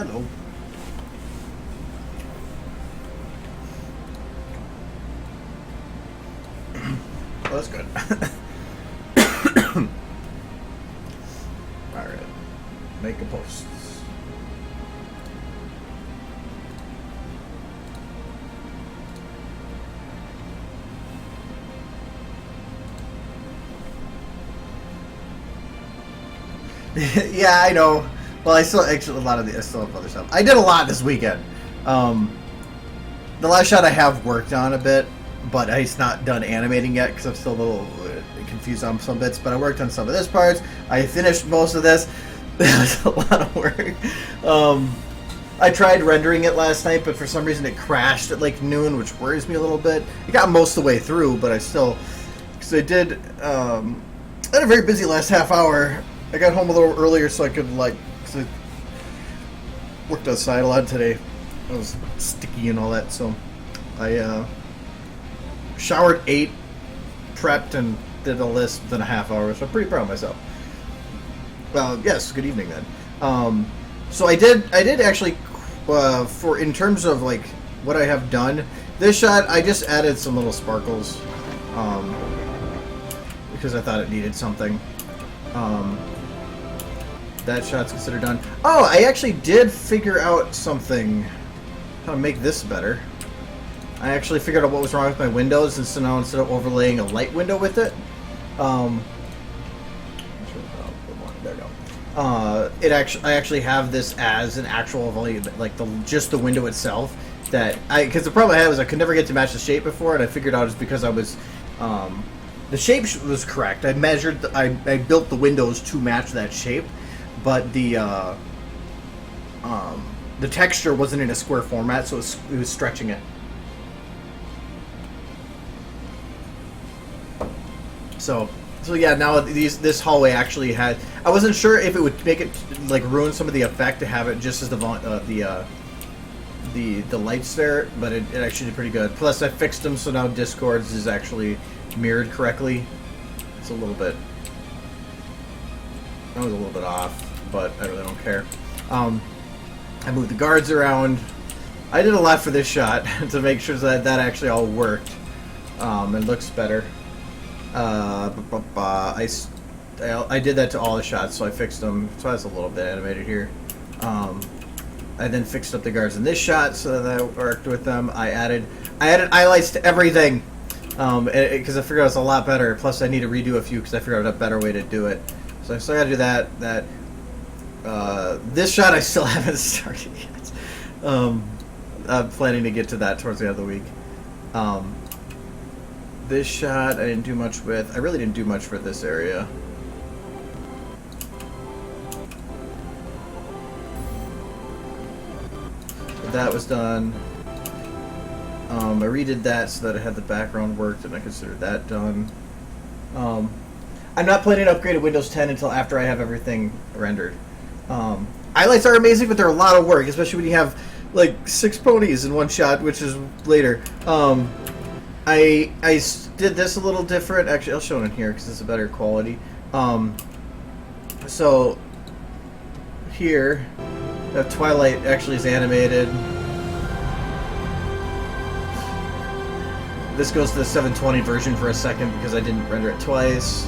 Hello. Oh, that's good. Alright. Make a post. Yeah, I know. Well, I still actually I still have other stuff. I did a lot this weekend. The last shot I have worked on a bit, but it's not done animating yet because I'm still a little confused on some bits. But I worked on some of this parts. I finished most of this. That was a lot of work. I tried rendering it last night, but for some reason it crashed at like noon, which worries me a little bit. It got most of the way through, but I still, because I did. I had a very busy last half hour. I got home a little earlier so I could, like, cause I worked outside a lot today. I was sticky and all that, so I showered, ate, prepped, and did a list within a half hour, so I'm pretty proud of myself. Well, yes, good evening then. So I did actually, for in terms of, like, what I have done, this shot, I just added some little sparkles, because I thought it needed something. That shot's considered done. Oh, I actually did figure out something, how to make this better. I actually figured out what was wrong with my windows, and so now instead of overlaying a light window with it, there we go. I actually have this as an actual, like just the window itself. Because the problem I had was I could never get to match the shape before, and I figured out it's because I was, the shape was correct. I measured, I built the windows to match that shape. But the texture wasn't in a square format, so it was stretching it. So yeah, now this hallway actually had. I wasn't sure if it would make it like ruin some of the effect to have it just as the lights there, but it actually did pretty good. Plus, I fixed them so now Discord's is actually mirrored correctly. It's a little bit. I was a little bit off, but I really don't care. I moved the guards around. I did a lot for this shot to make sure that actually all worked. It looks better. I did that to all the shots, so I fixed them. So that's a little bit animated here. I then fixed up the guards in this shot so that I worked with them. I added highlights to everything because I figured out it's a lot better. Plus, I need to redo a few because I figured out a better way to do it. So I still got to do that. This shot I still haven't started yet. I'm planning to get to that towards the end of the week. This shot I didn't do much with. I really didn't do much for this area. But that was done. I redid that so that I had the background worked, and I considered that done. I'm not planning to upgrade to Windows 10 until after I have everything rendered. Highlights are amazing, but they're a lot of work, especially when you have like 6 ponies in one shot, which is later. I did this a little different. Actually, I'll show it in here because it's a better quality. So here, Twilight actually is animated. This goes to the 720 version for a second because I didn't render it twice.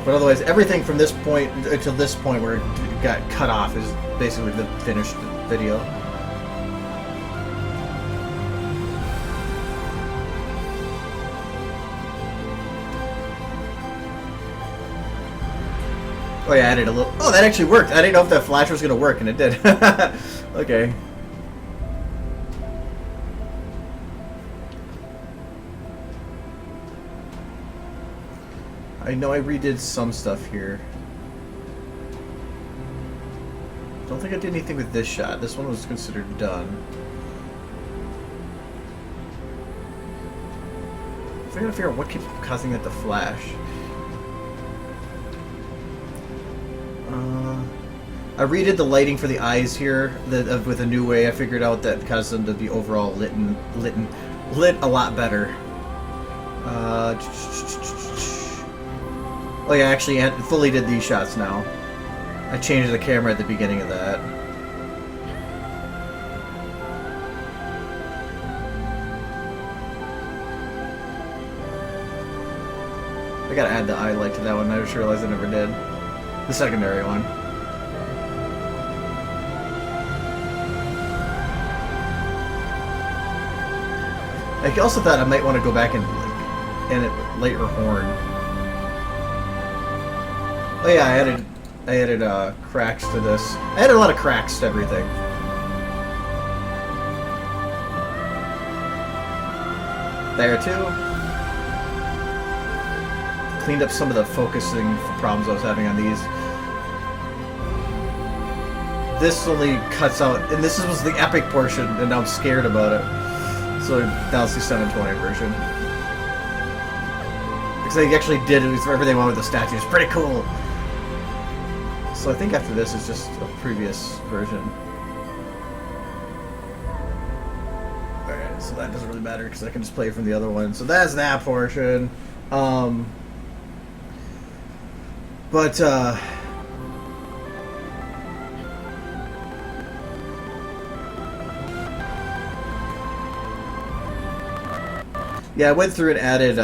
But otherwise, everything from this point until this point where it got cut off is basically the finished video. Oh yeah, I added a little. Oh, that actually worked. I didn't know if that flash was going to work, and it did. Okay. I know I redid some stuff here. Don't think I did anything with this shot. This one was considered done. I gotta figure out what keeps causing that to flash. I redid the lighting for the eyes here with a new way. I figured out that caused them to be overall lit a lot better. Oh yeah, actually, I fully did these shots now. I changed the camera at the beginning of that. I gotta add the eye light to that one. I just realized I never did. The secondary one. I also thought I might want to go back and light her horn. Oh yeah, I added cracks to this. I added a lot of cracks to everything. There too. Cleaned up some of the focusing problems I was having on these. This only cuts out, and this was the epic portion, and now I'm scared about it. So now it's the 720 version. Because they actually did everything went with the statue. It's pretty cool. So I think after this is just a previous version. Alright, so that doesn't really matter because I can just play from the other one. So that's that portion. Yeah, I went through and added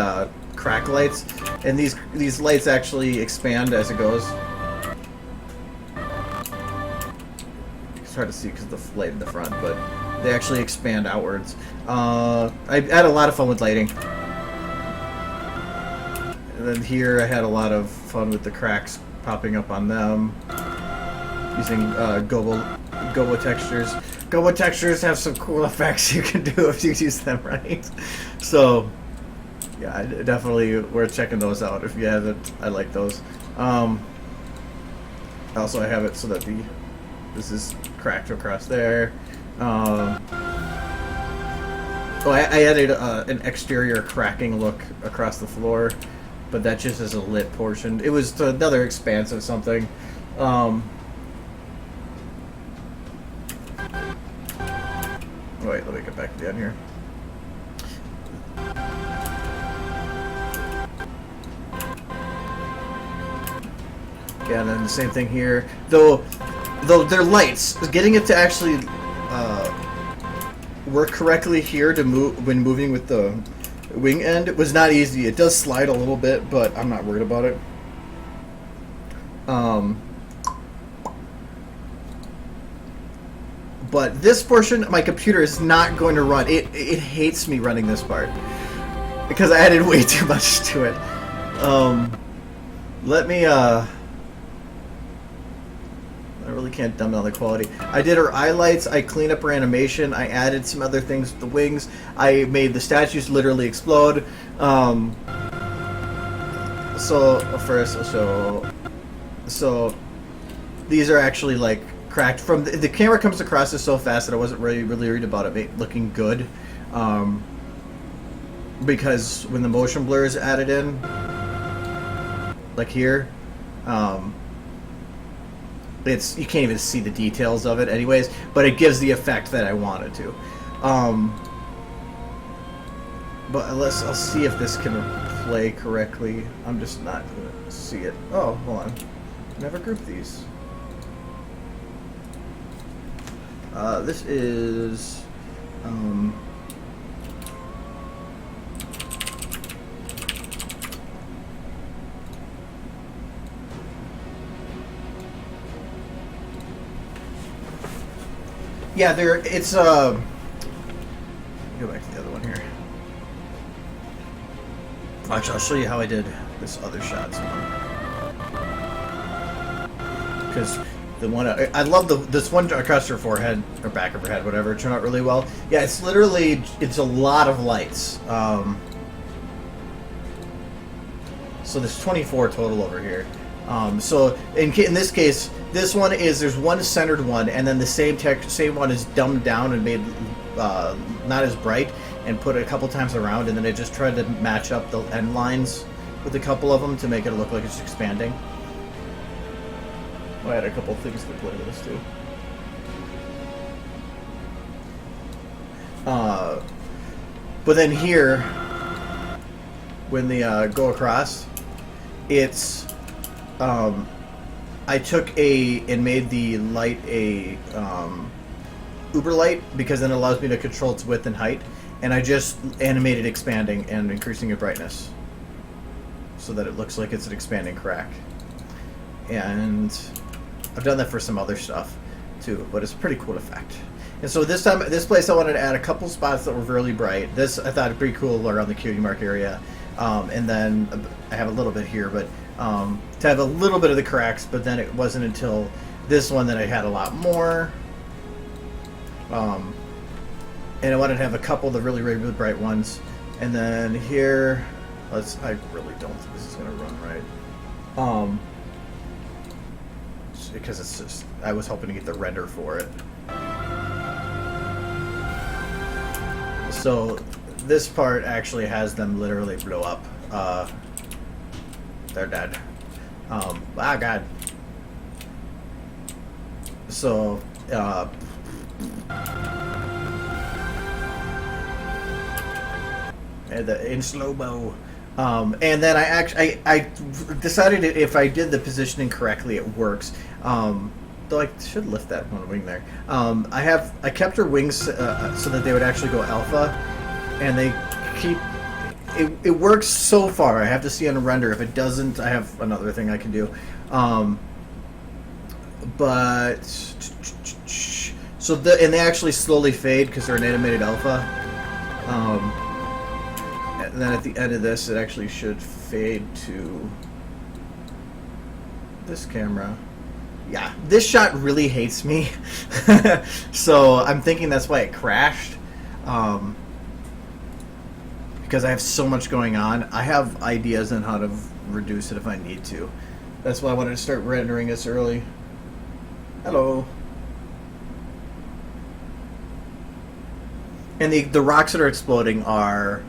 crack lights, and these lights actually expand as it goes. It's hard to see because of the light in the front, but they actually expand outwards. I had a lot of fun with lighting. And then here I had a lot of fun with the cracks popping up on them. Using gobo textures. Gobo textures have some cool effects you can do if you use them right. So, yeah, definitely worth checking those out if you haven't. I like those. Also, I have it so that this is cracked across there. Oh, I added an exterior cracking look across the floor, but that just is a lit portion. It was another expanse of something. Wait, let me get back down here. Yeah, and then the same thing here. Though they're lights, getting it to actually work correctly here to move when moving with the wing end was not easy. It does slide a little bit, but I'm not worried about it. But this portion, my computer is not going to run. It hates me running this part because I added way too much to it. Let me I really can't dumb down the quality. I did her eye lights, I cleaned up her animation, I added some other things with the wings, I made the statues literally explode. So first I'll show. So these are actually like cracked from the camera comes across this so fast that I wasn't really worried about it looking good. Because when the motion blur is added in, like here, you can't even see the details of it anyways, but it gives the effect that I wanted to. But I'll see if this can play correctly. I'm just not going to see it. Oh, hold on. Never grouped these. This is... yeah, it's go back to the other one here. Actually, I'll show you how I did this other shot. Because the one I love this one across her forehead or back of her head, whatever, it turned out really well. Yeah, it's literally a lot of lights. So there's 24 total over here. So in this case, this one is there's one centered one, and then the same one is dumbed down and made not as bright, and put it a couple times around, and then I just tried to match up the end lines with a couple of them to make it look like it's expanding. Oh, I had a couple of things to play with this too. But then here, when they go across, it's I took and made the light a uber light, because then it allows me to control its width and height, and I just animated expanding and increasing its brightness so that it looks like it's an expanding crack. And I've done that for some other stuff too, but it's a pretty cool effect. And so this place, I wanted to add a couple spots that were really bright. This I thought pretty cool around the cutie mark area, and then I have a little bit here, but to have a little bit of the cracks. But then it wasn't until this one that I had a lot more. And I wanted to have a couple of the really, really, really bright ones. And then here, I really don't think this is going to run right. Because it's just, I was hoping to get the render for it. So this part actually has them literally blow up. They're dead. Ah, God. So, in slow-mo. And then I decided if I did the positioning correctly, it works. Though I should lift that one wing there. I kept her wings so that they would actually go alpha, and they keep. It works so far. I have to see on a render. If it doesn't, I have another thing I can do. But so and they actually slowly fade because they're an animated alpha. And then at the end of this, it actually should fade to this camera. Yeah, this shot really hates me. So I'm thinking that's why it crashed. Because I have so much going on. I have ideas on how to reduce it if I need to. That's why I wanted to start rendering this early. Hello. And the rocks that are exploding are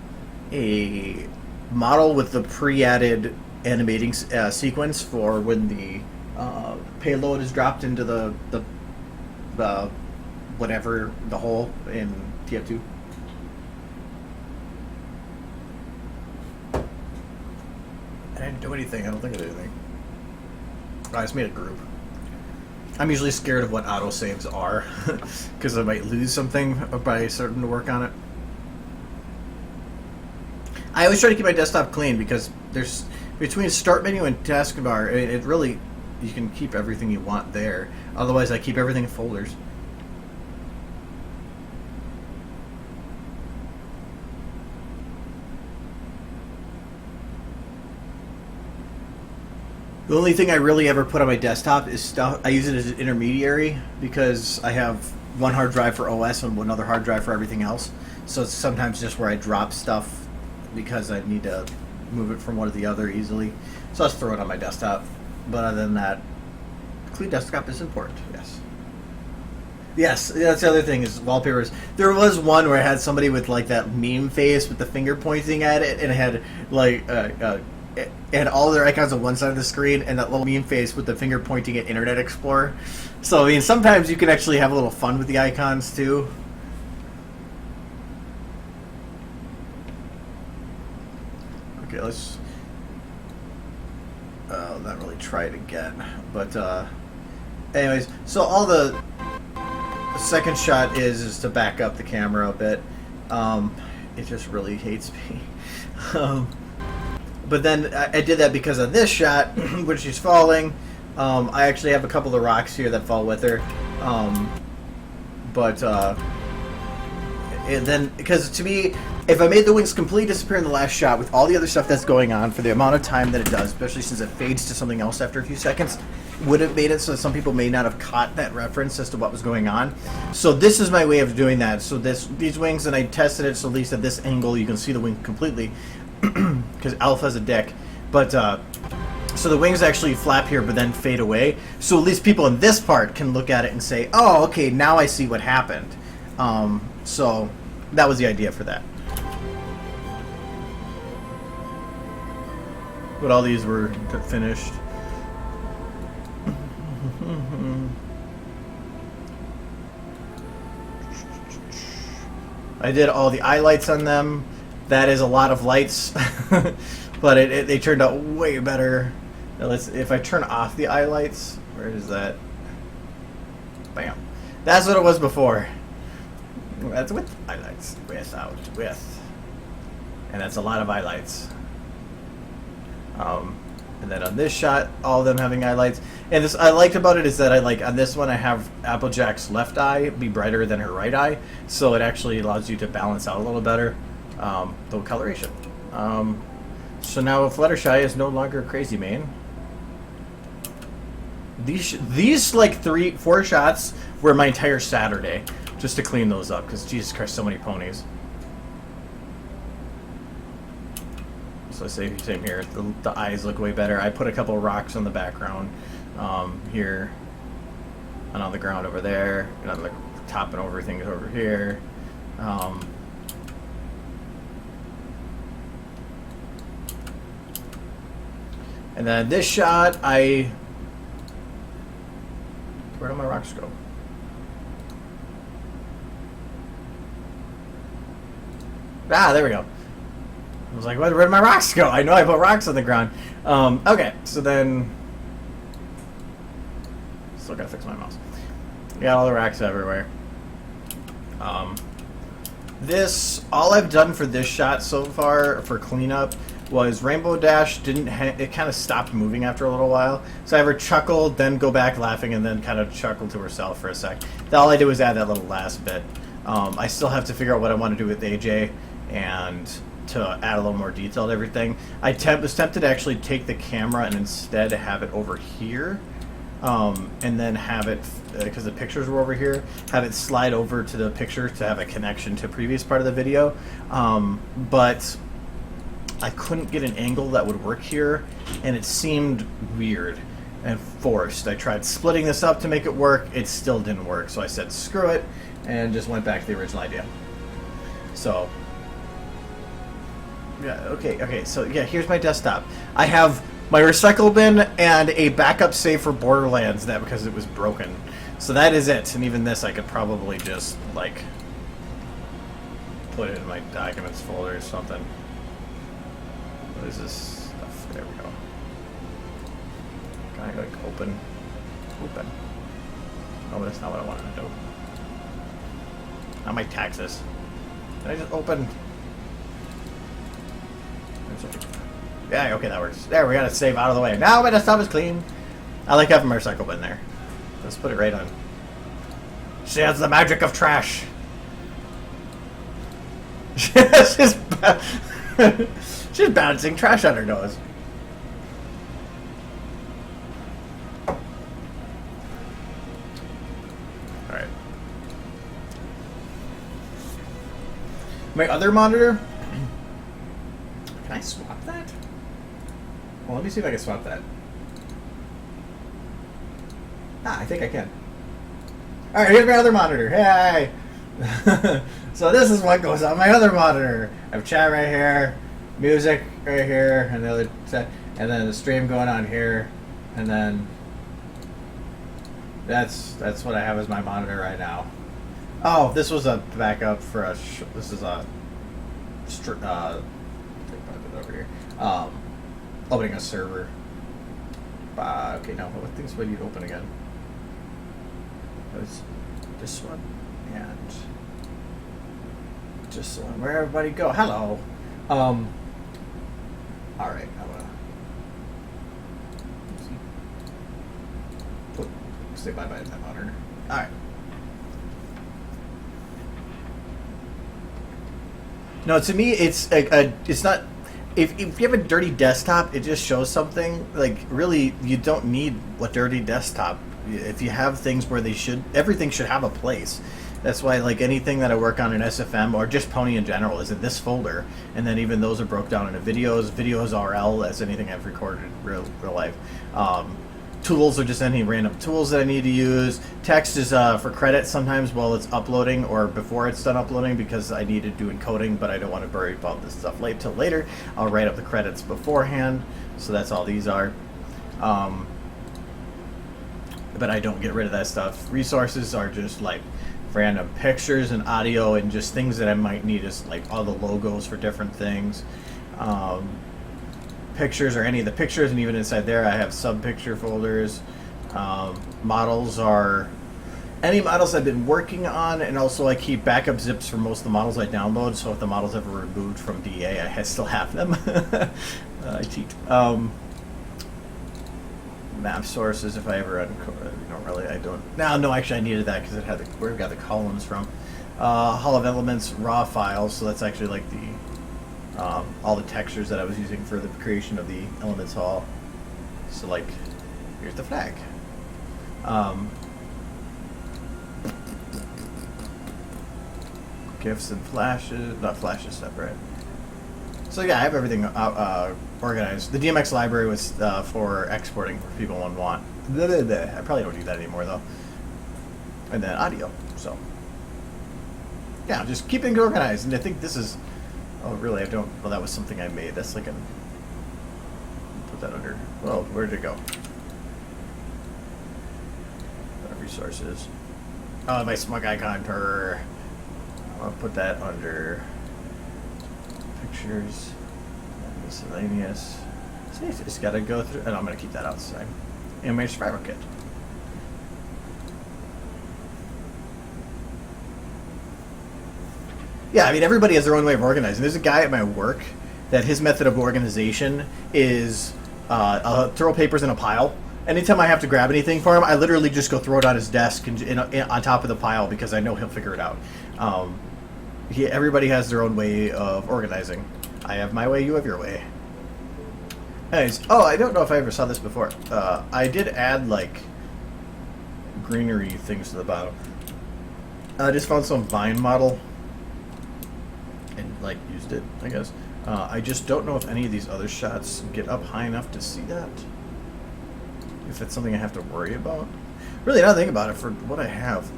a model with the pre-added animating sequence for when the payload is dropped into the whatever, the hole in TF2. I didn't do anything. I don't think I did anything. I just made a group. I'm usually scared of what autosaves are because I might lose something by starting to work on it. I always try to keep my desktop clean because there's between start menu and taskbar, it really, you can keep everything you want there. Otherwise, I keep everything in folders. The only thing I really ever put on my desktop is stuff. I use it as an intermediary because I have one hard drive for OS and another hard drive for everything else. So it's sometimes just where I drop stuff because I need to move it from one to the other easily. So I just throw it on my desktop. But other than that, clean desktop is important, yes. Yes, that's the other thing is wallpapers. There was one where I had somebody with like that meme face with the finger pointing at it, and it had like and all their icons on one side of the screen, and that little meme face with the finger pointing at Internet Explorer. So I mean, sometimes you can actually have a little fun with the icons too. Okay, let's not really try it again, but anyways, so all the second shot is to back up the camera a bit. It just really hates me. But then I did that because of this shot, when she's falling. I actually have a couple of the rocks here that fall with her. And then, because to me, if I made the wings completely disappear in the last shot with all the other stuff that's going on for the amount of time that it does, especially since it fades to something else after a few seconds, would have made it so some people may not have caught that reference as to what was going on. So this is my way of doing that. So these wings, and I tested it so at least at this angle you can see the wing completely, because Alpha's a dick. But so the wings actually flap here but then fade away. So at least people in this part can look at it and say, oh, okay, now I see what happened. So that was the idea for that. But all these were finished. I did all the eye lights on them. That is a lot of lights, but they turned out way better. Now if I turn off the eye lights, where is that? Bam. That's what it was before. That's with eye lights, without, with. And that's a lot of eye lights. And then on this shot, all of them having eye lights. And this I liked about it is that on this one I have Applejack's left eye be brighter than her right eye, so it actually allows you to balance out a little better the coloration. So now Fluttershy is no longer crazy main. These like 3-4 shots were my entire Saturday just to clean those up because Jesus Christ, so many ponies. So same here. The eyes look way better. I put a couple rocks on the background here, and on the ground over there, and on the top and over things over here. And then this shot, where did my rocks go? Ah, there we go. I was like, where did my rocks go? I know I put rocks on the ground. Okay, so then... Still gotta fix my mouse. Got all the rocks everywhere. All I've done for this shot so far, for cleanup, was Rainbow Dash it kind of stopped moving after a little while. So I have her chuckle, then go back laughing, and then kind of chuckle to herself for a sec. All I did was add that little last bit. I still have to figure out what I want to do with AJ, and to add a little more detail to everything. I was tempted to actually take the camera and instead have it over here, and then have it, because the pictures were over here, have it slide over to the picture to have a connection to previous part of the video. But I couldn't get an angle that would work here, and it seemed weird and forced. I tried splitting this up to make it work. It still didn't work, so I said screw it and just went back to the original idea. So yeah, okay, so yeah, here's my desktop. I have my recycle bin and a backup save for Borderlands, that because it was broken. So that is it, and even this I could probably just like put it in my documents folder or something. What is this stuff? There we go. Can I like open? Open. Oh, that's not what I wanted to do. Not my taxes. Can I just open? Yeah, okay, that works. There, we got to save out of the way. Now my desktop is clean. I like having my recycle bin there. Let's put it right on. She has the magic of trash. She's bouncing trash on her nose. Alright. My other monitor... Can I swap that? Well, let me see if I can swap that. Ah, I think I can. Alright, here's my other monitor. Hey! So this is what goes on my other monitor. I have chat right here, music right here, and the other set, and then the stream going on here, and then that's what I have as my monitor right now. Oh, this was a backup for a. This is a. Over here. Opening a server. Okay, now what things would you open again? It was this one and just one. Where everybody go? Hello. All right. I'm gonna say bye bye to that monitor. All right. No, to me, it's it's not. If you have a dirty desktop, it just shows something. Like, really, you don't need a dirty desktop. If you have things where everything should have a place. That's why, like, anything that I work on in SFM or just Pony in general is in this folder, and then even those are broke down into videos RL, as anything I've recorded in real life. Tools are just any random tools that I need to use. Text is for credits sometimes while it's uploading or before it's done uploading, because I need to do encoding, but I don't want to worry about this stuff till later. I'll write up the credits beforehand, so that's all these are. but I don't get rid of that stuff. Resources are just like random pictures and audio and just things that I might need, is like all the logos for different things. Pictures, or any of the pictures, and even inside there I have sub-picture folders. Models are any models I've been working on, and also I keep backup zips for most of the models I download, so if the models ever removed from DA, I still have them. I cheat. Map sources, if I ever I don't. No, actually I needed that because it had where we got the columns from. Hall of Elements raw files, so that's actually like the all the textures that I was using for the creation of the Elements Hall. So like, here's the flag. GIFs and flashes, not flashes separate. So yeah, I have everything organized. The DMX library was for exporting for people who want. I probably don't do that anymore though. And then audio. So yeah, just keeping it organized. And I think this is. Oh really? I don't. Well, that was something I made. That's like put that under. Well, where did it go? Resources. Oh, my smug icon per. I'll put that under pictures, miscellaneous. See, just gotta go through, and I'm gonna keep that outside. Image survival kit. Yeah, I mean everybody has their own way of organizing. There's a guy at my work that his method of organization is throw papers in a pile. Anytime I have to grab anything for him, I literally just go throw it on his desk and on top of the pile because I know he'll figure it out. Everybody has their own way of organizing. I have my way, you have your way. Anyways, oh, I don't know if I ever saw this before. I did add, like, greenery things to the bottom. I just found some vine model and, like, used it, I guess. I just don't know if any of these other shots get up high enough to see that. If it's something I have to worry about. Really, now think about it, for what I have,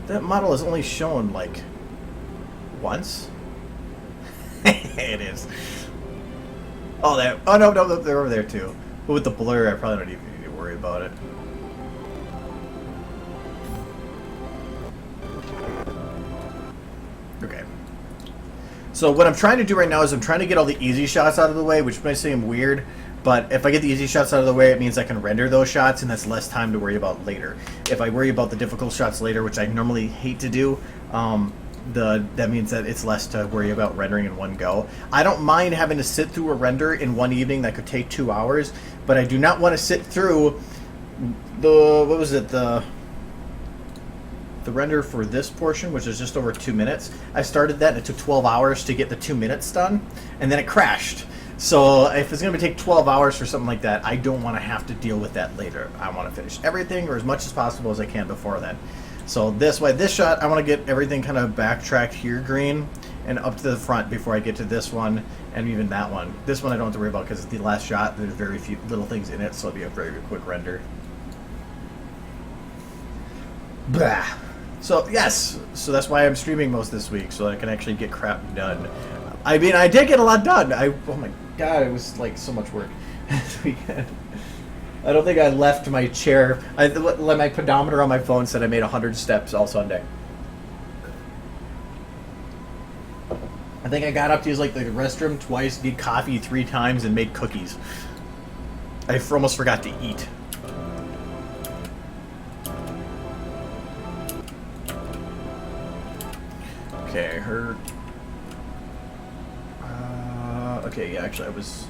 that model is only shown, like, once. It is. Oh, no, they're over there, too. But with the blur, I probably don't even need to worry about it. Okay. So what I'm trying to do right now is I'm trying to get all the easy shots out of the way, which may seem weird. But if I get the easy shots out of the way, it means I can render those shots, and that's less time to worry about later. If I worry about the difficult shots later, which I normally hate to do, that means that it's less to worry about rendering in one go. I don't mind having to sit through a render in one evening that could take 2 hours, but I do not want to sit through the render for this portion, which is just over 2 minutes. I started that, and it took 12 hours to get the 2 minutes done, and then it crashed. So if it's going to take 12 hours for something like that, I don't want to have to deal with that later. I want to finish everything, or as much as possible as I can before then. So this shot, I want to get everything kind of backtracked here green and up to the front before I get to this one and even that one. This one I don't have to worry about because it's the last shot. There's very few little things in it, so it'll be a very quick render. Blah. So yes, so that's why I'm streaming most this week, so I can actually get crap done. I mean, I did get a lot done. Oh my god, it was like so much work this weekend. I don't think I left my chair. My pedometer on my phone said I made 100 steps all Sunday. I think I got up to use like the restroom twice, did coffee 3 times, and made cookies. I almost forgot to eat. Okay, her. Okay, yeah, actually, I was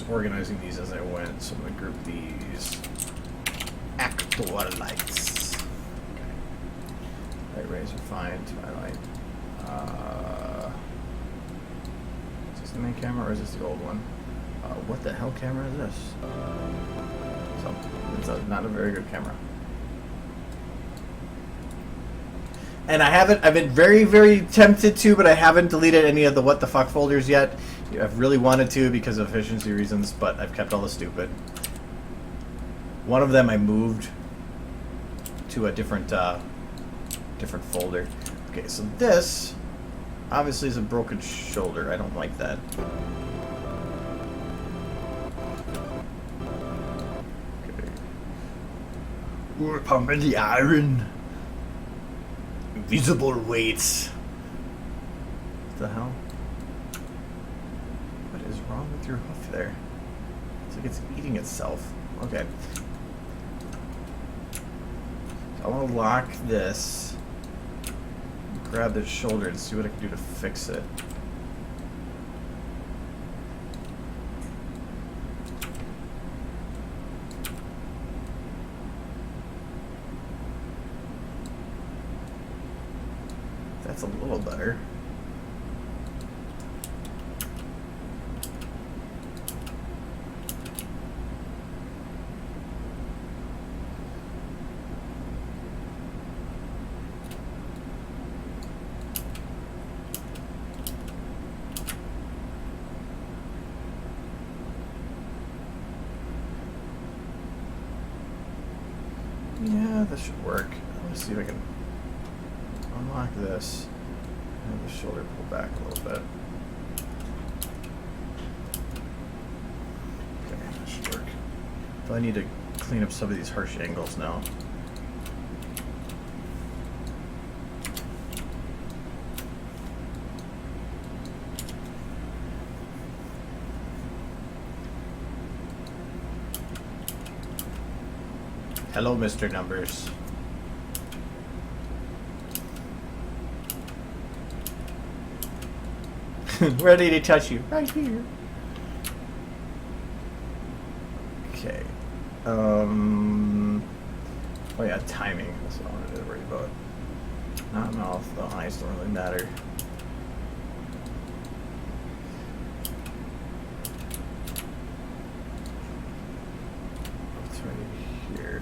organizing these as I went, so I'm gonna group these. Actual lights. Okay. Light rays are fine. Twilight. Is this the main camera or is this the old one? What the hell camera is this? So it's not a very good camera. And I've been very, very tempted to, but I haven't deleted any of the what the fuck folders yet. I've really wanted to because of efficiency reasons, but I've kept all the stupid. One of them I moved to a different folder. Okay, so this obviously is a broken shoulder. I don't like that. We're pumping the iron. Invisible weights. What the hell? What is wrong with your hoof there? It's like it's eating itself. Okay. I want to lock this. Grab the shoulder and see what I can do to fix it. That's a little better. Yeah, this should work. Let me see if I can unlock this. Have the shoulder pull back a little bit. Okay, that should work. But I need to clean up some of these harsh angles now. Hello, Mr. Numbers. Ready to touch you. Right here. Okay. Oh yeah, timing. That's what I wanted to worry about. Not mouth. The eyes don't really matter. It's right here.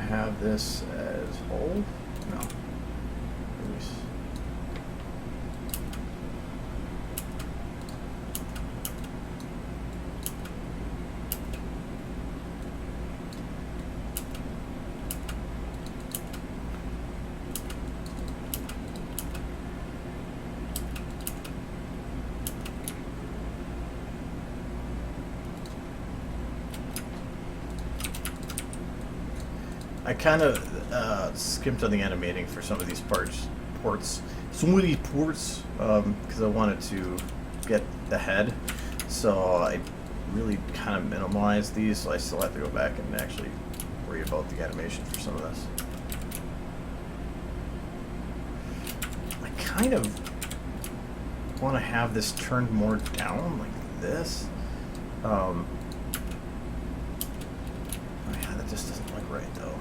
Have this as whole? No. Release. I kind of skimped on the animating for some of these ports, because I wanted to get the head. So I really kind of minimalized these, so I still have to go back and actually worry about the animation for some of this. I kind of want to have this turned more down, like this. Oh yeah, that just doesn't look right though.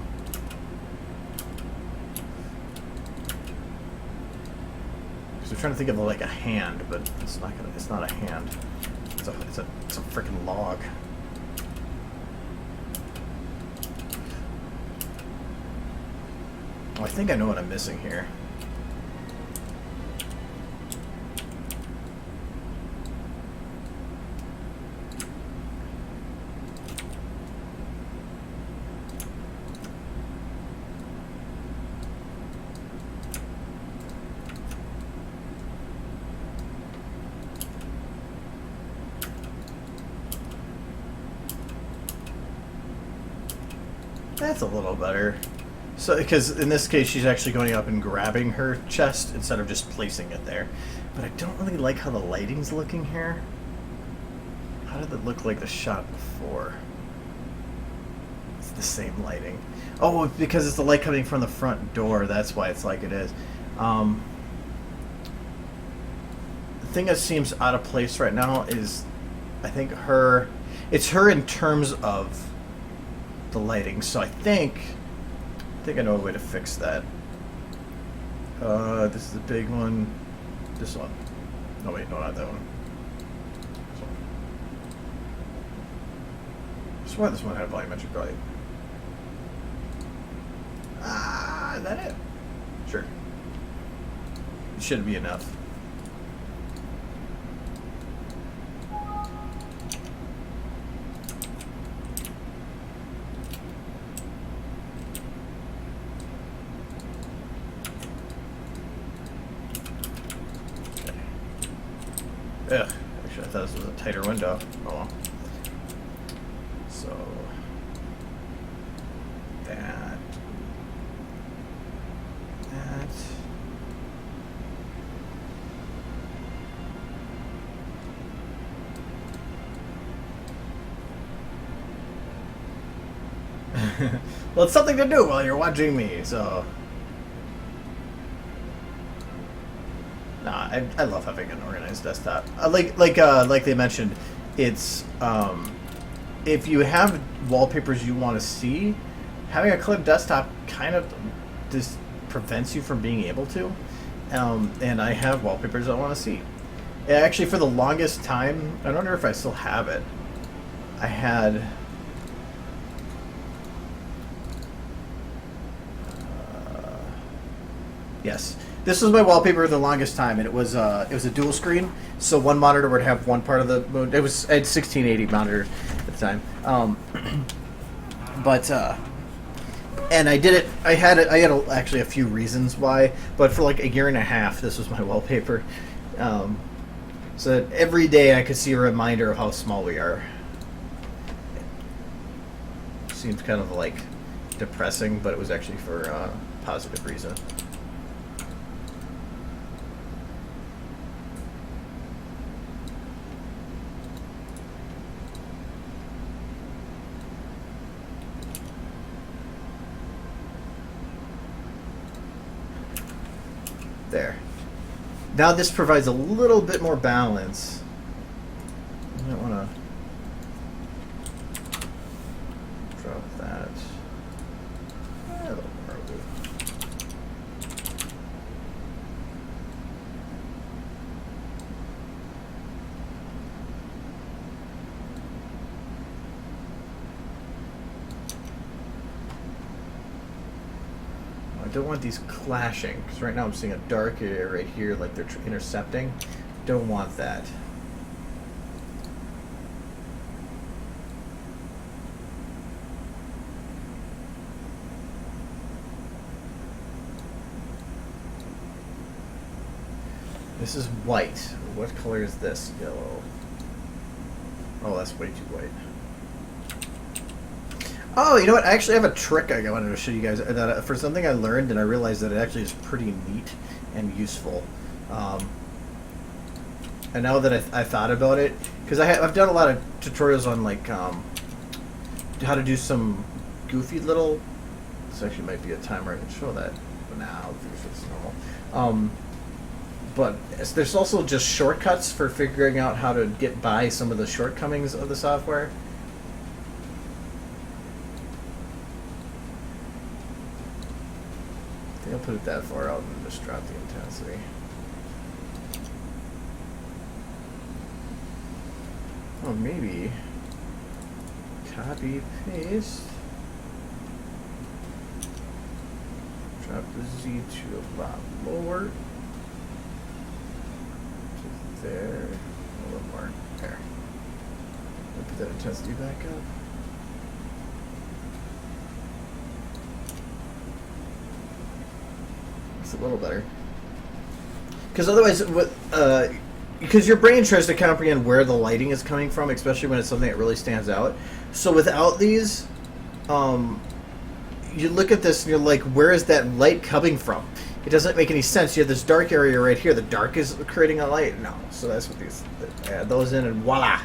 I'm trying to think of like a hand, but it's not gonna. It's not a hand. It's a freaking log. Oh, I think I know what I'm missing here. That's a little better. So, because in this case, she's actually going up and grabbing her chest instead of just placing it there. But I don't really like how the lighting's looking here. How did it look like the shot before? It's the same lighting. Oh, because it's the light coming from the front door. That's why it's like it is. The thing that seems out of place right now is, I think it's her in terms of the lighting. So I think I know a way to fix that. This is the big one. This one. No wait, no, not that one. This one. I swear this one had a volumetric light. Is that it? Sure. It should be enough. Ugh, thought this was a tighter window. Oh well. So that. Well, it's something to do while you're watching me, so. Nah, I love having an organized desktop. Like they mentioned, it's if you have wallpapers you want to see, having a clip desktop kind of just prevents you from being able to. And I have wallpapers I want to see. Actually, for the longest time, I wonder if I still have it. I had. Yes, this was my wallpaper for the longest time, and it was a dual screen. So one monitor would have one part of the. I had 1680 monitors at the time, and I did it. I had actually a few reasons why, but for like a year and a half, this was my wallpaper. So that every day I could see a reminder of how small we are. Seems kind of like depressing, but it was actually for a positive reason. There. Now this provides a little bit more balance. I might want to drop that. A little more. I don't want these clashing, because right now I'm seeing a dark area right here, like they're intercepting. Don't want that. This is white. What color is this? Yellow. Oh, that's way too white. Oh, you know what? I actually have a trick I wanted to show you guys that for something I learned, and I realized that it actually is pretty neat and useful. And now that I thought about it, because I've done a lot of tutorials on like how to do some goofy little. This actually might be a time where I can show that, but now it's normal. But there's also just shortcuts for figuring out how to get by some of the shortcomings of the software. I'll put it that far out and just drop the intensity. Oh, maybe copy, paste, drop the Z to a lot lower, to there, a little more, there. I'll put that intensity back up. It's a little better. Because otherwise, because your brain tries to comprehend where the lighting is coming from, especially when it's something that really stands out. So without these, you look at this and you're like, where is that light coming from? It doesn't make any sense. You have this dark area right here. The dark is creating a light. No. So that's what these, add those in and voila.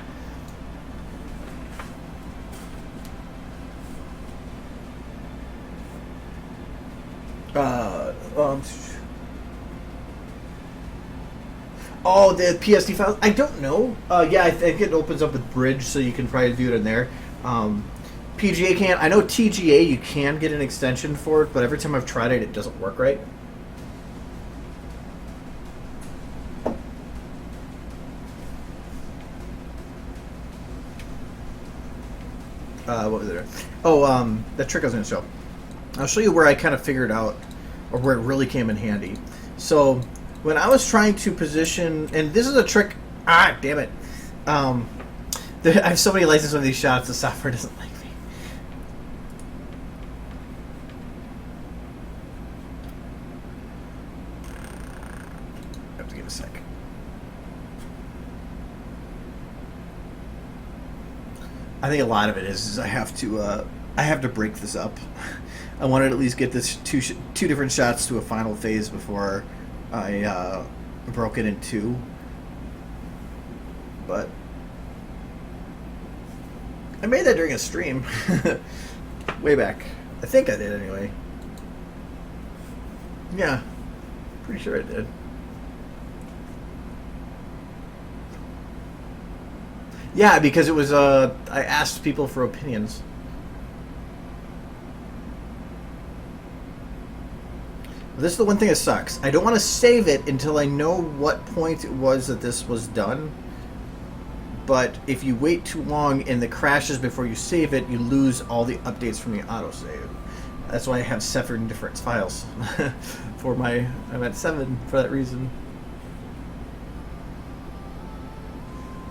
Oh, the PSD files? I don't know. Yeah, I think it opens up with Bridge, so you can probably view it in there. PGA can't. I know TGA, you can get an extension for it, but every time I've tried it, it doesn't work right. What was it? Oh, the trick I was going to show. I'll show you where I kind of figured out, or where it really came in handy. So, when I was trying to position, and this is a trick, damn it. I have so many licenses on these shots, the software doesn't like me. I have to give a sec. I think a lot of it is I have to break this up. I wanted to at least get this two different shots to a final phase before I broke it in two. But I made that during a stream way back. I think I did anyway. Yeah, pretty sure I did. Yeah, because it was I asked people for opinions. This is the one thing that sucks. I don't want to save it until I know what point it was that this was done. But if you wait too long and it crashes before you save it, you lose all the updates from the autosave. That's why I have 7 different files. I'm at 7 for that reason.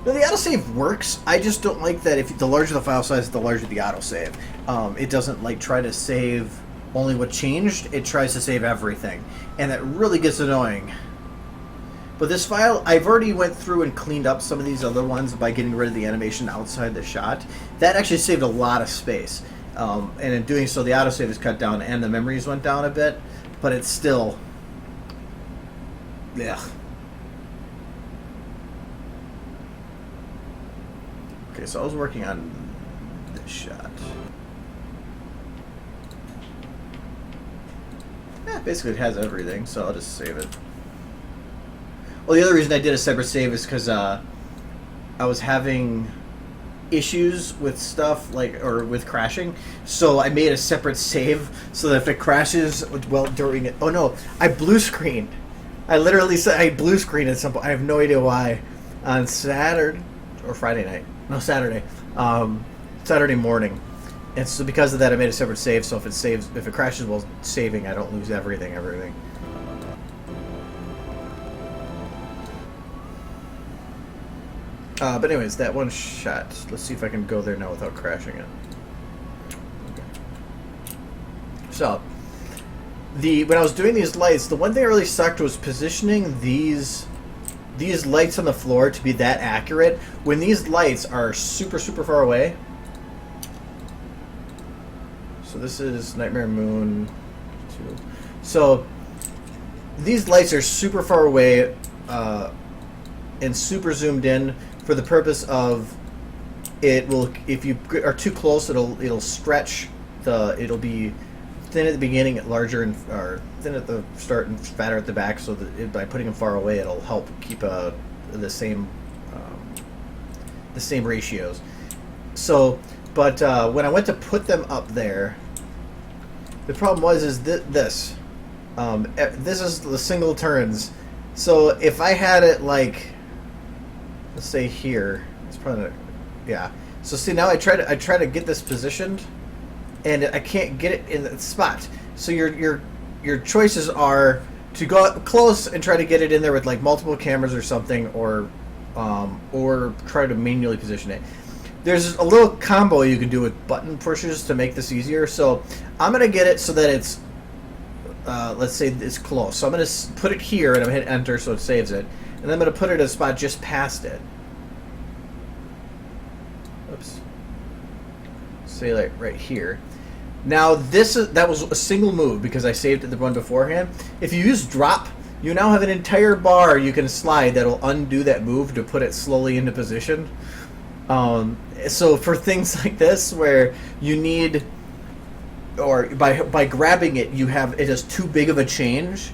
No, the autosave works. I just don't like that if the larger the file size, the larger the autosave. It doesn't like try to save only what changed. It tries to save everything, and that really gets annoying. But this file, I've already went through and cleaned up some of these other ones by getting rid of the animation outside the shot. That actually saved a lot of space, and in doing so, the autosave is cut down and the memories went down a bit. But it's still, yeah. Okay, so I was working on this shot. Yeah, basically it has everything, so I'll just save it. Well, the other reason I did a separate save is because I was having issues with stuff, or with crashing, so I made a separate save so that if it crashes, well, during it... Oh no, I blue screened. I literally said I blue screened at some point. I have no idea why. On Saturday, or Friday night. No, Saturday. Saturday morning. And so because of that, I made a separate save, so if it crashes while saving, I don't lose everything. But anyways, that one shot. Let's see if I can go there now without crashing it. Okay. So, when I was doing these lights, the one thing that really sucked was positioning these lights on the floor to be that accurate. When these lights are super, super far away. So this is Nightmare Moon 2. So these lights are super far away and super zoomed in for the purpose of it will, if you are too close, it'll stretch it'll be thin at the beginning, larger or thin at the start and fatter at the back, so that by putting them far away, it'll help keep the same ratios. So, but when I went to put them up there, the problem was this is the single turns. So if I had it like, let's say here, it's probably not, yeah. So see, now I try to get this positioned, and I can't get it in the spot. So your choices are to go up close and try to get it in there with like multiple cameras or something, or try to manually position it. There's a little combo you can do with button pushes to make this easier. So I'm gonna get it so that it's let's say it's close. So I'm gonna put it here and I'm gonna hit enter so it saves it, and then I'm gonna put it in a spot just past it. Oops. Say like right here. Now that was a single move because I saved it the one beforehand. If you use drop, you now have an entire bar you can slide that'll undo that move to put it slowly into position. So for things like this where you need, or by grabbing it, it is too big of a change.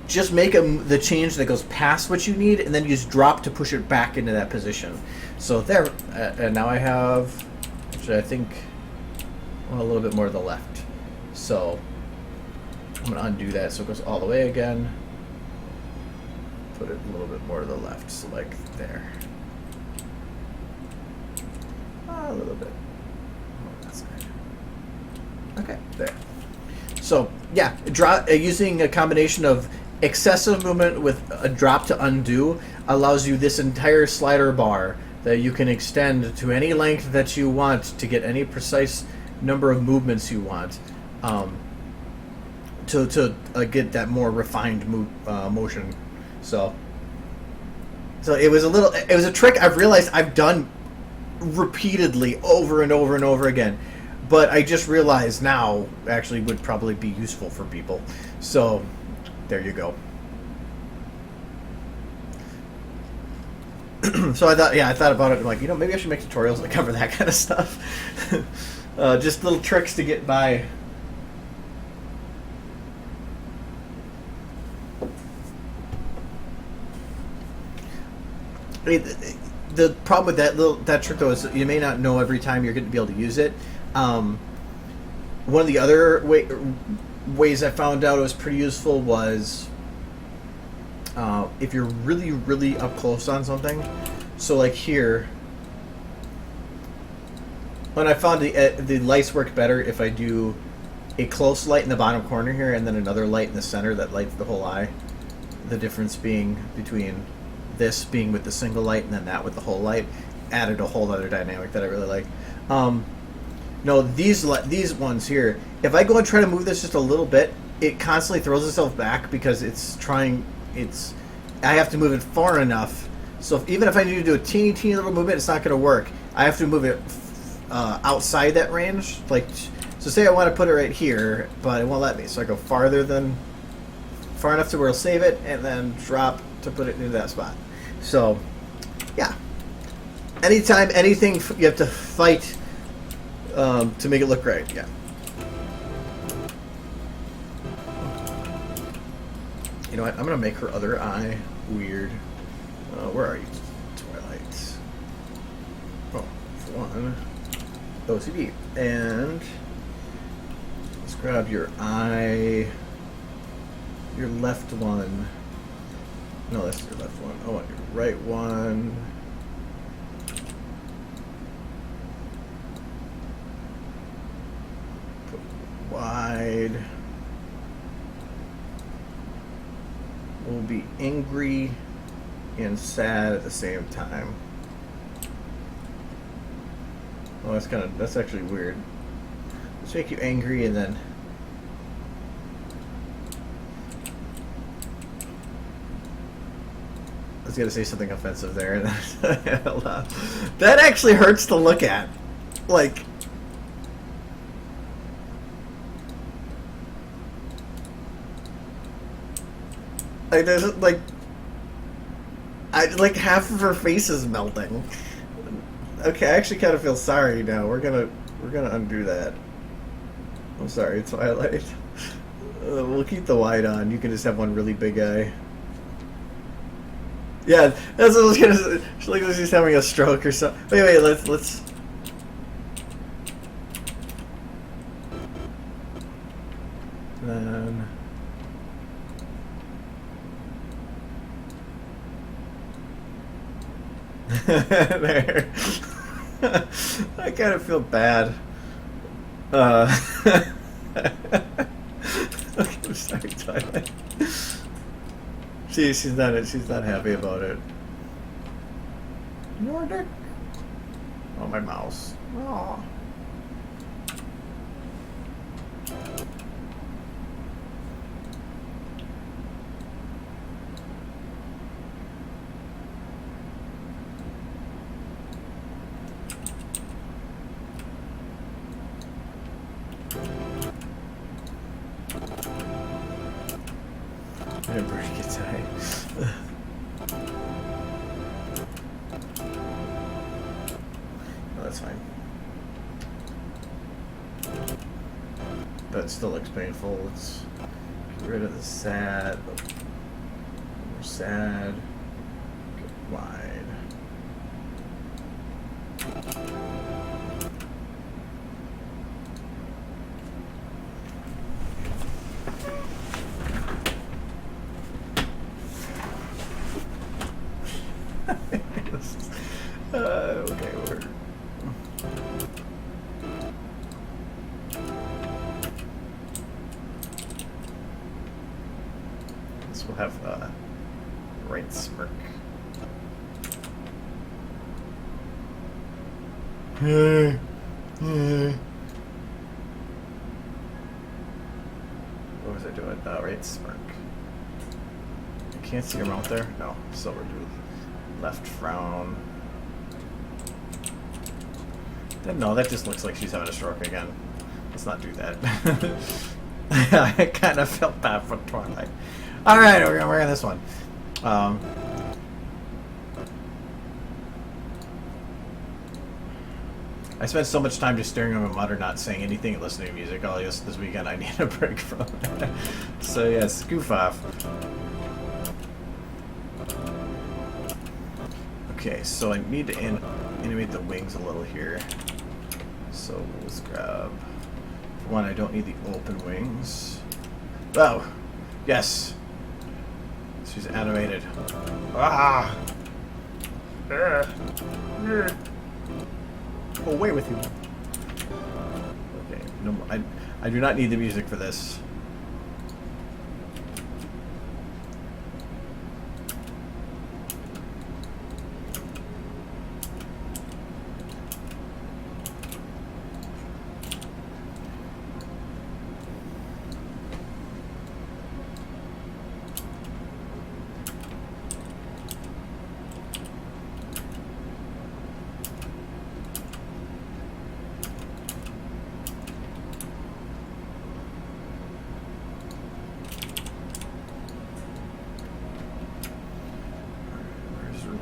Just make the change that goes past what you need, and then use drop to push it back into that position. So there, and now I have, actually I think, a little bit more to the left. So I'm going to undo that so it goes all the way again. Put it a little bit more to the left, so like there. A little bit. Okay, there. So yeah, using a combination of excessive movement with a drop to undo allows you this entire slider bar that you can extend to any length that you want to get any precise number of movements you want, to get that more refined motion. So it was a trick I've realized I've done repeatedly over and over and over again. But I just realized now actually would probably be useful for people. So there you go. So I thought about it. I'm like, maybe I should make tutorials that cover that kind of stuff. Just little tricks to get by. The problem with that trick though is you may not know every time you're going to be able to use it. One of the other ways I found out it was pretty useful was if you're really, really up close on something. So like here, when I found the lights work better if I do a close light in the bottom corner here and then another light in the center that lights the whole eye. The difference being between this being with the single light and then that with the whole light added a whole other dynamic that I really like. No, these ones here, if I go and try to move this just a little bit, it constantly throws itself back because I have to move it far enough. So even if I need to do a teeny little movement, it's not going to work. I have to move it outside that range. Like, so say I want to put it right here, but it won't let me. So I go far enough to where it'll save it, and then drop to put it into that spot. So, yeah. Anytime, anything, you have to fight to make it look right. Yeah. You know what? I'm gonna make her other eye weird. Where are you, Twilight? Oh, for one, OCD, and let's grab your eye. Your left one. No, that's your left one. Oh, and your right one. Put wide. We'll be angry and sad at the same time. Oh, that's actually weird. Let's make you angry and then I was gonna say something offensive there, and that actually hurts to look at. Like, there's like half of her face is melting. Okay, I actually kind of feel sorry now. We're gonna undo that. I'm sorry, Twilight. We'll keep the wide on. You can just have one really big eye. Yeah, that's what I was gonna say. She looks like she's having a stroke or something. Wait, let's. Then. There. I kind of feel bad. I'm sorry, Twilight. She's not happy about it. Your dick. Oh, my mouse. Aw. Whenever he gets high. No, that's fine. But it still looks painful. Let's get rid of the sad. More sad. Get wide. Okay, we're... So we'll have right smirk. What was I doing? Right smirk. You can't see your mouth there? No. So we're doing left frown. No, that just looks like she's having a stroke again. Let's not do that. I kind of felt bad for Twilight. All right, we're gonna work on this one. I spent so much time just staring at my monitor, not saying anything and listening to music. Oh, yes, this weekend I need a break from it. So, yes, goof off. Okay, so I need to animate the wings a little here. So, let's grab... For one, I don't need the open wings. Oh, yes. She's animated. Ah! Away with you. Okay, no, I do not need the music for this.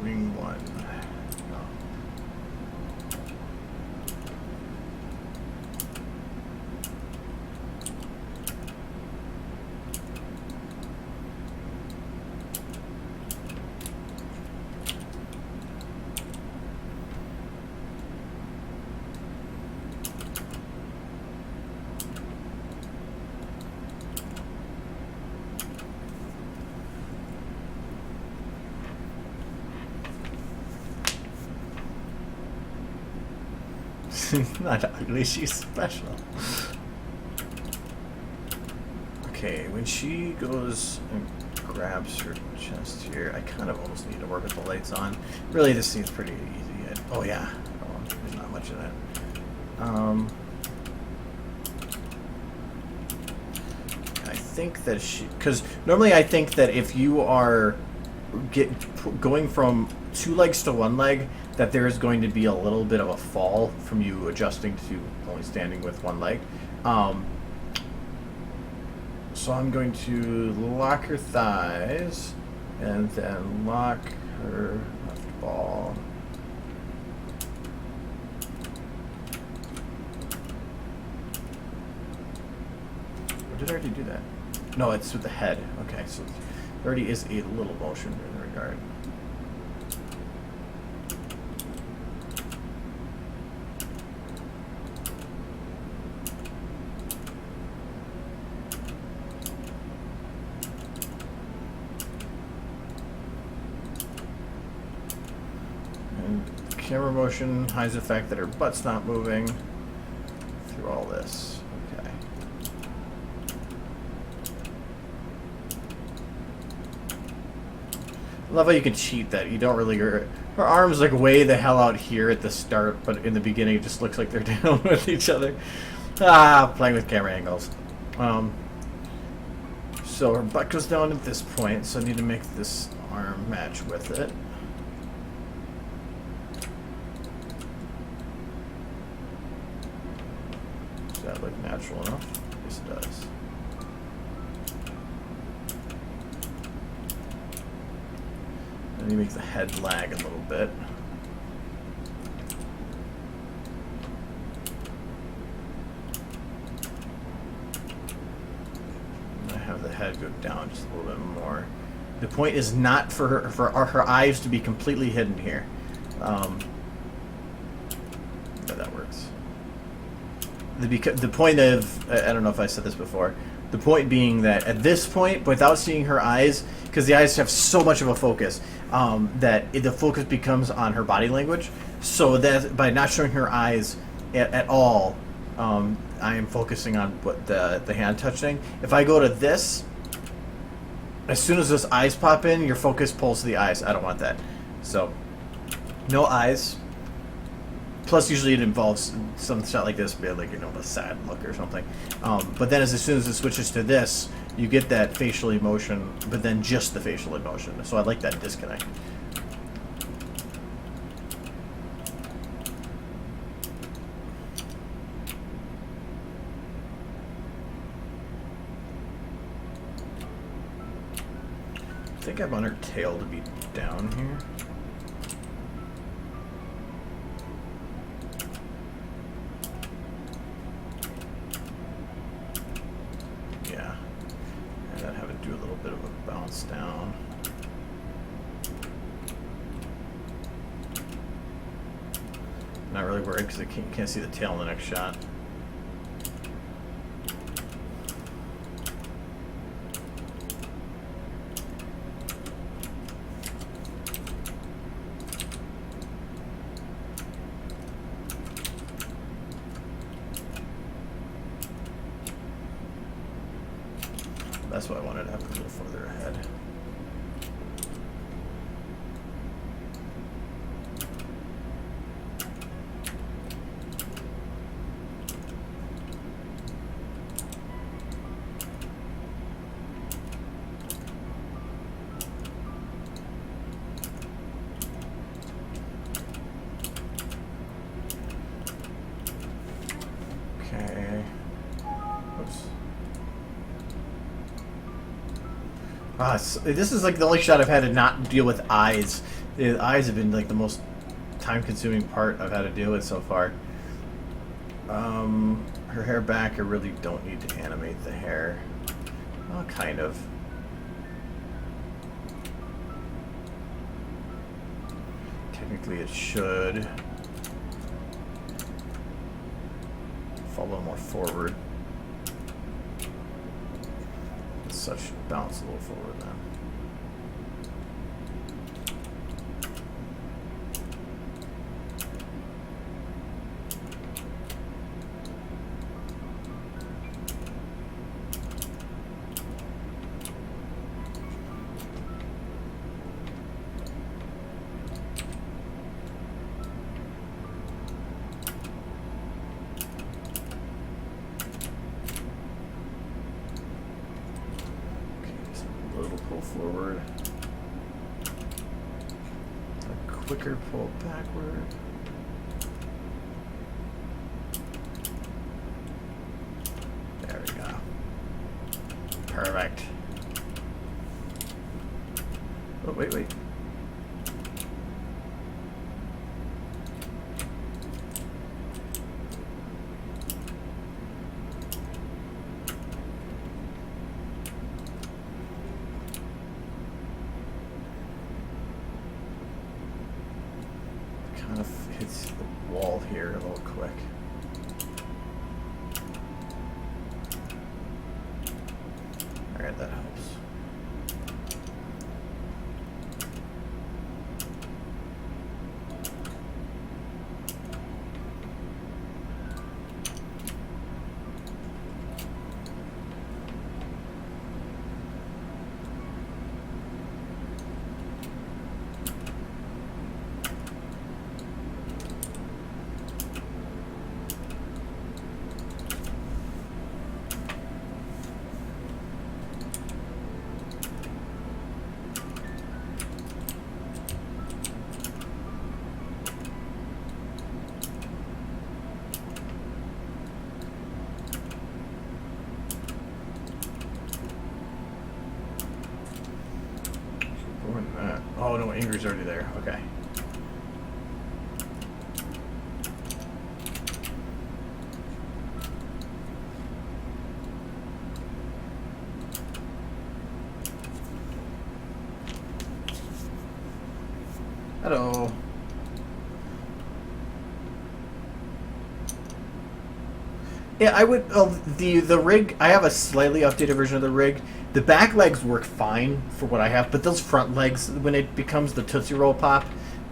Wing one. She's not ugly, she's special. Okay, when she goes and grabs her chest here, I kind of almost need to work with the lights on. Really, this seems pretty easy. Oh yeah, oh, there's not much in it. I think that because normally I think that if you are going from 2 legs to 1 leg, that there is going to be a little bit of a fall from you adjusting to only standing with 1 leg. So I'm going to lock her thighs and then lock her left ball. Or did I already do that? No, it's with the head. Okay, so there already is a little motion in the regard. Camera motion hides the fact that her butt's not moving through all this. Okay. I love how you can cheat that. You don't really... Her arm's like way the hell out here at the start, but in the beginning it just looks like they're dealing with each other. Ah, playing with camera angles. So her butt goes down at this point, so I need to make this arm match with it. Does that look natural enough? Yes, it does. And you make the head lag a little bit. And I have the head go down just a little bit more. The point is not for her eyes to be completely hidden here. Yeah, that works. The point of, I don't know if I said this before, the point being that at this point, without seeing her eyes, because the eyes have so much of a focus, that the focus becomes on her body language. So that by not showing her eyes at all, I am focusing on what the hand touching. If I go to this, as soon as those eyes pop in, your focus pulls to the eyes. I don't want that. So, no eyes. Plus, usually it involves some shot like this, like, you know, a sad look or something. But then as soon as it switches to this, you get that facial emotion, but then just the facial emotion. So I like that disconnect. think I want her tail to be down here. Yeah. And then have it do a little bit of a bounce down. Not really worried because I can't see the tail in the next shot. That's why I wanted to have it a little further ahead. Okay. Oops. This is like the only shot I've had to not deal with eyes. The eyes have been like the most time-consuming part I've had to deal with so far. Her hair back, I really don't need to animate the hair. Well, kind of. Technically it should fall a little more forward. Such bounce a little forward then. Forward. A quicker pull backward. There we go. Perfect. Oh, wait. Kind of hits the wall here a little quick. Alright, that helps. Oh no, Ingrid's already there. Okay. Hello. Yeah, I would. The rig. I have a slightly updated version of the rig. The back legs work fine for what I have, but those front legs, when it becomes the Tootsie Roll pop,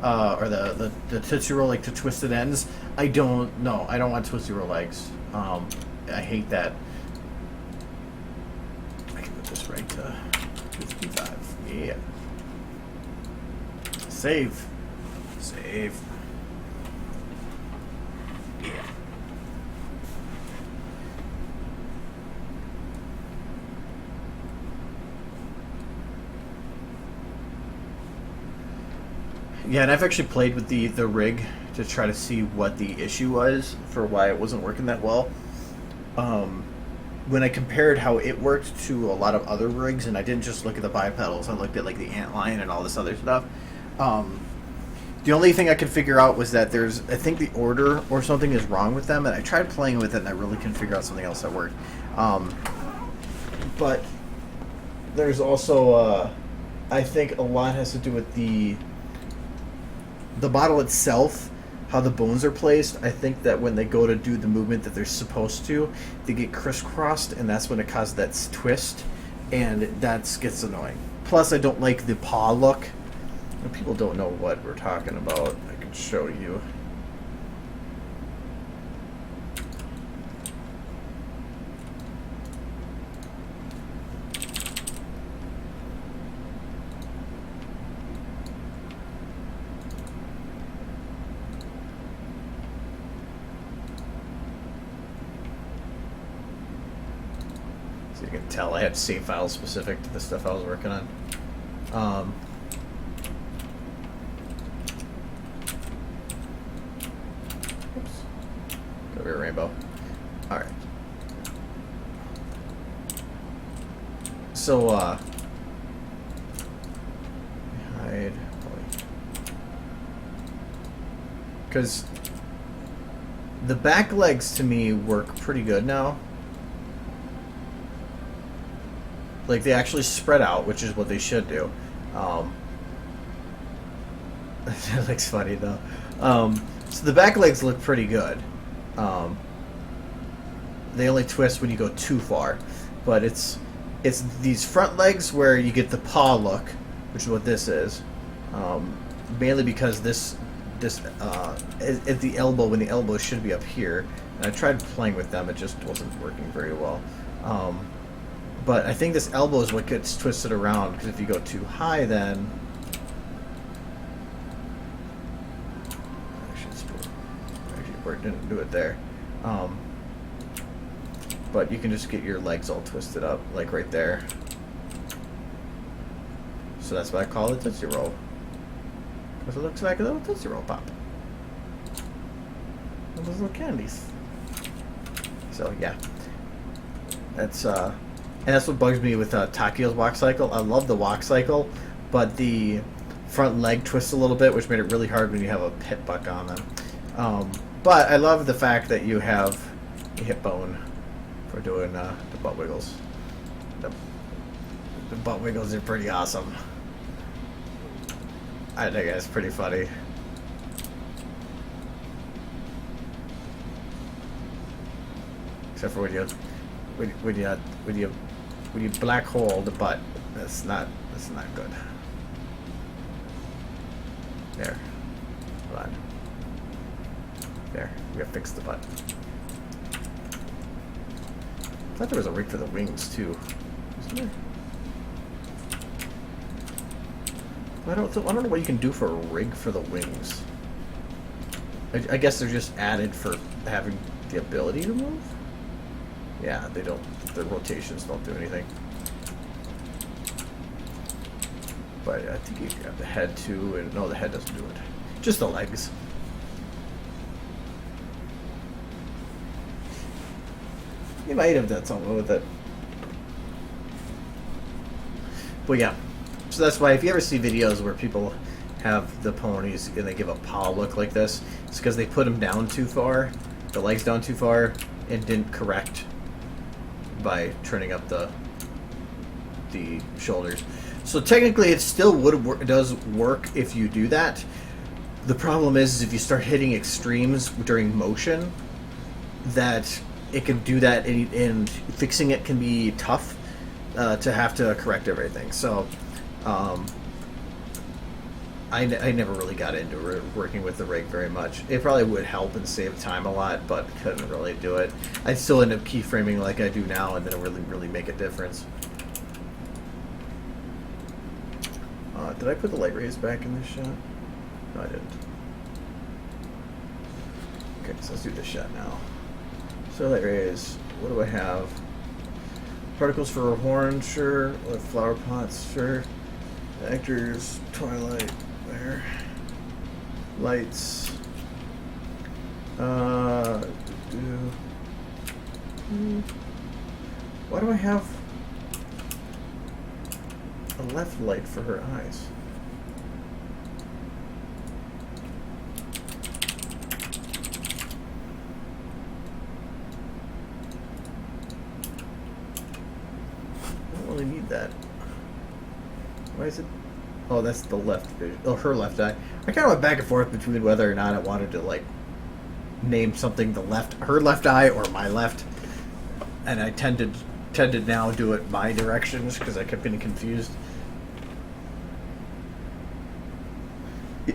or the Tootsie Roll like to twisted ends, I don't know. I don't want Tootsie Roll legs. I hate that. I can put this right to 55. Yeah. Save. Save. Yeah, and I've actually played with the rig to try to see what the issue was for why it wasn't working that well. when I compared how it worked to a lot of other rigs, and I didn't just look at the bipedals, I looked at like the antline and all this other stuff. The only thing I could figure out was that I think the order or something is wrong with them, and I tried playing with it, and I really couldn't figure out something else that worked. But there's also, I think a lot has to do with the model itself, how the bones are placed. I think that when they go to do the movement that they're supposed to, they get crisscrossed, and that's when it causes that twist, and that gets annoying. Plus, I don't like the paw look. If people don't know what we're talking about, I can show you. So you can tell I had save files specific to the stuff I was working on. Go over rainbow. All right. So hide, because the back legs to me work pretty good now. Like they actually spread out, which is what they should do. It looks funny though. So the back legs look pretty good. They only twist when you go too far, but it's these front legs where you get the paw look, which is what this is, mainly because this at the elbow, when the elbow should be up here, and I tried playing with them, it just wasn't working very well. But I think this elbow is what gets twisted around, because if you go too high, then actually didn't do it there. But you can just get your legs all twisted up, like right there. So that's why I call it Tootsie Roll. Because it looks like a little Tootsie Roll pop. And those little candies. So yeah. That's and that's what bugs me with Takio's walk cycle. I love the walk cycle, but the front leg twists a little bit, which made it really hard when you have a hip buck on them. But I love the fact that you have a hip bone for doing the butt wiggles. The butt wiggles are pretty awesome. I think it's pretty funny. Except for when you black hole the butt, that's not good. There. Hold on. There. We gotta fix the butt. I thought there was a rig for the wings too. Isn't there? I don't know what you can do for a rig for the wings. I guess they're just added for having the ability to move. Yeah, they don't. The rotations don't do anything. But I think you have the head too, and no, the head doesn't do it. Just the legs. You might have done something with it. But yeah. So that's why if you ever see videos where people have the ponies and they give a paw look like this, it's because they put them down too far, the legs down too far, and didn't correct by turning up the shoulders. So technically it still does work if you do that. The problem is if you start hitting extremes during motion, that it can do that, and fixing it can be tough to have to correct everything. So I never really got into working with the rig very much. It probably would help and save time a lot, but couldn't really do it. I'd still end up keyframing like I do now, and then it really make a difference. Did I put the light rays back in this shot? No, I didn't. Okay, so let's do this shot now. So light rays, what do I have? Particles for a horn, sure. With flower pots, sure. Actors, twilight, there. Lights. Why do I have a left light for her eyes? I don't really need that. Why is it? Oh, that's the left vision. Oh, her left eye. I kind of went back and forth between whether or not I wanted to like name something her left eye or my left, and I tended now do it my directions because I kept getting confused.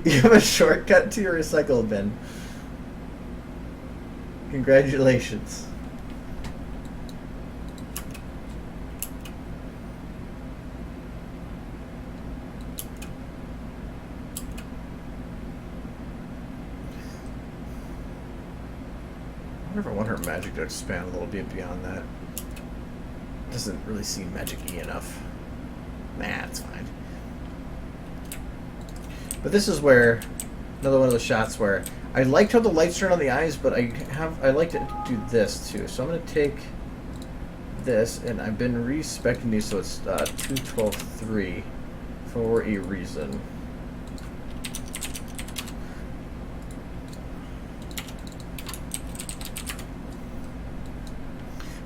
You have a shortcut to your recycle bin. Congratulations. I wonder if I want her magic to expand a little bit beyond that. Doesn't really seem magic-y enough. Nah, it's fine. But this is where another one of the shots where I liked how the lights turn on the eyes, but I like to do this too. So I'm gonna take this, and I've been respecting these, so it's 212.3 for a reason.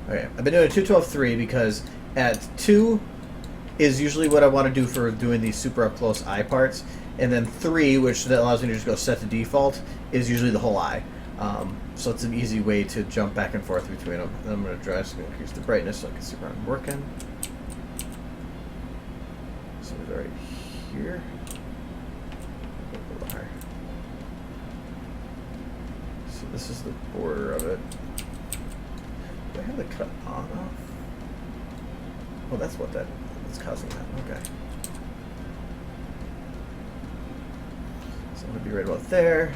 Okay, I've been doing a 212.3 because at 2 is usually what I want to do for doing these super up close eye parts, and then 3, which that allows me to just go set to default, is usually the whole eye. So it's an easy way to jump back and forth between them. And I'm going to drastically increase the brightness so I can see where I'm working. So it's right here. A little higher. So this is the border of it. Do I have the cut on off? Oh, that's that's causing that. Okay. So I'm going to be right about there.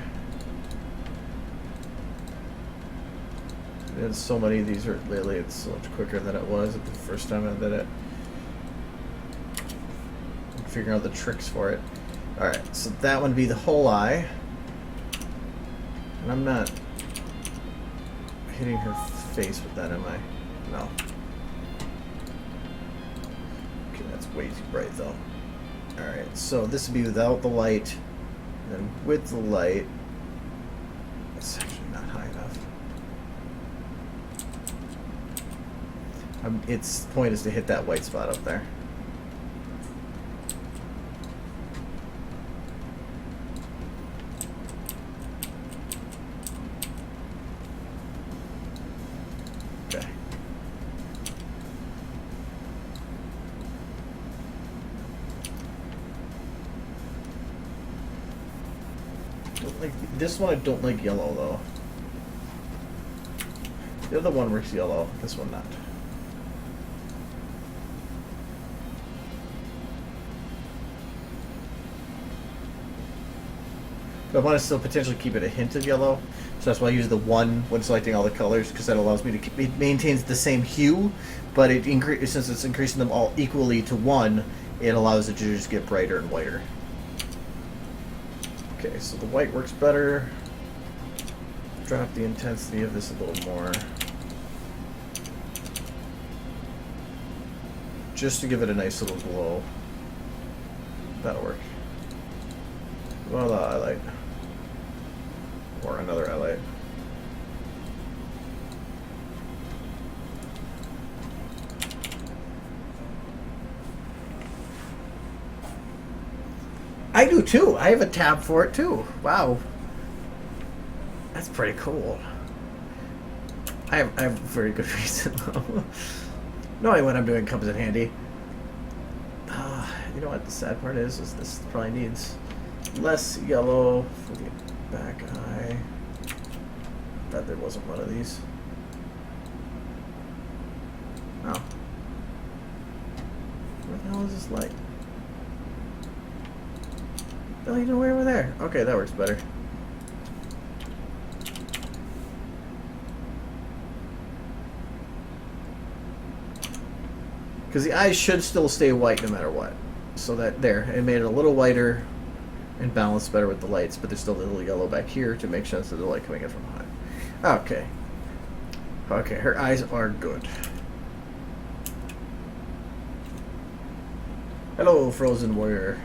And so many of these are lately, it's so much quicker than it was the first time I did it. I'm figuring out the tricks for it. Alright, so that one would be the whole eye. And I'm not hitting her face with that, am I? No. Okay, that's way too bright though. Alright, so this would be without the light, and then with the light. It's actually not high enough. Its point is to hit that white spot up there. Okay. Don't like this one. I don't like yellow though. The other one works yellow. This one not. I want to still potentially keep it a hint of yellow, so that's why I use the 1 when selecting all the colors, because that allows me to keep, it maintains the same hue, but it since it's increasing them all equally to 1, it allows it to just get brighter and whiter. Okay, so the white works better. Drop the intensity of this a little more, just to give it a nice little glow. That'll work. Well, the highlight. Or another highlight. I do too. I have a tab for it too. Wow. That's pretty cool. I have a very good reason though. Knowing what I'm doing comes in handy. You know what the sad part is this probably needs less yellow for the back eye. Bet there wasn't one of these. Oh. Where the hell is this light? Oh, you know, way over there. Okay, that works better. Because the eyes should still stay white no matter what. So that there, it made it a little whiter and balanced better with the lights, but there's still a little yellow back here to make sense of the light coming in from behind. Okay. Okay, her eyes are good. Hello, Frozen Warrior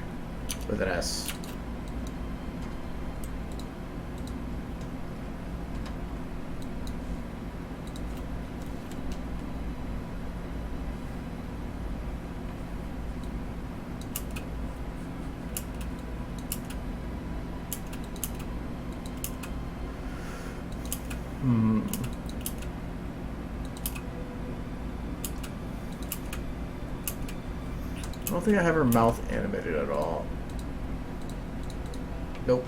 with an S. I don't think I have her mouth animated at all. Nope.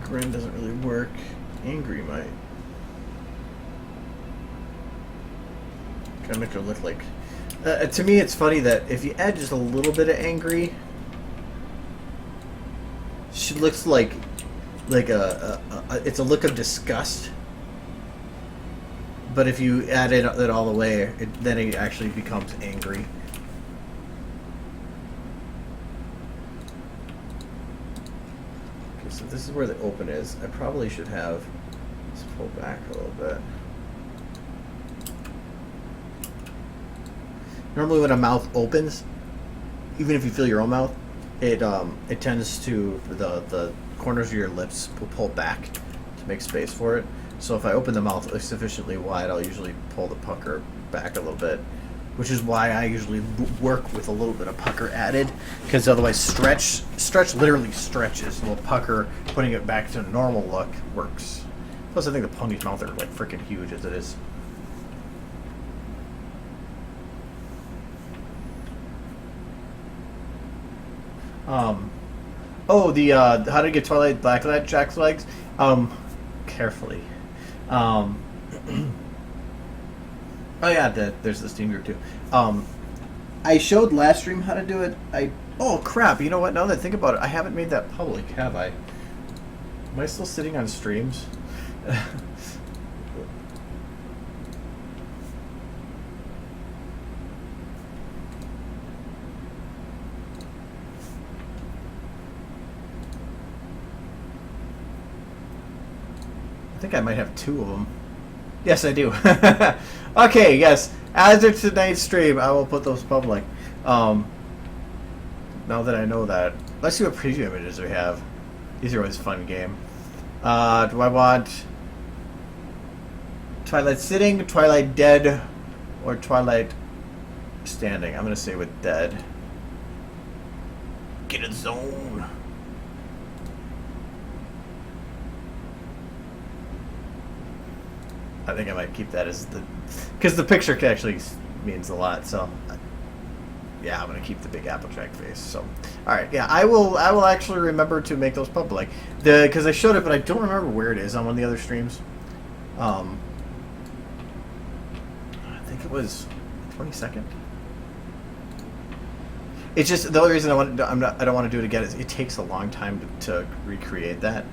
Grin doesn't really work. Angry might. Gotta make her look like... to me, it's funny that if you add just a little bit of angry, she looks like it's a look of disgust. But if you add it all the way, then it actually becomes angry. So this is where the open is. I probably should have this pull back a little bit. Normally when a mouth opens, even if you feel your own mouth, it tends to, the corners of your lips will pull back to make space for it. So if I open the mouth sufficiently wide, I'll usually pull the pucker back a little bit, which is why I usually work with a little bit of pucker added, because otherwise stretch literally stretches. A little pucker, putting it back to a normal look works. Plus I think the pony's mouth are like freaking huge as it is. Oh, the how to get Twilight Blackjack's legs? Carefully. Oh yeah, there's the Steam group too. I showed Livestream how to do it. Oh crap! You know what? Now that I think about it, I haven't made that public, have I? Am I still sitting on streams? I think I might have two of them. Yes, I do. Okay, yes. After tonight's stream, I will put those public. Now that I know that. Let's see what preview images we have. These are always a fun game. Do I want Twilight Sitting, Twilight Dead, or Twilight Standing? I'm going to say with Dead. Get in the zone. I think I might keep that as the... Because the picture actually means a lot, so... Yeah, I'm going to keep the big Applejack face, so... Alright, yeah, I will actually remember to make those public. Because I showed it, but I don't remember where it is on one of the other streams. I think it was 22nd. It's just, the only reason I don't want to do it again is it takes a long time to recreate that.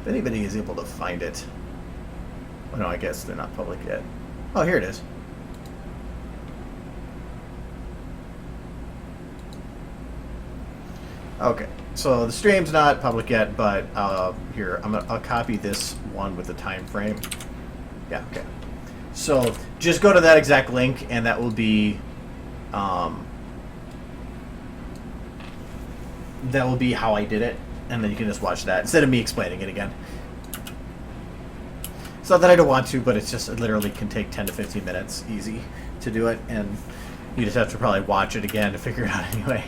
If anybody is able to find it. Oh no, I guess they're not public yet. Oh, here it is. Okay, so the stream's not public yet, but here, I'll copy this one with the time frame. Yeah, okay. So just go to that exact link, and that will be how I did it. And then you can just watch that instead of me explaining it again. It's not that I don't want to, but it's just, it literally can take 10 to 15 minutes easy to do it, and you just have to probably watch it again to figure it out anyway.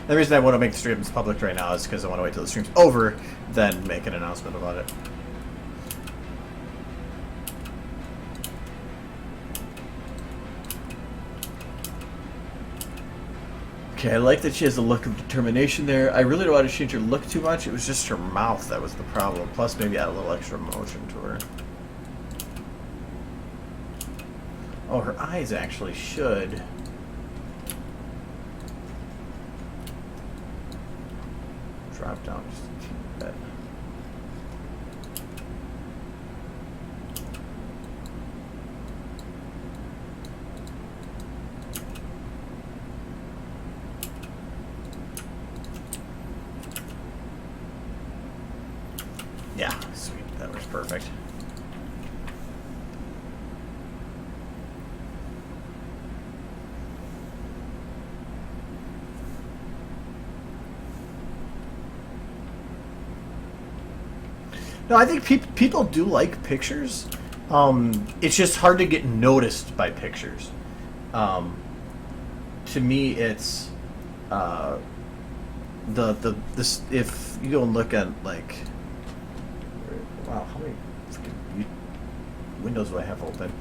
The reason I want to make the streams public right now is because I want to wait till the stream's over, then make an announcement about it. Okay, I like that she has a look of determination there. I really don't want to change her look too much. It was just her mouth that was the problem. Plus, maybe add a little extra emotion to her. Oh, her eyes actually should. Drop down just a teeny bit. Yeah, sweet. That was perfect. No, I think people do like pictures. It's just hard to get noticed by pictures. To me, it's this. If you go and look at like, wow, how many freaking windows do I have open?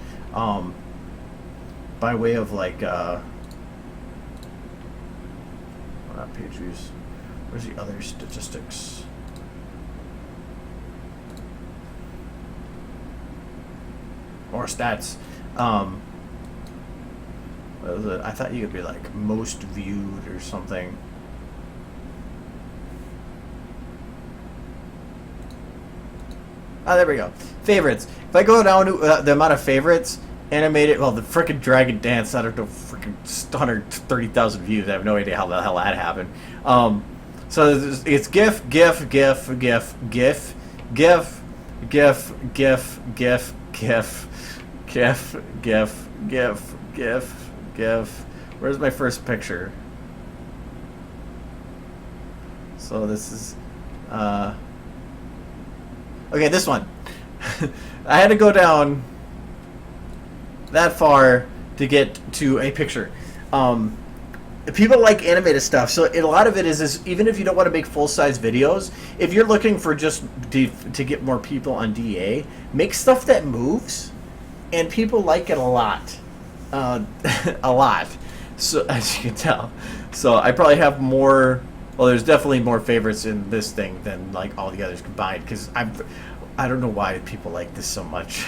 By way of like, not page views. Where's the other statistics? Or stats. What was it? I thought you could be like most viewed or something. Oh, there we go. Favorites. If I go down to the amount of favorites, animated, well, the frickin' Dragon Dance, I don't know, frickin' 130,000 views. I have no idea how the hell that happened. So it's GIF, GIF, GIF, GIF, GIF, GIF, GIF, GIF, GIF, GIF. GIF, GIF, GIF, GIF, GIF. Where's my first picture? So this is, okay, this one. I had to go down that far to get to a picture. People like animated stuff, so a lot of it is even if you don't want to make full-size videos, if you're looking for just to get more people on DA, make stuff that moves. And people like it a lot. A lot. So, as you can tell. So, I probably have more... Well, there's definitely more favorites in this thing than, like, all the others combined. Because I don't know why people like this so much.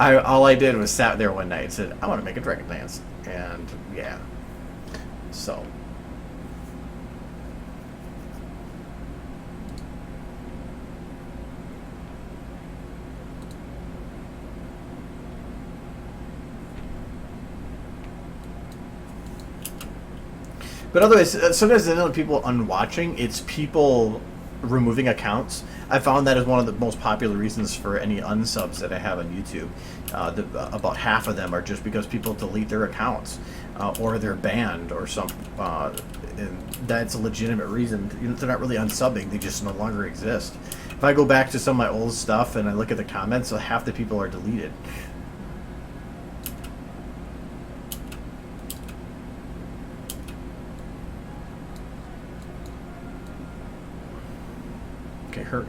All I did was sat there one night and said, I want to make a Dragon Dance. And, yeah. So... But otherwise, sometimes I know people unwatching, it's people removing accounts. I found that is one of the most popular reasons for any unsubs that I have on YouTube. About half of them are just because people delete their accounts or they're banned or some. And that's a legitimate reason. They're not really unsubbing; they just no longer exist. If I go back to some of my old stuff and I look at the comments, half the people are deleted. Hurt.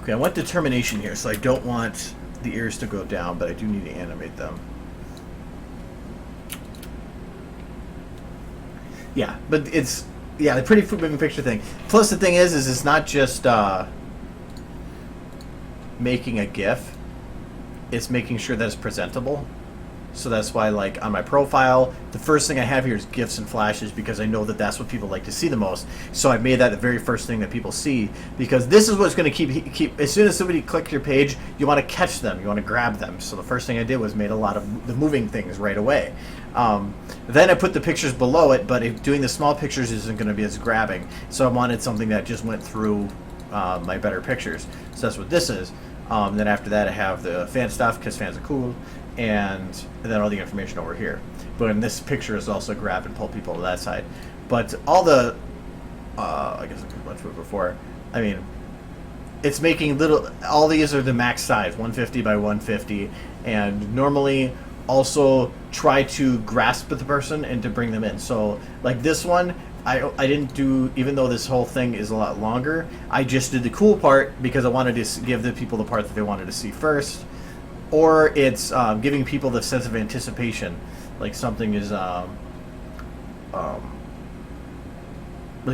Okay, I want determination here, so I don't want the ears to go down, but I do need to animate them. Yeah, but it's the pretty moving picture thing. Plus, the thing is it's not just making a GIF; it's making sure that it's presentable. So that's why, like, on my profile, the first thing I have here is GIFs and flashes because I know that that's what people like to see the most. So I made that the very first thing that people see because this is what's going to keep. As soon as somebody clicks your page, you want to catch them, you want to grab them. So the first thing I did was made a lot of the moving things right away. Then I put the pictures below it, but doing the small pictures isn't going to be as grabbing. So I wanted something that just went through my better pictures. So that's what this is. Then after that, I have the fan stuff because fans are cool. And then all the information over here. But in this picture is also grab and pull people to that side. But all the, I guess I went through it before. I mean, it's making all these are the max size, 150 by 150. And normally also try to grasp the person and to bring them in. So like this one, I didn't do, even though this whole thing is a lot longer, I just did the cool part because I wanted to give the people the part that they wanted to see first. or it's giving people the sense of anticipation, like something is like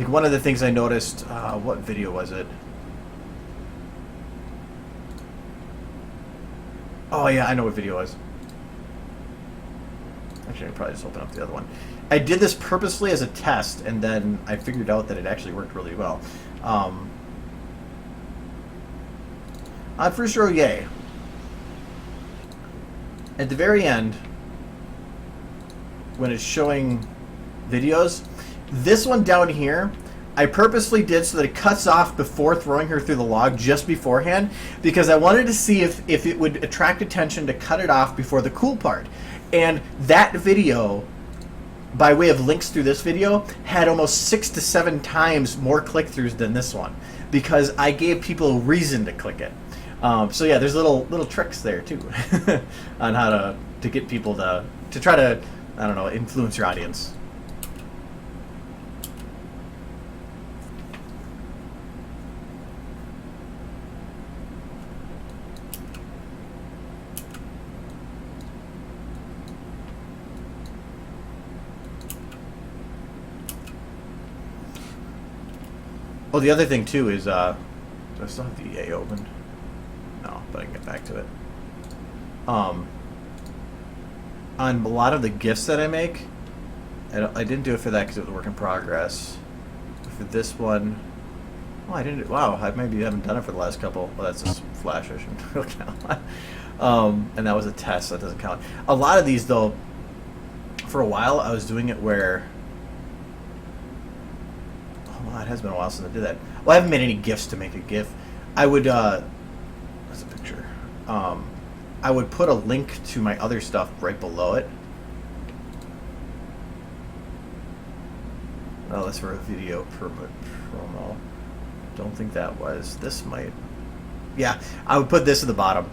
one of the things I noticed. What video was it? Oh yeah, I know what video it was. Actually, I probably just open up the other one. I did this purposely as a test, and then I figured out that it actually worked really well. On first row, yay. At the very end, when it's showing videos, this one down here, I purposely did so that it cuts off before throwing her through the log just beforehand, because I wanted to see if it would attract attention to cut it off before the cool part. And that video, by way of links through this video, had almost 6 to 7 times more click-throughs than this one, because I gave people a reason to click it. So yeah, there's little tricks there too on how to get people to try to, I don't know, influence your audience. Oh, the other thing too is, do I still have the EA open? No, but I can get back to it. On a lot of the GIFs that I make, I didn't do it for that because it was a work in progress. For this one, oh, I didn't. Wow, I maybe haven't done it for the last couple. Well, that's just Flash. I shouldn't really count. And that was a test, so that doesn't count. A lot of these, though, for a while, I was doing it where. It has been a while since I did that. Well, I haven't made any GIFs to make a GIF. I would, that's a picture. I would put a link to my other stuff right below it. Oh, that's for a video promo. Don't think that was. This might. Yeah, I would put this at the bottom.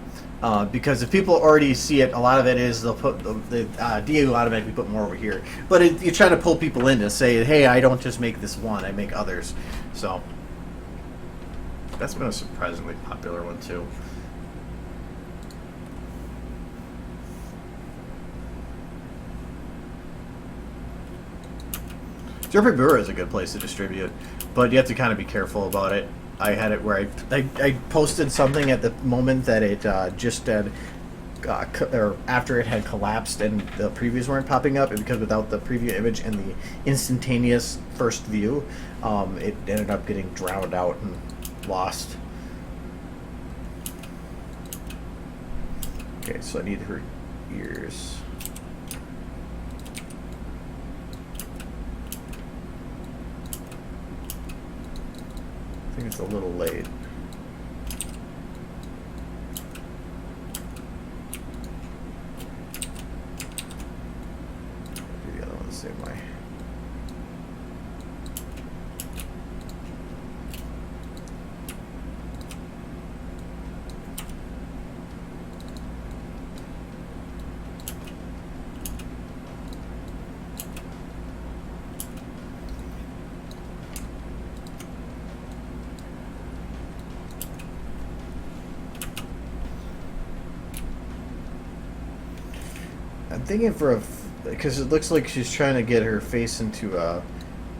Because if people already see it, a lot of it is they'll put the DA will automatically put more over here. But you're trying to pull people in to say, hey, I don't just make this one, I make others. So that's been a surprisingly popular one too. Jeffrey Brewer is a good place to distribute, but you have to kind of be careful about it. I had it where I posted something at the moment that it just had, or after it had collapsed and the previews weren't popping up, and because without the preview image and the instantaneous first view, it ended up getting drowned out and lost. Okay, so I need her ears. I think it's a little late. I'll do the other one the same way. I'm thinking because it looks like she's trying to get her face into a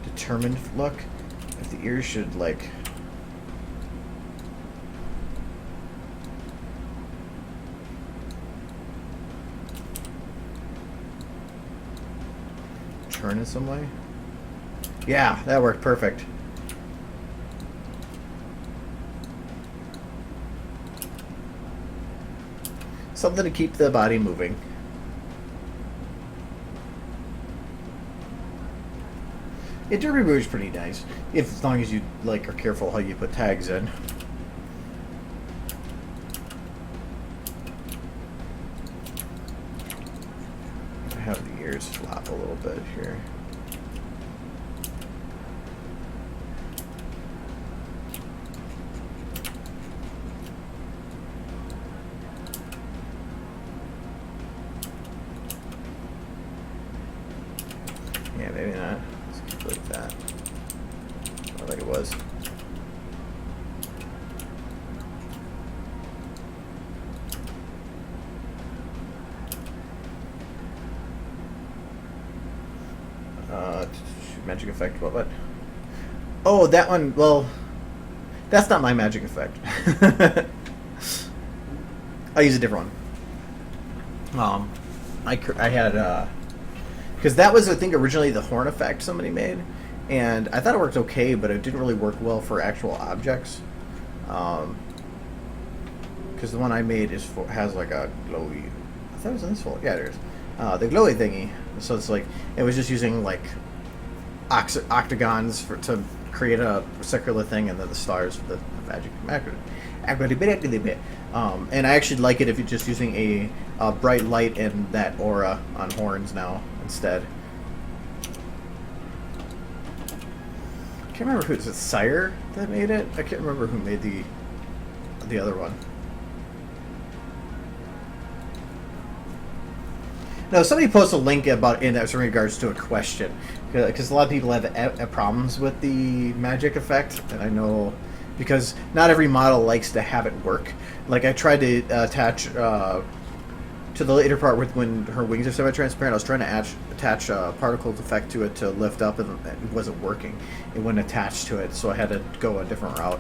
determined look. If the ears should like turn in some way. Yeah, that worked perfect. Something to keep the body moving. Yeah, Derby Brew is pretty nice, as long as you are careful how you put tags in. I have the ears flop a little bit here. Yeah, maybe not. Like that. I think it was. Magic effect. What? Oh, that one. Well, that's not my magic effect. I'll use a different one. I had because that was, I think, originally the horn effect somebody made, and I thought it worked okay, but it didn't really work well for actual objects. Because the one I made has like a glowy. I thought it was in this folder. Yeah, there is. The glowy thingy. So it's like it was just using like octagons to create a circular thing, and then the stars for the magic. And I actually like it if you're just using a bright light and that aura on horns now instead. I can't remember who is it. Sire that made it. I can't remember who made the other one. No, somebody posted a link about in regards to a question, because a lot of people have problems with the magic effect, and I know because not every model likes to have it work. Like I tried to attach to the later part with when her wings are semi-transparent. I was trying to attach a particle effect to it to lift up, and it wasn't working. It wouldn't attach to it, so I had to go a different route.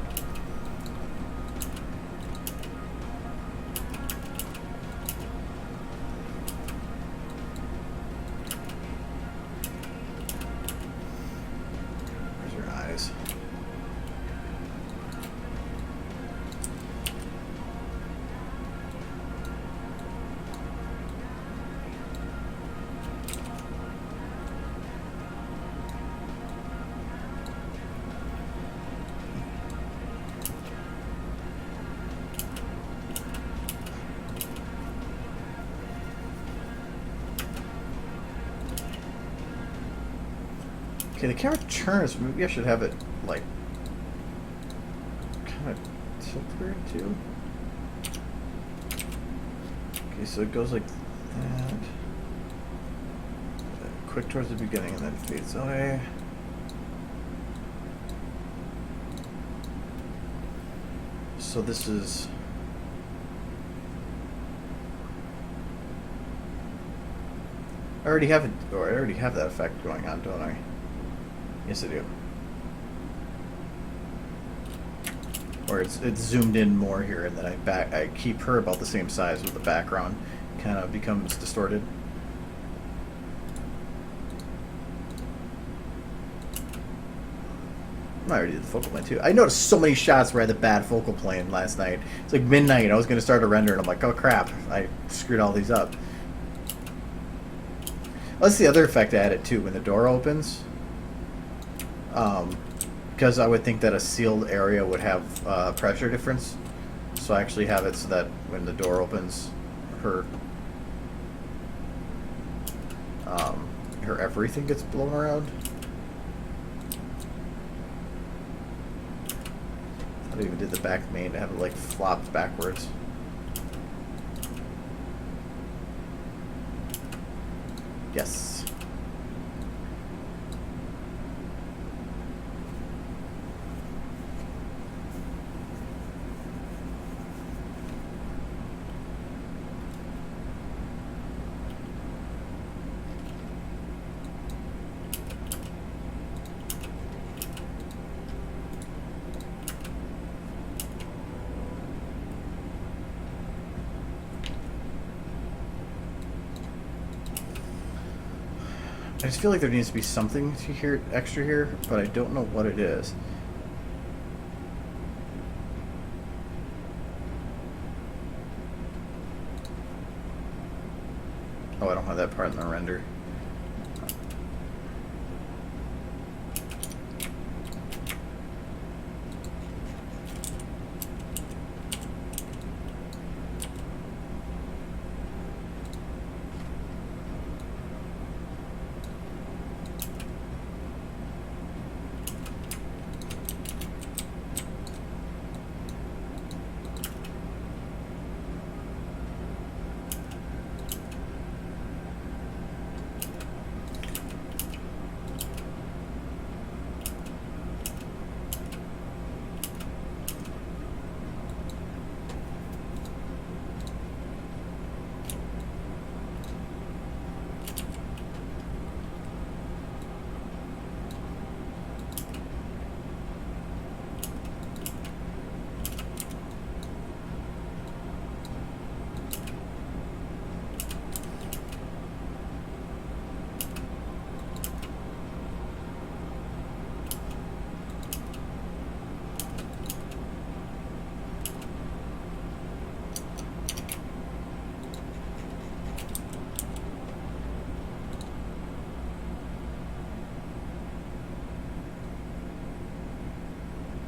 Okay, the camera turns. Maybe I should have it, like, kind of tilted too. Okay, so it goes like that. Quick towards the beginning and then fades away. So this is... I already have it, or I already have that effect going on, don't I? Yes, I do. Or it's zoomed in more here, and then I keep her about the same size with the background kind of becomes distorted. I already did the focal plane too. I noticed so many shots where I had the bad focal plane last night. It's like midnight. I was going to start a render, and I'm like, oh crap! I screwed all these up. That's the other effect I added too when the door opens. Because I would think that a sealed area would have pressure difference, so I actually have it so that when the door opens, her everything gets blown around. I even did the back main to have it like flopped backwards. Yes. I just feel like there needs to be something extra here, but I don't know what it is. Oh, I don't have that part in the render.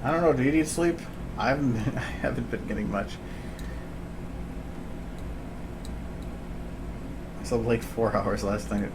I don't know. Do you need sleep? I haven't been getting much. I slept like 4 hours last night.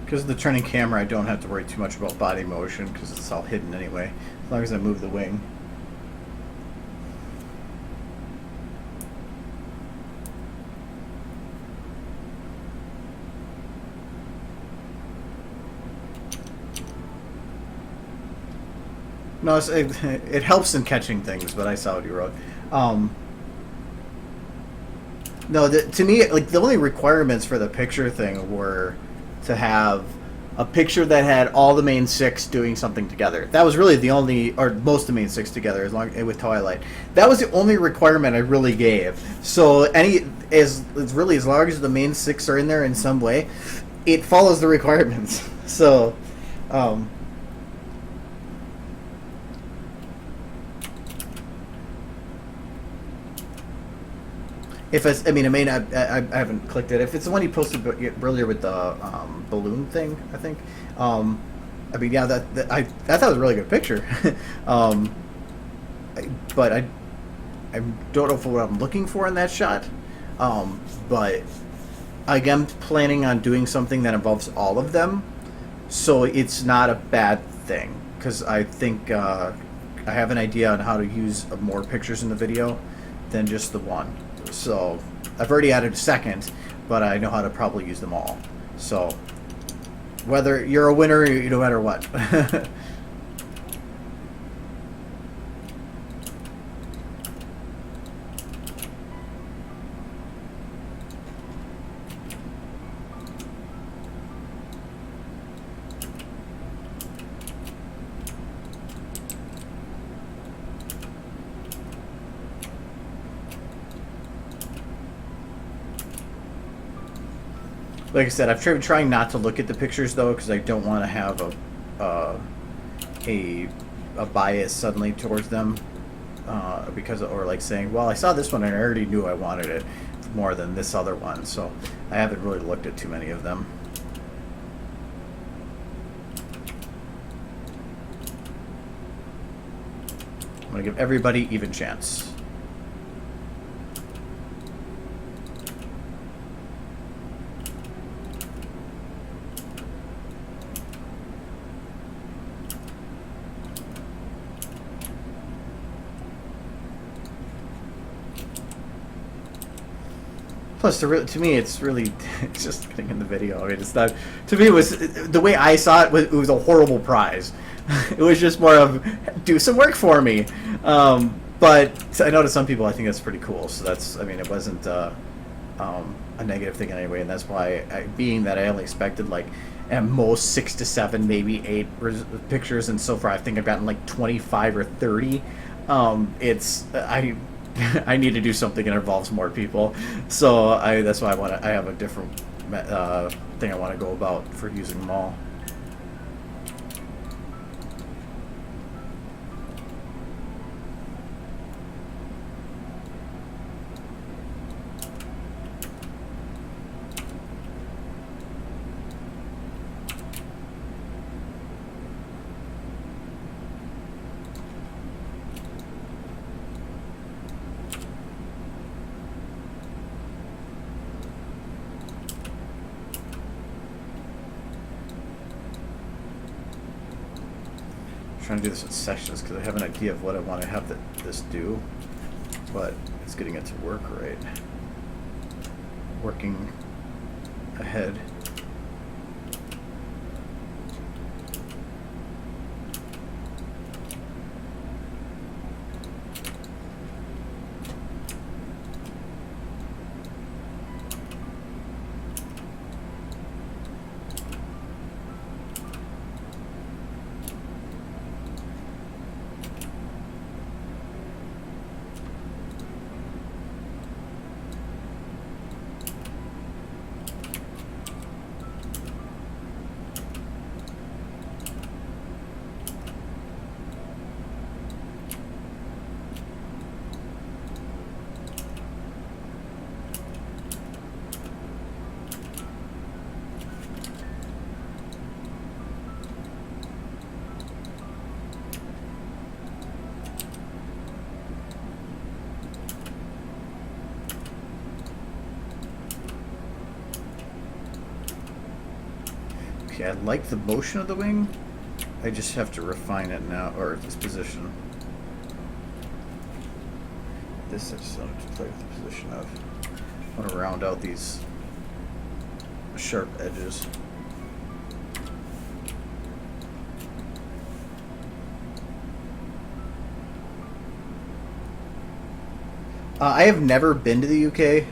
Because of the turning camera, I don't have to worry too much about body motion because it's all hidden anyway, as long as I move the wing. No, it helps in catching things, but I saw what you wrote. No, to me, like the only requirements for the picture thing were to have a picture that had all the main 6 doing something together. That was really the only, or most of the main 6 together, as long with Twilight. That was the only requirement I really gave. So as long as the main 6 are in there in some way, it follows the requirements. So, if I mean, I haven't clicked it. If it's the one you posted earlier with the balloon thing, I think. I mean, yeah, I thought it was a really good picture. But I don't know what I'm looking for in that shot. But again, planning on doing something that involves all of them, so it's not a bad thing. Because I think I have an idea on how to use more pictures in the video than just the one. So I've already added a second, but I know how to probably use them all. So whether you're a winner, no matter what. Like I said, I've tried trying not to look at the pictures though, because I don't want to have a bias suddenly towards them, or like saying, well, I saw this one and I already knew I wanted it more than this other one, so I haven't really looked at too many of them. I'm gonna give everybody even chance. Plus, to me, it's really it's just getting in the video. I mean, it's not. To me, it was the way I saw it. It was a horrible prize. It was just more of do some work for me. But I know to some people, I think that's pretty cool. So that's. I mean, it wasn't a negative thing anyway, and that's why, being that I only expected like at most 6 to 7, maybe 8 pictures, and so far I think I've gotten like 25 or 30. I need to do something that involves more people, so that's why I have a different thing I want to go about for using them all. trying to do this in sections because I have an idea of what I want to have this do, but it's getting it to work right. Working ahead. Okay, I like the motion of the wing. I just have to refine it now, or this position. This I just want to play with the position of. I want to round out these sharp edges. I have never been to the UK.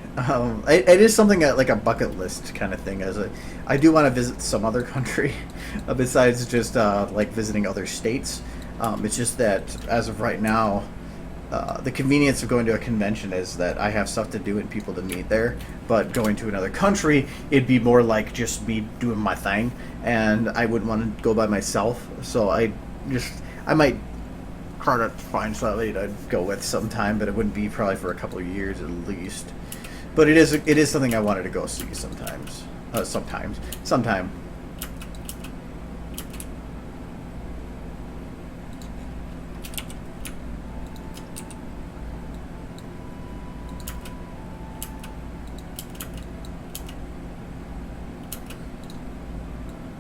It is something like a bucket list kind of thing. I do want to visit some other country besides just like visiting other states. It's just that as of right now, the convenience of going to a convention is that I have stuff to do and people to meet there. But going to another country, it'd be more like just me doing my thing, and I wouldn't want to go by myself. So I might hard to find somebody to go with sometime, but it wouldn't be probably for a couple of years at least. But it is something I wanted to go see sometime.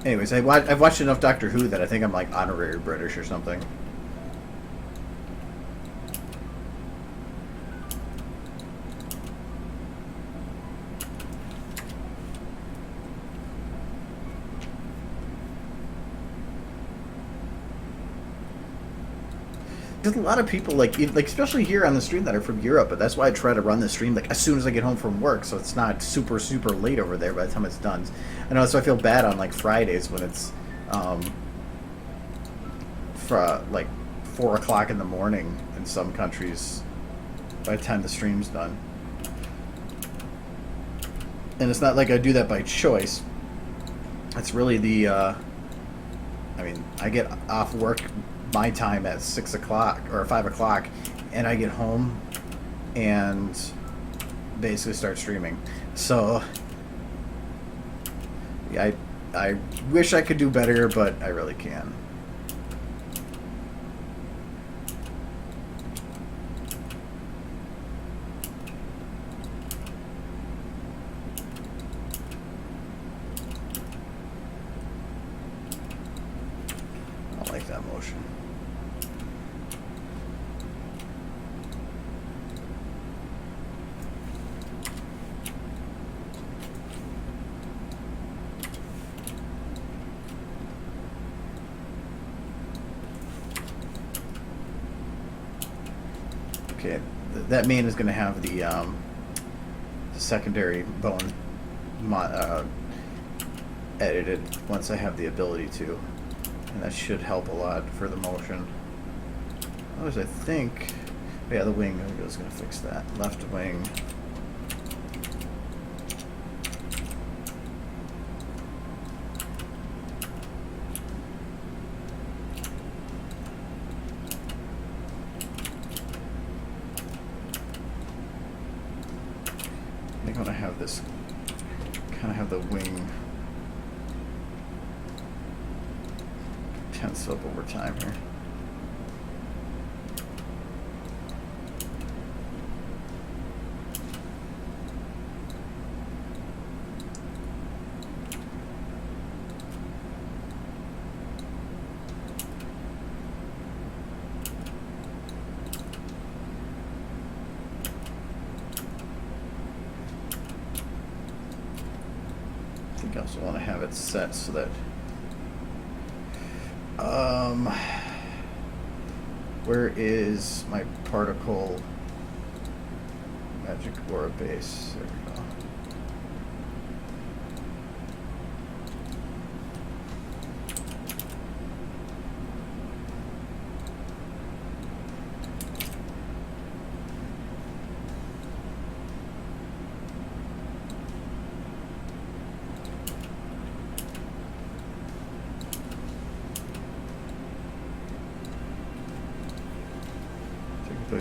Anyways, I've watched enough Doctor Who that I think I'm like honorary British or something. There's a lot of people like especially here on the stream that are from Europe, but that's why I try to run the stream like as soon as I get home from work, so it's not super late over there by the time it's done. I know, so I feel bad on like Fridays when it's like 4 o'clock in the morning in some countries by the time the stream's done. And it's not like I do that by choice. It's really the I mean, I get off work my time at 6 o'clock or 5 o'clock, and I get home and basically start streaming. So yeah, I wish I could do better, but I really can. I like that motion. Okay, that main is going to have the secondary bone edited once I have the ability to, and that should help a lot for the motion. Otherwise, I think, yeah, the wing is going to fix that. Left wing. I think I'm going to have this kind of have the wing tense up over time here. I also want to have it set so that where is my particle magic aura base? There we go.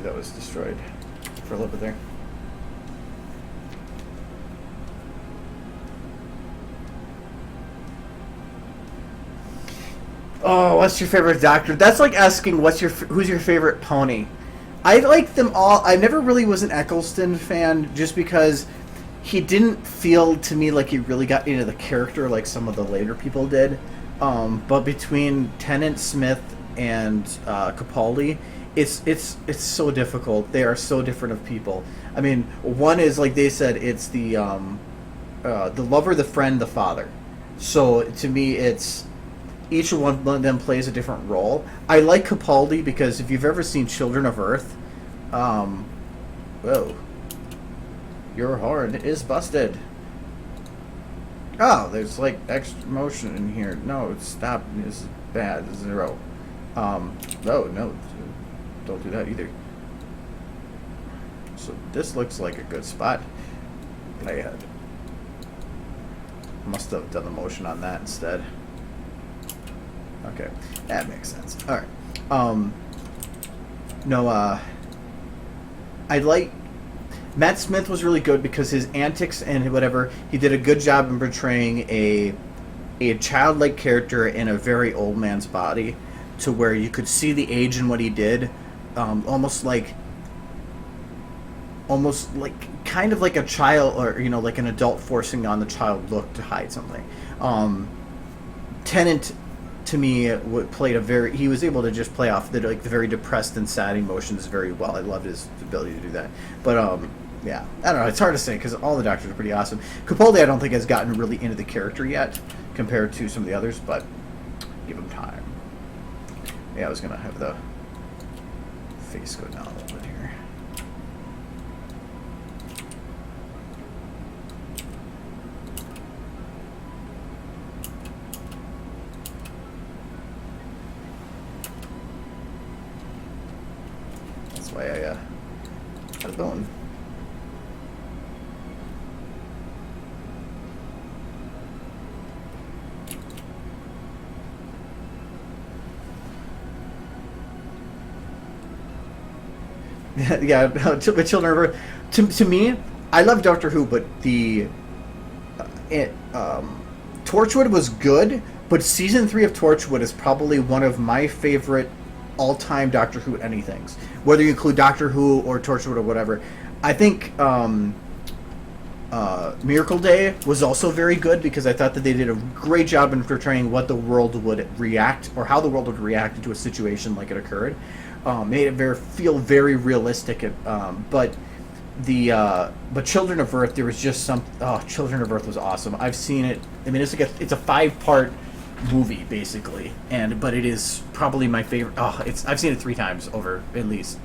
That was destroyed for a little bit there. Oh, what's your favorite doctor? That's like asking who's your favorite pony. I like them all. I never really was an Eccleston fan just because he didn't feel to me like he really got into the character like some of the later people did. But between Tennant, Smith, and Capaldi, it's so difficult. They are so different of people. I mean, one is like they said, it's the lover, the friend, the father. So to me, it's each one of them plays a different role. I like Capaldi because if you've ever seen Children of Earth, whoa, your horn is busted. Oh, there's like extra motion in here. No, stop. This is bad. 0. No. Don't do that either. So this looks like a good spot. Playhead. Must have done the motion on that instead. Okay, that makes sense. All right. I like Matt Smith was really good because his antics and whatever, he did a good job in portraying a childlike character in a very old man's body, to where you could see the age in what he did. Almost like kind of like a child, or like an adult forcing on the child look to hide something. Tennant, to me, he was able to just play off the very depressed and sad emotions very well. I loved his ability to do that. But yeah, I don't know. It's hard to say because all the Doctors are pretty awesome. Capaldi, I don't think has gotten really into the character yet compared to some of the others, but give him time. Yeah, I was gonna have the face go down a little bit here. That's why I got a bone. Yeah, but Children of Earth. To me, I love Doctor Who, but Torchwood was good, but season 3 of Torchwood is probably one of my favorite all-time Doctor Who anythings. Whether you include Doctor Who or Torchwood or whatever, I think Miracle Day was also very good because I thought that they did a great job in portraying what the world would react, or how the world would react to a situation like it occurred. Made it feel very realistic. But Children of Earth, there was just some. Oh, Children of Earth was awesome. I've seen it. I mean, it's a 5-part movie basically, but it is probably my favorite. I've seen it 3 times over at least.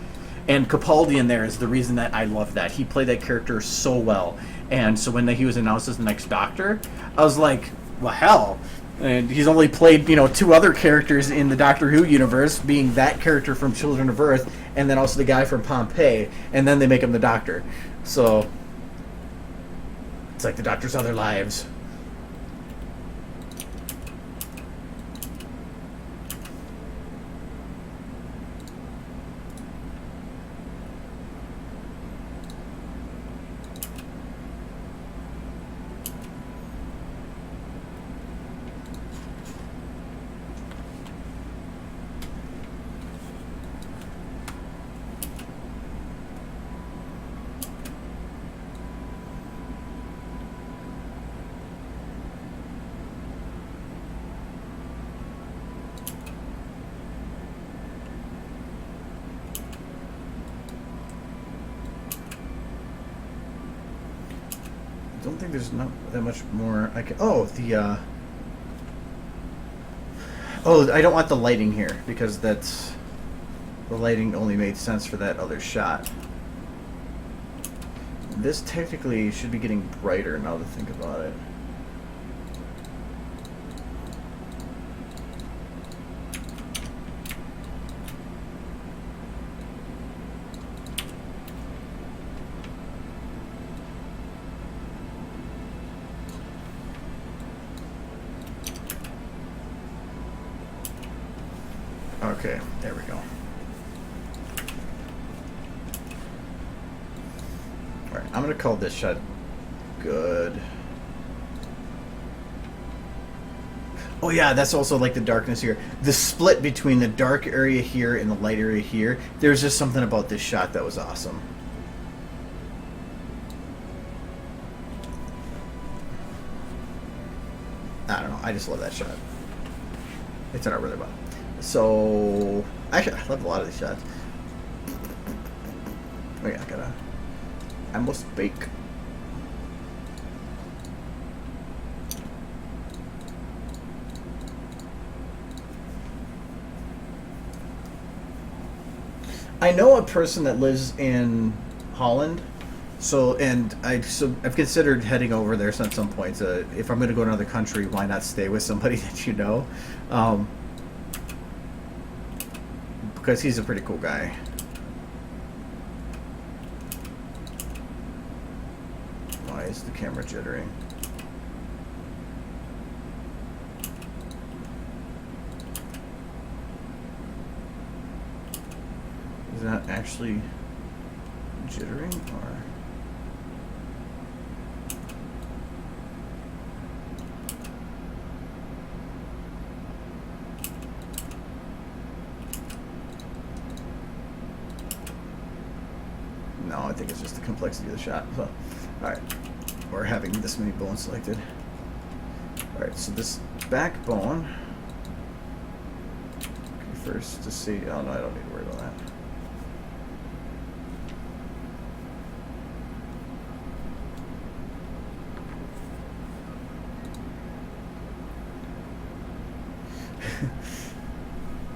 And Capaldi in there is the reason that I love that. He played that character so well. And so when he was announced as the next Doctor, I was like, well, hell. And he's only played, 2 other characters in the Doctor Who universe, being that character from Children of Earth, and then also the guy from Pompeii, and then they make him the Doctor. So, it's like the Doctor's other lives. don't think there's not that much more I can... Oh, the... Oh, I don't want the lighting here, because that's... The lighting only made sense for that other shot. This technically should be getting brighter now to think about it. Okay, there we go. Alright, I'm gonna call this shot good. Oh yeah, that's also like the darkness here. The split between the dark area here and the light area here, there's just something about this shot that was awesome. I don't know, I just love that shot. It turned out really well. So, actually, I love a lot of these shots. Oh yeah, I must bake. I know a person that lives in Holland, I've considered heading over there at some point. If I'm going to go to another country, why not stay with somebody that you know? Because he's a pretty cool guy. Why is the camera jittering? Is that actually jittering or? No, I think it's just the complexity of the shot. So, alright. We're having this many bones selected. Alright, so this backbone. Okay, first to see. Oh no, I don't need to worry about that.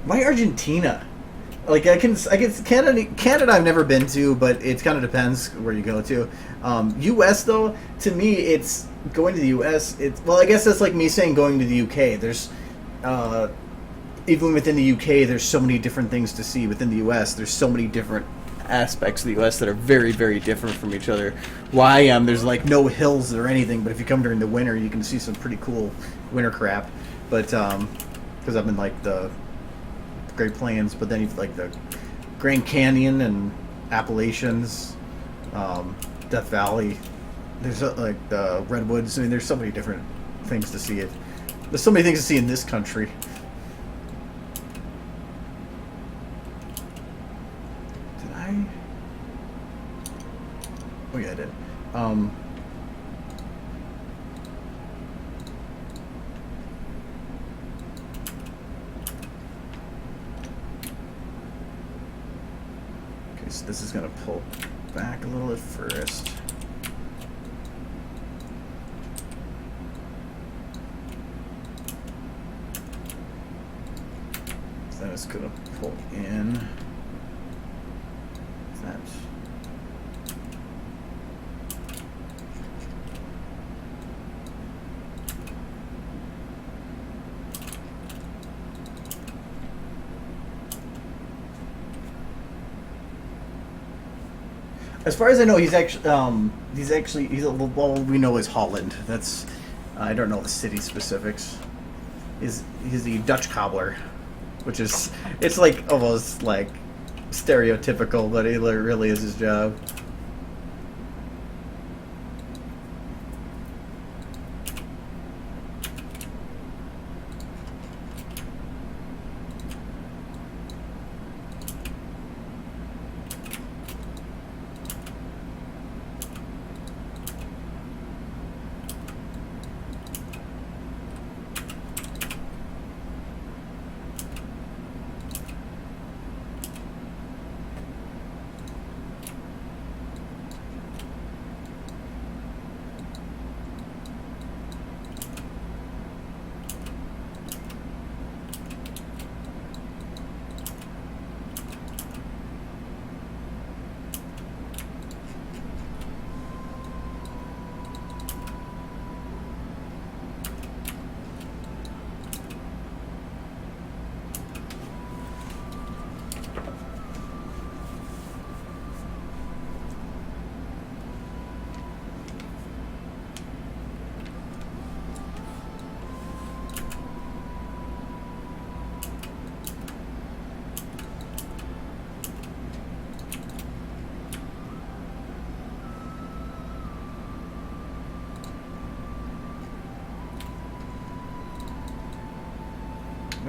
Why Argentina? Like I can Canada I've never been to, but it kind of depends where you go to. U.S. though, to me, it's going to the U.S. Well, I guess that's like me saying going to the U.K. There's even within the U.K. there's so many different things to see. Within the U.S. there's so many different aspects of the U.S. that are very, very different from each other. Where I am, there's like no hills or anything, but if you come during the winter, you can see some pretty cool winter crap. But because I'm in like the Great Plains, but then you've like the Grand Canyon and Appalachians, Death Valley. There's like the Redwoods. I mean, there's so many different things to see. There's so many things to see in this country. Did I? Oh yeah, I did. So this is going to pull back a little at first. Then it's going to pull in. That. As far as I know, he's well, we know is Holland. That's I don't know the city specifics. He's the Dutch cobbler, which is it's like almost like stereotypical, but it really is his job.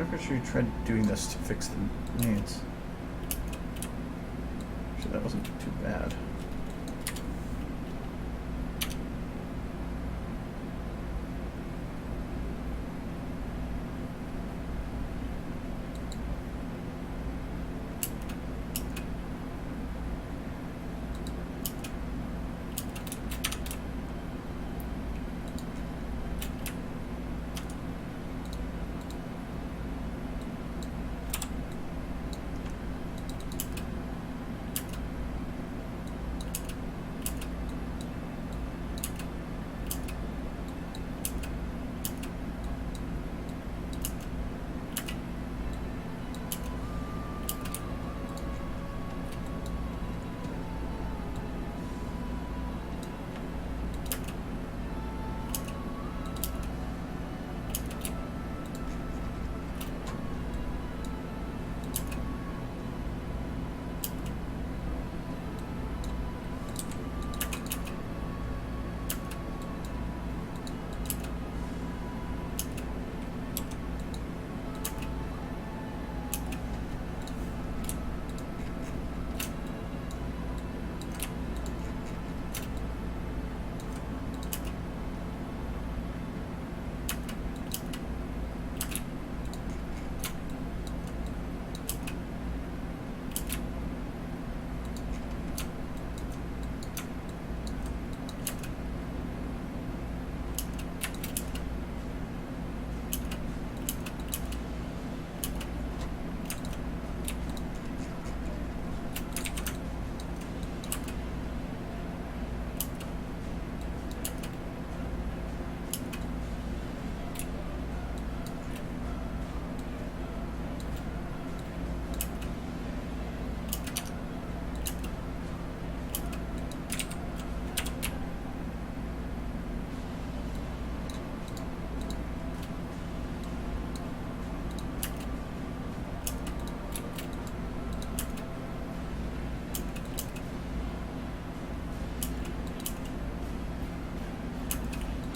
wonder if I should try doing this to fix the mains. Actually, that wasn't too bad.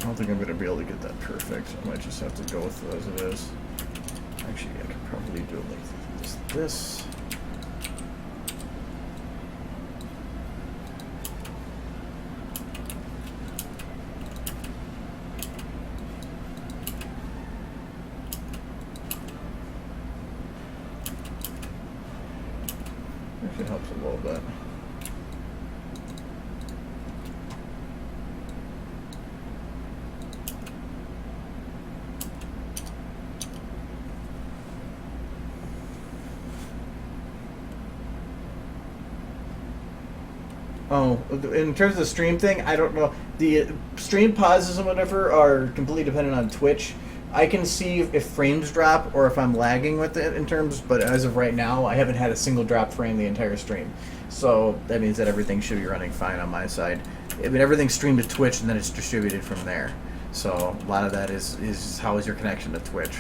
I don't think I'm going to be able to get that perfect. I might just have to go with it as it is. Actually, I could probably do it like this. Actually helps a little bit. Oh, in terms of the stream thing, I don't know. The stream pauses and whatever are completely dependent on Twitch. I can see if frames drop or if I'm lagging with it in terms, but as of right now, I haven't had a single drop frame the entire stream. So that means that everything should be running fine on my side. I mean, everything's streamed to Twitch and then it's distributed from there. So a lot of that is how is your connection to Twitch.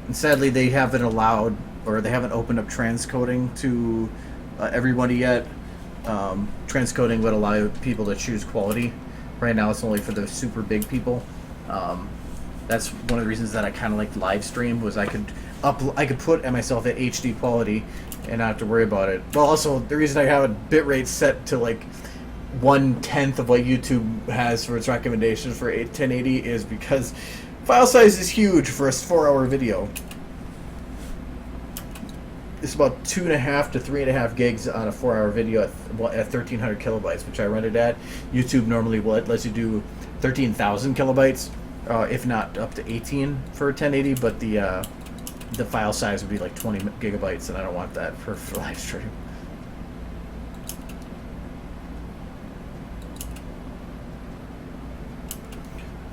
And sadly, they haven't allowed, or they haven't opened up transcoding to everybody yet. Transcoding would allow people to choose quality. Right now it's only for the super big people. That's one of the reasons that I kind of liked Livestream, was I could put myself at HD quality and not have to worry about it. Well, also the reason I have a bitrate set to like 1/10 of what YouTube has for its recommendations for 1080 is because file size is huge for a 4-hour video. It's about 2.5 to 3.5 gigs on a 4-hour video at 1,300 kilobytes, which I rented at. YouTube normally lets you do 13,000 kilobytes, if not up to 18 for 1080. But the file size would be like 20 gigabytes, and I don't want that for live stream.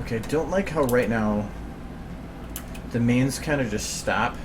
Okay, don't like how right now the mains kind of just stop.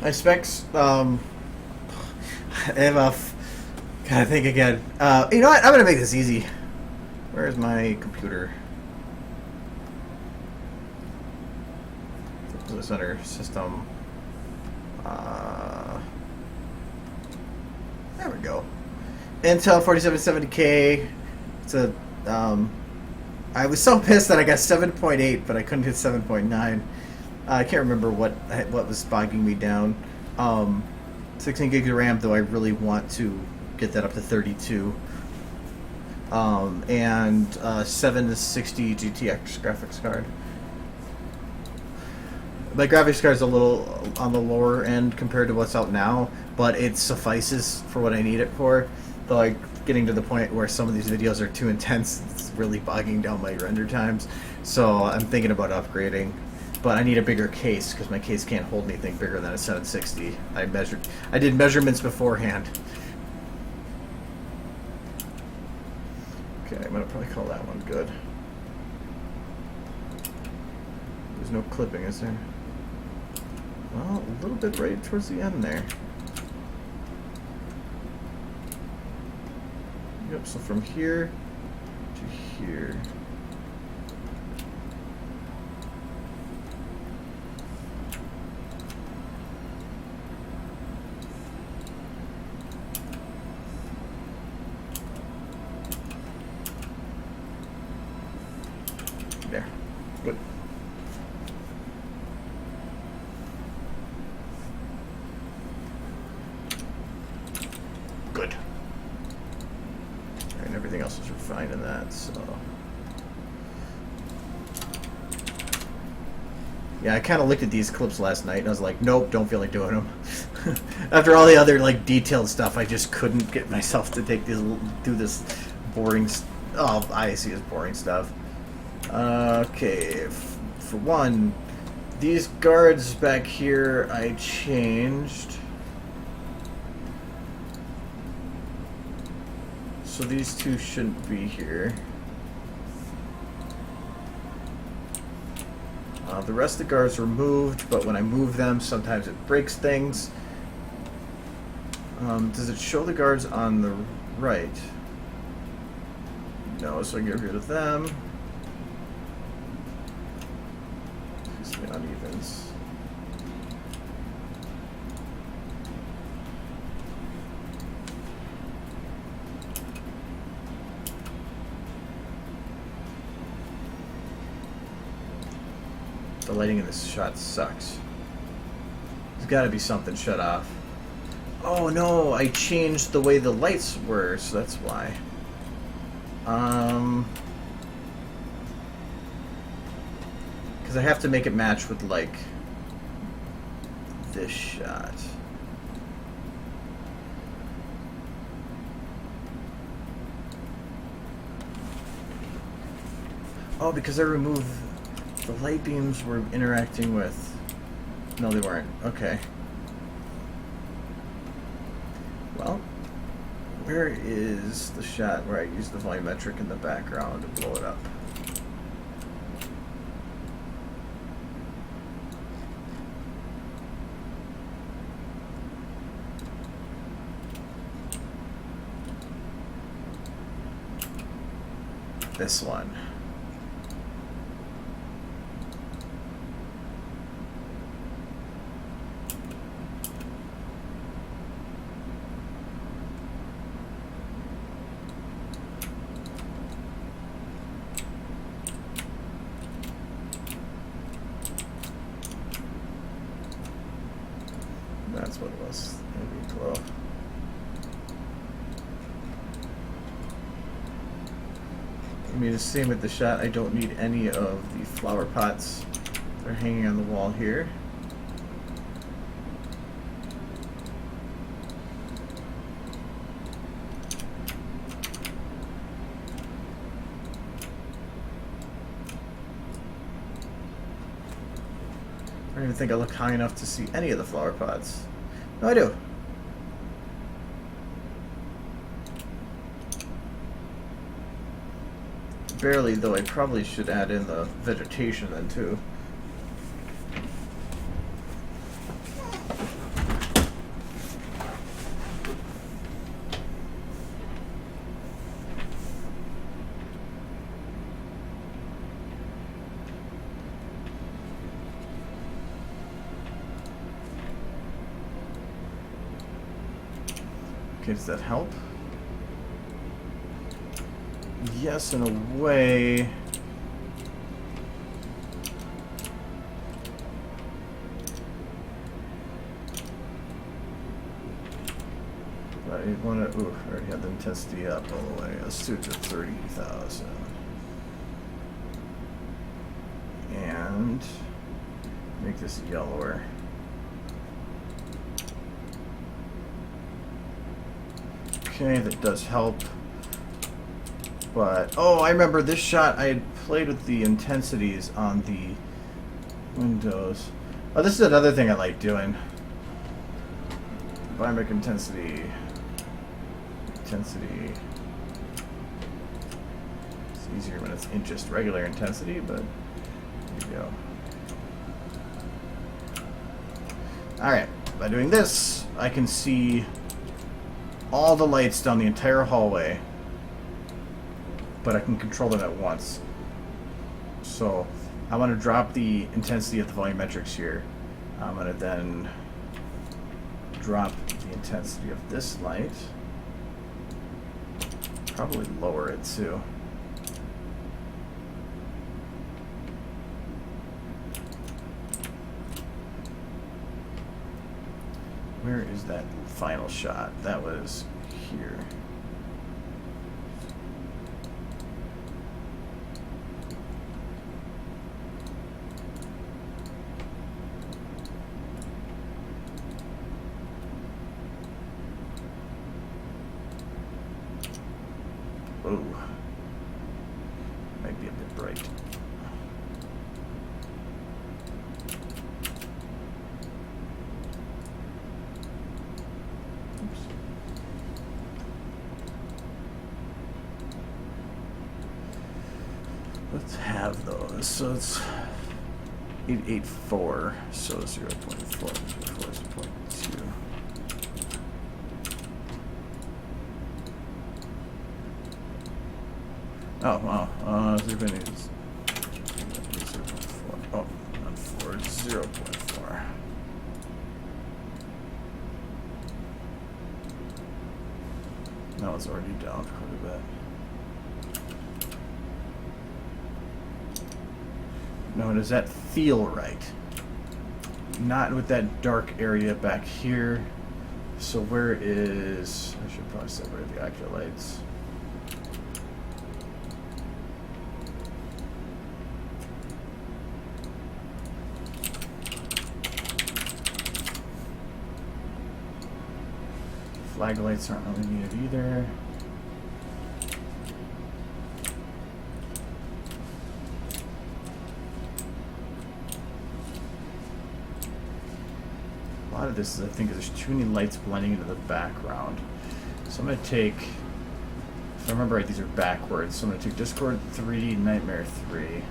My specs, I have a... Gotta think again. You know what? I'm gonna make this easy. Where's my computer? This under system. There we go. Intel 4770K. It's a. I was so pissed that I got 7.8, but I couldn't hit 7.9. I can't remember what was bogging me down. 16 gigs of RAM, though I really want to get that up to 32. And 760 GTX graphics card. My graphics card is a little on the lower end compared to what's out now, but it suffices for what I need it for. Though like getting to the point where some of these videos are too intense, it's really bogging down my render times. So I'm thinking about upgrading, but I need a bigger case because my case can't hold anything bigger than a 760. I did measurements beforehand. Okay, I'm gonna probably call that one good. There's no clipping, is there? Well, a little bit right towards the end there. Yep, so from here to here. There. Good. Good. And everything else is refined in that, so. Yeah, I kind of looked at these clips last night and I was like, nope, don't feel like doing them. After all the other like detailed stuff, I just couldn't get myself to do this boring. Oh, I see as boring stuff. Okay, for one, these guards back here I changed. So these two shouldn't be here. The rest of the guards were moved, but when I move them, sometimes it breaks things. Does it show the guards on the right? No, so I get rid of them. Fix the unevens. The lighting in this shot sucks. There's got to be something shut off. Oh no, I changed the way the lights were, so that's why. Because I have to make it match with like this shot. Oh, because I removed the light beams were interacting with... No, they weren't. Okay. Well, where is the shot where I used the volumetric in the background to blow it up? This one. That's what it was. Maybe glow. I mean, the same with the shot. I don't need any of the flower pots that are hanging on the wall here. I don't even think I look high enough to see any of the flower pots. No, I do. Barely, though I probably should add in the vegetation then too. Okay, does that help? Yes, in a way. But I want to. Ooh, I already have the intensity up all the way. Let's do it to 30,000. And make this yellower. Okay, that does help. But, oh, I remember this shot. I had played with the intensities on the windows. Oh, this is another thing I like doing. Biomic intensity. Intensity. It's easier when it's in just regular intensity, but there you go. Alright, by doing this, I can see all the lights down the entire hallway, but I can control them at once. So I want to drop the intensity of the volumetrics here. I'm going to then drop the intensity of this light. Probably lower it too. Where is that final shot? That was here. Oh, might be a bit bright. Oops. Let's have those. So it's 884. So 0.4 is 0.2. Oh, wow. 0.4. Oh, not 4. 0.4. Now it's already down quite a bit. Now, does that feel right? Not with that dark area back here. So where is... I should probably separate the ocular lights. Flag lights aren't really needed either. A lot of this is, I think, there's too many lights blending into the background. So I'm going to take, if I remember right, these are backwards. So I'm going to take Discord 3, Nightmare 3.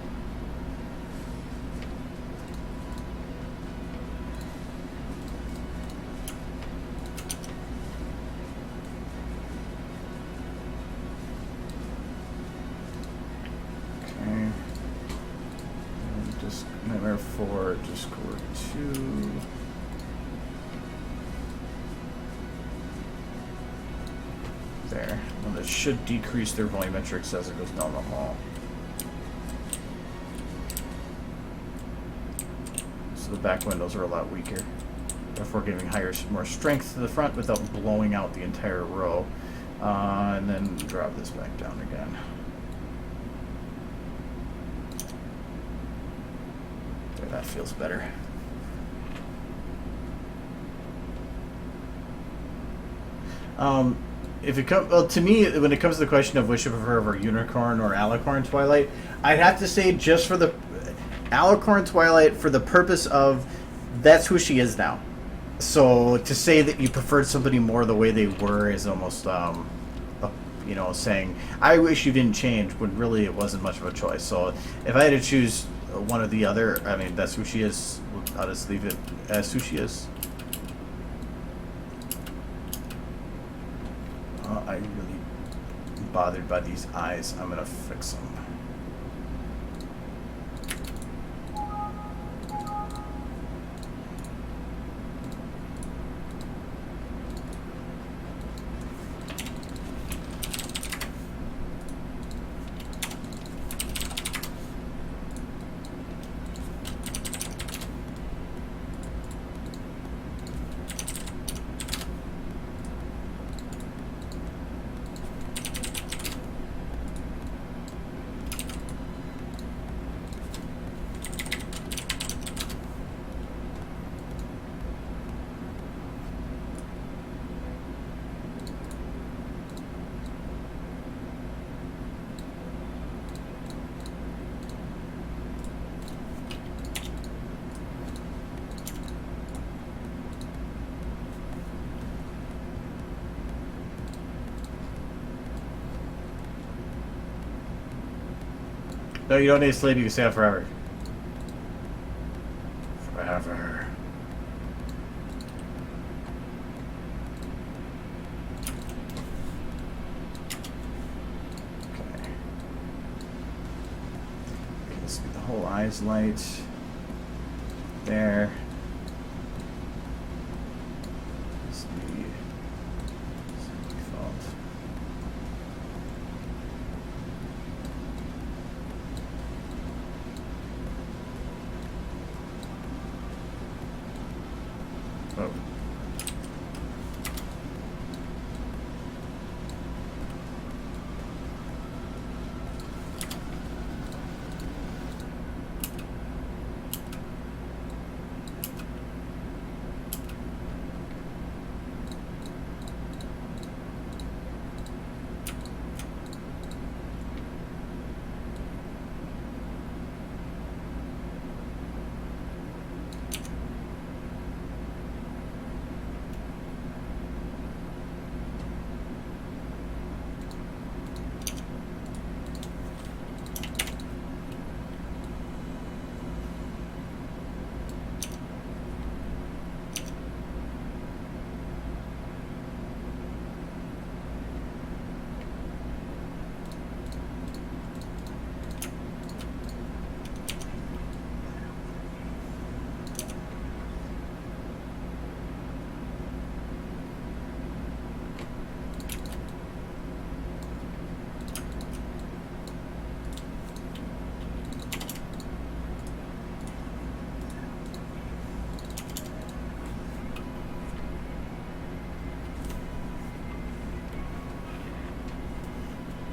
Nightmare 4, Discord 2. There. Well, that should decrease their volumetrics as it goes down the hall. So the back windows are a lot weaker, therefore giving more strength to the front without blowing out the entire row. And then drop this back down again. That feels better. If it comes, well, to me, when it comes to the question of which I prefer over Unicorn or Alicorn Twilight, I'd have to say just for the Alicorn Twilight, for the purpose of that's who she is now. So to say that you preferred somebody more the way they were is almost, you know, saying I wish you didn't change when really it wasn't much of a choice. So if I had to choose one or the other, I mean, that's who she is. I'll just leave it as who she is. I'm really bothered by these eyes. I'm gonna fix them. No, you don't need to sleep. You can stay up forever. Forever. Okay. This will be the whole eyes light. There. This will be default. Oh.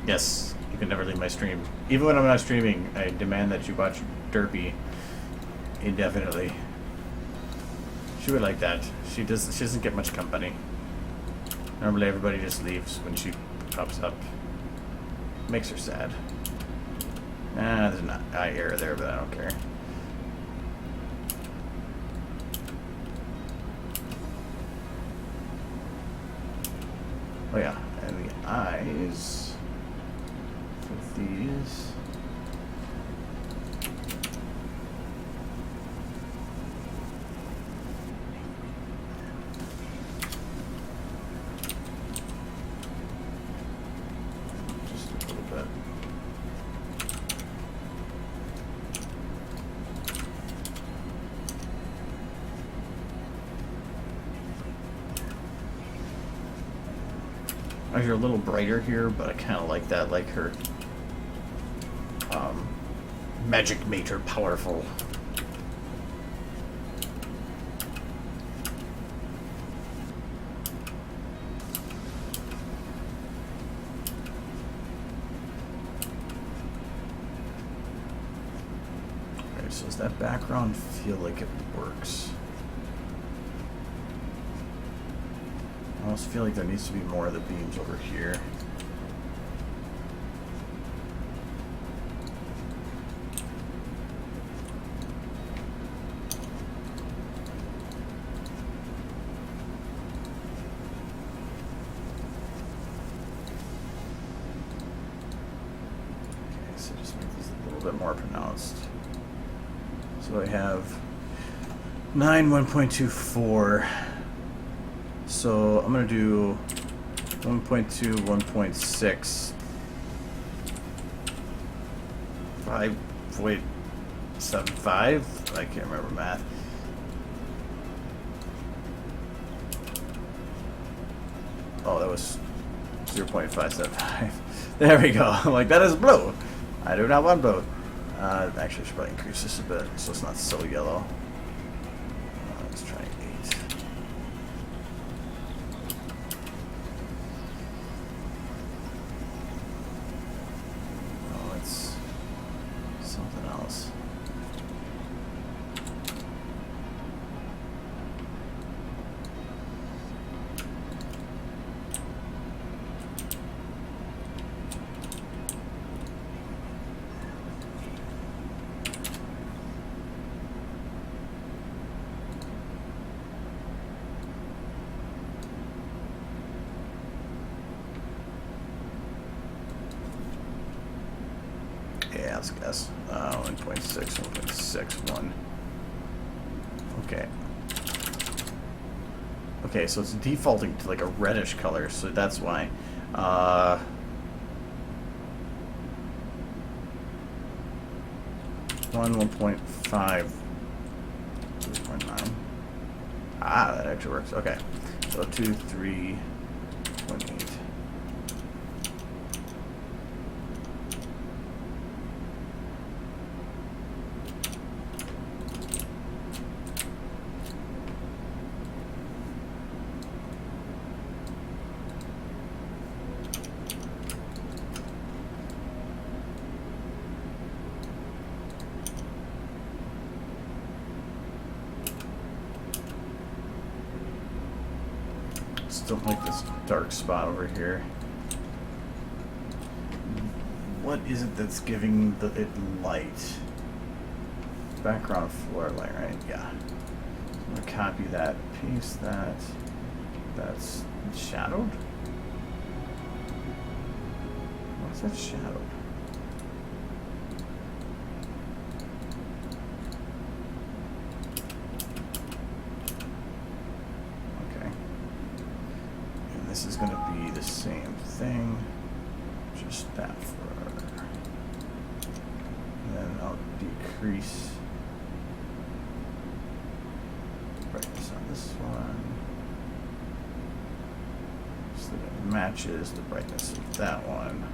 Yes, you can never leave my stream. Even when I'm not streaming, I demand that you watch Derpy indefinitely. She would like that. She doesn't get much company. Normally everybody just leaves when she pops up. Makes her sad. There's an eye error there, but I don't care. Oh yeah, and the eyes. These. Just a little bit. Eyes are a little brighter here, but I kind of like that, like her magic made her powerful. Okay, so does that background feel like it works? I almost feel like there needs to be more of the beams over here. More pronounced. So I have 9 1.24. So I'm gonna do 1.2 1.6 5.75. I can't remember math. Oh, that was 0.575. There we go. Like, that is blue. I do not want blue. Actually, I should probably increase this a bit so it's not so yellow. Let's try 8. Oh, it's something else. Yeah, let's guess. 1.6, 1.61. Okay. Okay, so it's defaulting to like a reddish color, so that's why. 1.5, 2.9. Ah, that actually works. Okay. So 2, 3.8. Still like this dark spot over here. What is it that's giving it light? Background floor light, right? Yeah. I'm gonna copy that, paste that. That's shadowed? What's that shadowed? This is going to be the same thing, just that for, and then I'll decrease brightness on this one, so that it matches the brightness of that one.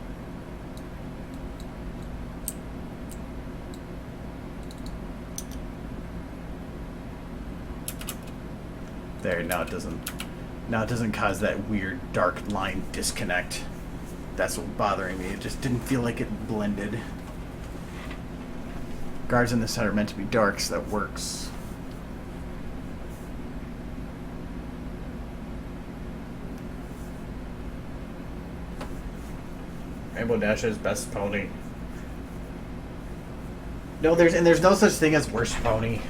There, now it doesn't cause that weird dark line disconnect. That's what's bothering me. It just didn't feel like it blended. Guards in the center are meant to be dark, so that works. Rainbow Dash's best pony. No, there's no such thing as worst pony.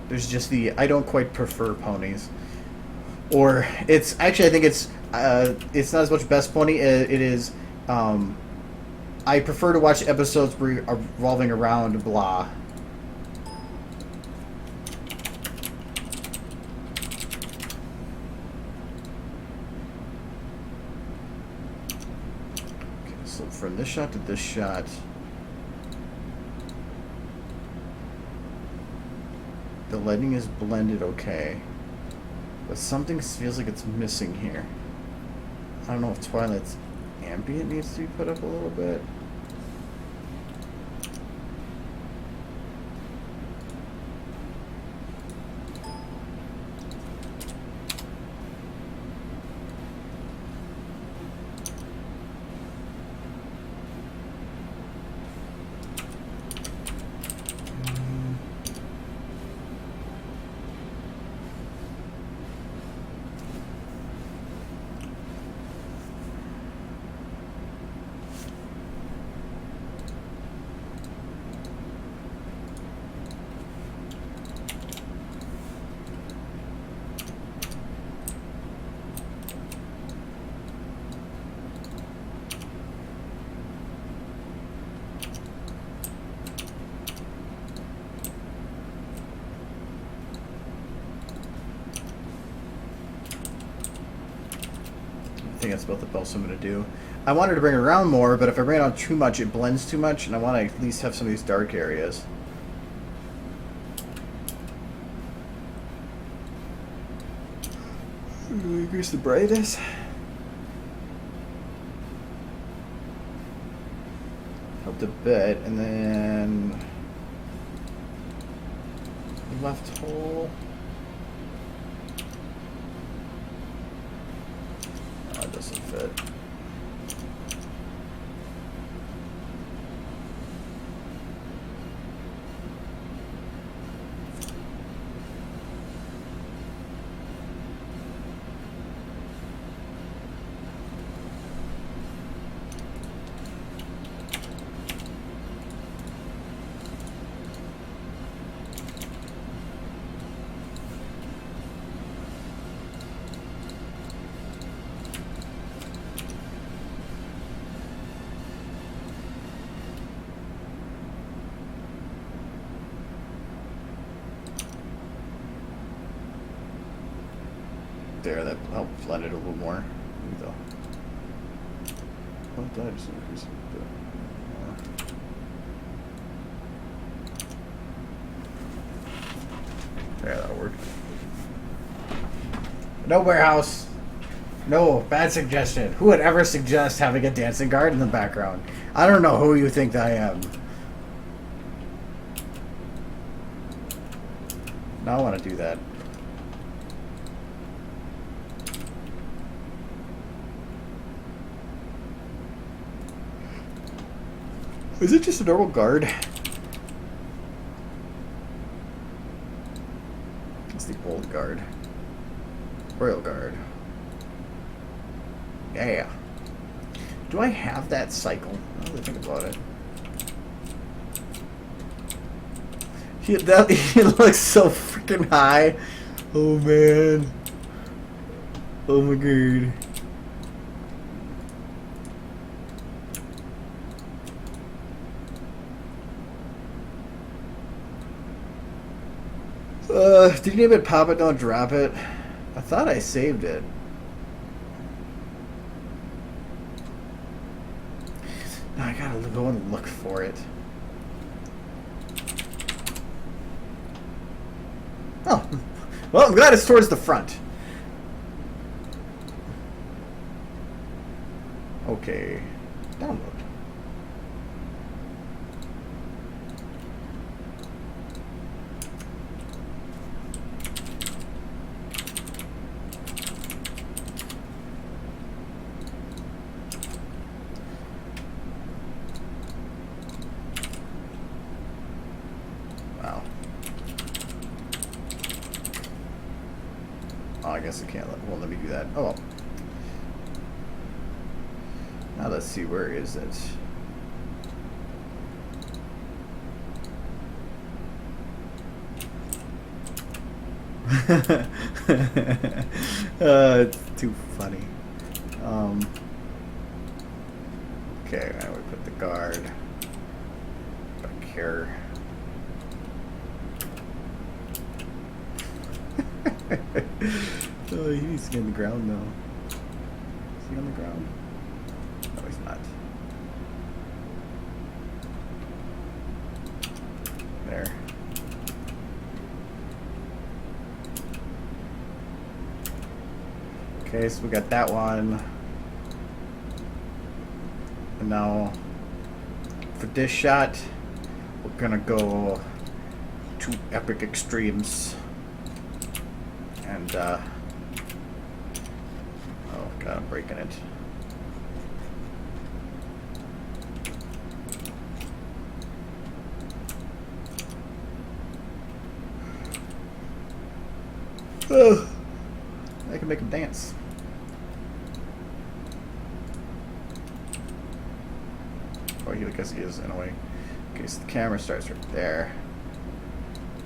There's just the I don't quite prefer ponies, or it's actually I think it's not as much best pony. It is I prefer to watch episodes revolving around blah. Okay, so from this shot to this shot. The lighting is blended okay, but something feels like it's missing here. I don't know if Twilight's ambient needs to be put up a little bit. I think that's about the best I'm going to do. I wanted to bring it around more, but if I bring it on too much, it blends too much, and I want to at least have some of these dark areas. Increase the brightness. Helped a bit, and then left hole. Oh, it doesn't fit. There, that helped blend it a little more. Though. What did I just increase it a bit more? There, that'll work. No warehouse. No, bad suggestion. Who would ever suggest having a dancing guard in the background? I don't know who you think I am. Now I want to do that. Is it just a normal guard? It's the old guard. Royal guard. Yeah. Do I have that cycle? I don't really think about it. He looks so freaking high. Oh man. Oh my god. Did you name it Pop It, Don't Drop It? I thought I saved it. No, I gotta go and look for it. Oh. Well, I'm glad it's towards the front. Okay. Download. I guess it can't won't let me do that. Oh well. Now let's see, where is it? It's too funny. Okay, now we put the guard back here. Oh, he needs to get on the ground though. Is he on the ground? No, he's not. There. Okay, so we got that one. And now for this shot, we're gonna go to epic extremes. And oh god, I'm breaking it. Oh, I can make him dance. Or I guess he is in a way. Okay, so the camera starts right there.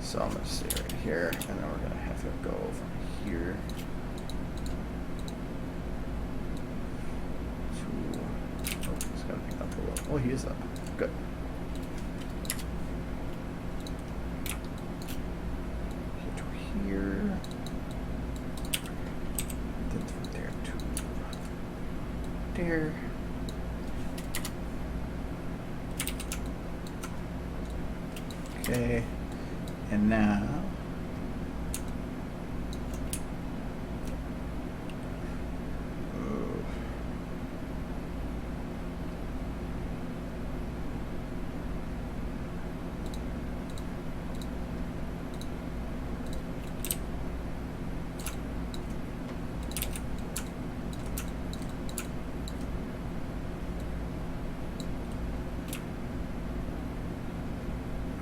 So I'm gonna stay right here, and then we're gonna have to go from here to. Oh, he's gotta be up a little. Oh, he is up. Good. Get to here. Then from there to there. Okay. And now,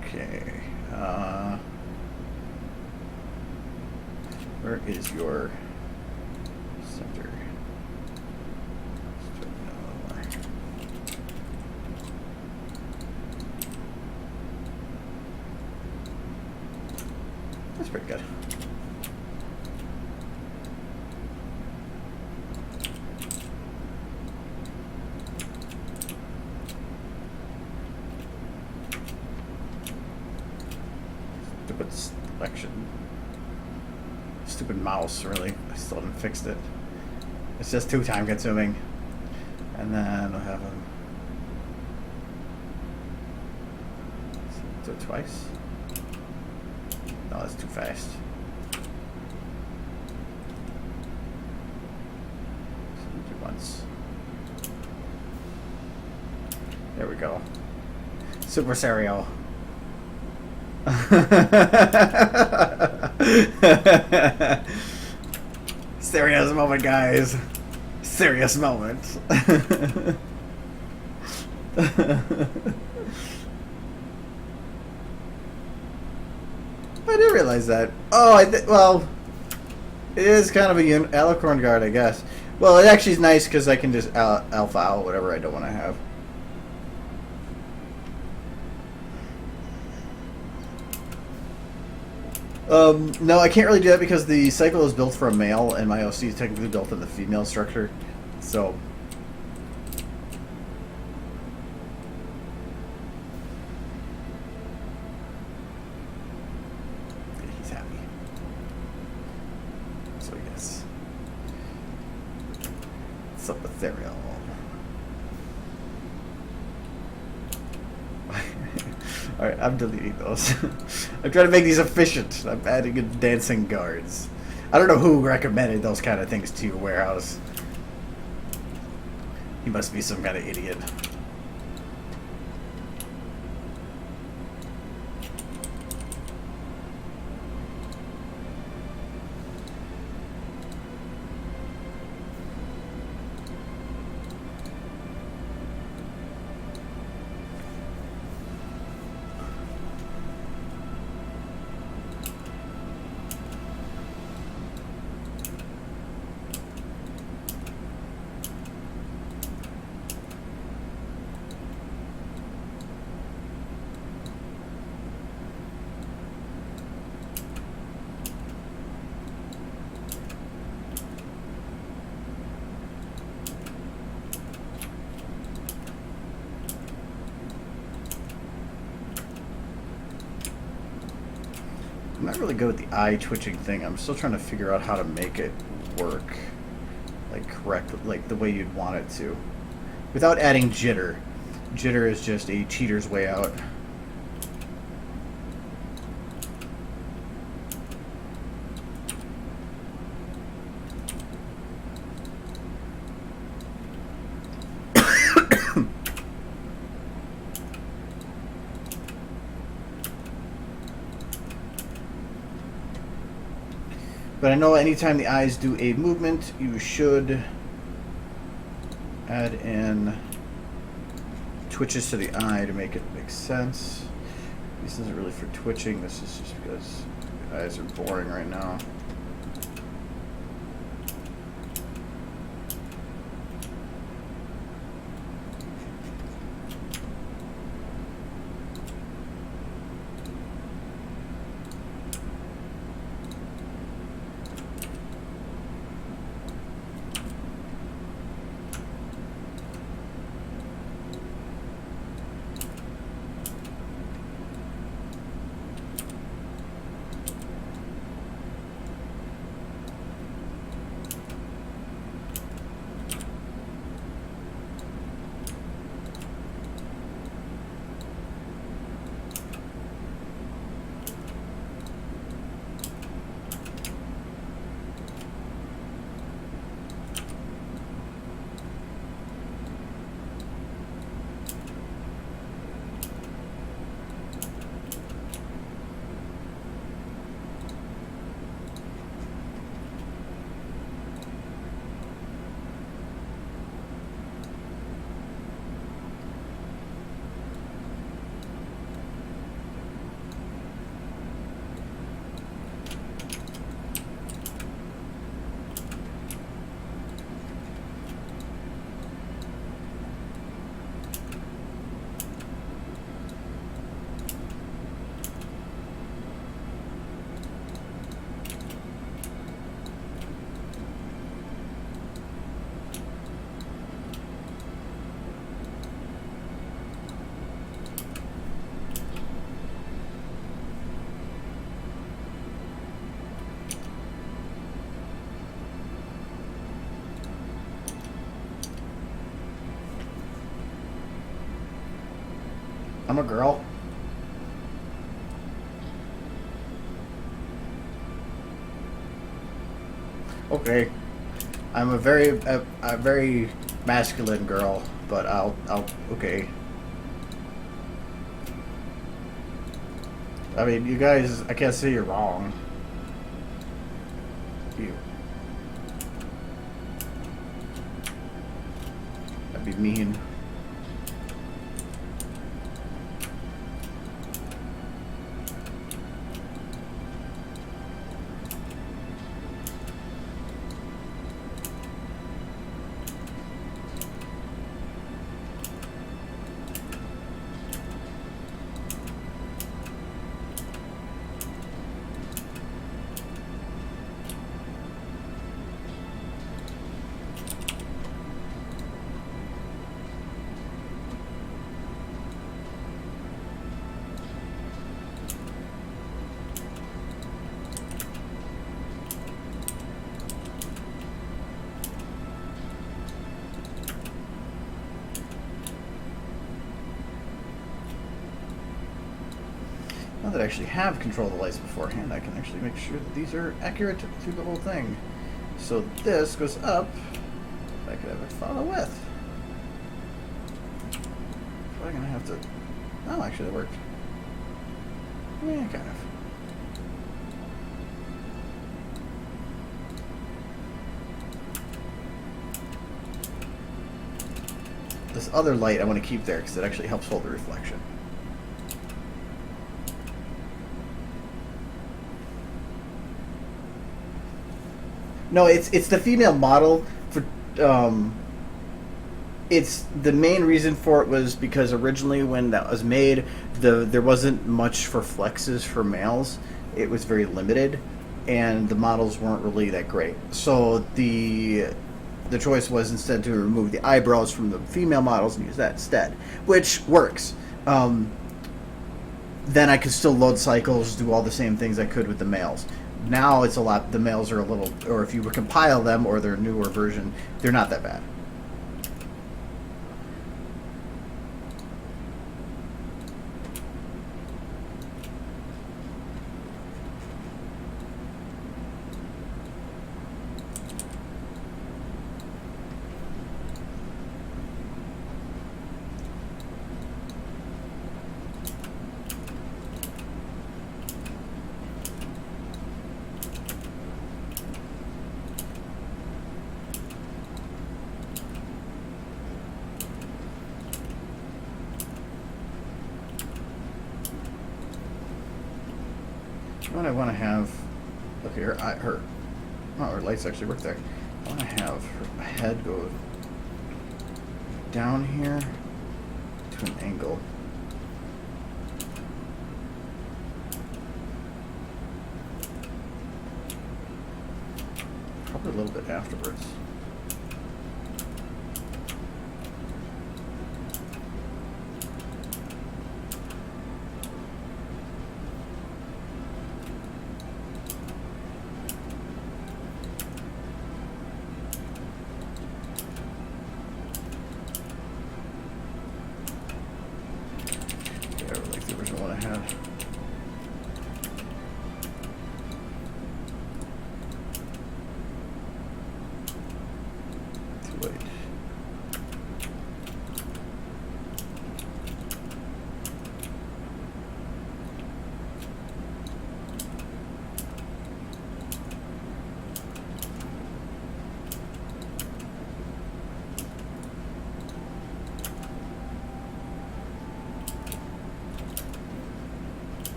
okay, where is your center? That's pretty good. Stupid selection. Stupid mouse, really. I still haven't fixed it. It's just too time consuming. And then we'll have him do it twice. No, that's too fast. Do once. There we go. Super Serial. Serious moment, guys. Serious moment. I didn't realize that. Oh, well, it is kind of a alicorn guard, I guess. Well, it actually is nice because I can just alpha out whatever I don't want to have. No, I can't really do that because the cycle is built for a male, and my OC is technically built for the female structure. So, he's happy. So yes, what's up with Therial? Alright, I'm deleting those. I'm trying to make these efficient. I'm adding in dancing guards. I don't know who recommended those kind of things to your warehouse. He must be some kind of idiot. I'm not really good with the eye twitching thing. I'm still trying to figure out how to make it work, like correct, like the way you'd want it to, without adding jitter. Jitter is just a cheater's way out. But I know anytime the eyes do a movement, you should add in twitches to the eye to make it make sense. This isn't really for twitching, this is just because the eyes are boring right now. I'm a girl. Okay. I'm a very masculine girl, but I'll okay. I mean, you guys, I can't say you're wrong. You. That'd be mean. Now that I actually have control of the lights beforehand, I can actually make sure that these are accurate to the whole thing. So this goes up, I could have it follow with. Probably gonna have to, oh, actually it worked. Yeah, kind of. This other light I want to keep there because it actually helps hold the reflection. No, it's the female model for. It's the main reason for it was because originally when that was made, there wasn't much for flexes for males. It was very limited, and the models weren't really that great. So the choice was instead to remove the eyebrows from the female models and use that instead, which works. Then I could still load cycles, do all the same things I could with the males. Now it's a lot. The males are a little, or if you compile them or their newer version, they're not that bad. What I want to have, look here, her lights actually work there. I want to have her head go down here to an angle. Probably a little bit afterwards.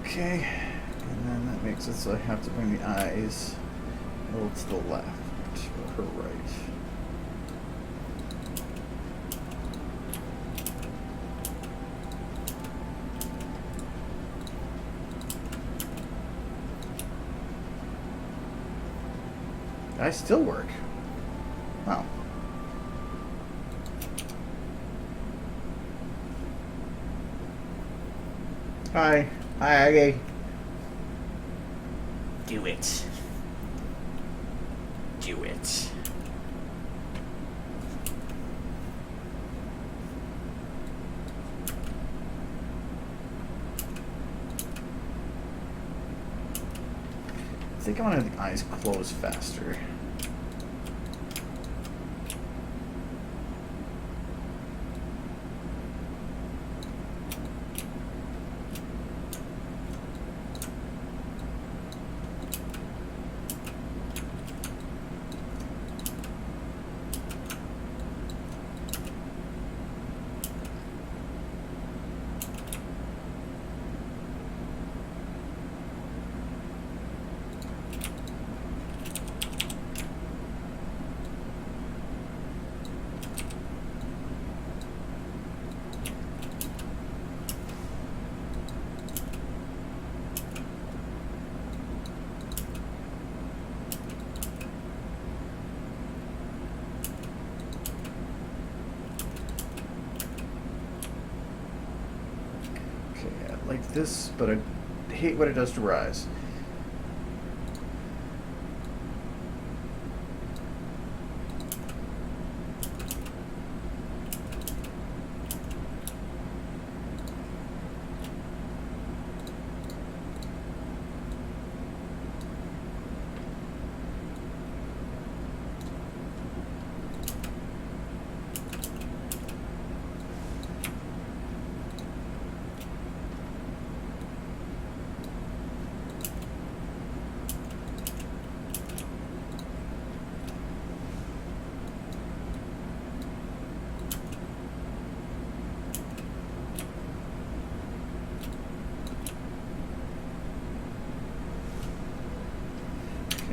Okay, and then that makes it so I have to bring the eyes a little to the left or her right. Eyes still work. Wow. Hi. Hi, Aggie. Do it. Do it. I think I want to have the eyes closed faster. Like this, but I hate what it does to Rise.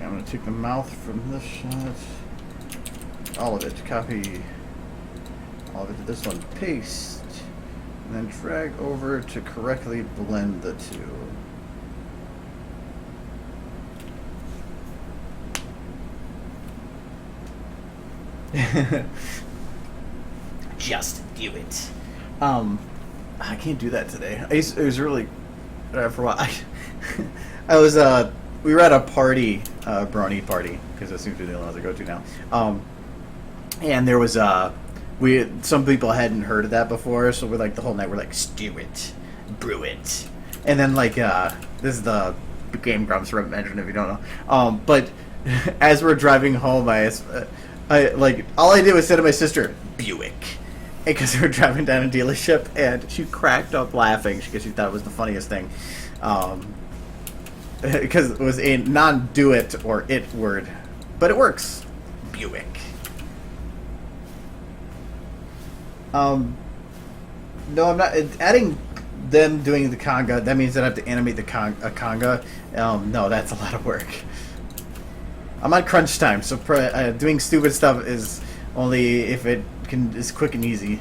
I'm going to take the mouth from this shot, all of it, copy all of it to this one, paste, and then drag over to correctly blend the two. Just do it. I can't do that today. It was really for a while. I was we were at a party, brony party, because that seems to be the only ones I go to now. And there was some people hadn't heard of that before, so we're like the whole night we're like, stew it, brew it, and then like this is the Game Grumps mention if you don't know. But as we're driving home, I like all I did was say to my sister, Buick. Because we were driving down a dealership, and she cracked up laughing because she thought it was the funniest thing. Because it was a non-do-it or it word. But it works. Buick. No, I'm not. Adding them doing the conga, that means that I have to animate the conga. No, that's a lot of work. I'm on crunch time, so doing stupid stuff is only if it is quick and easy.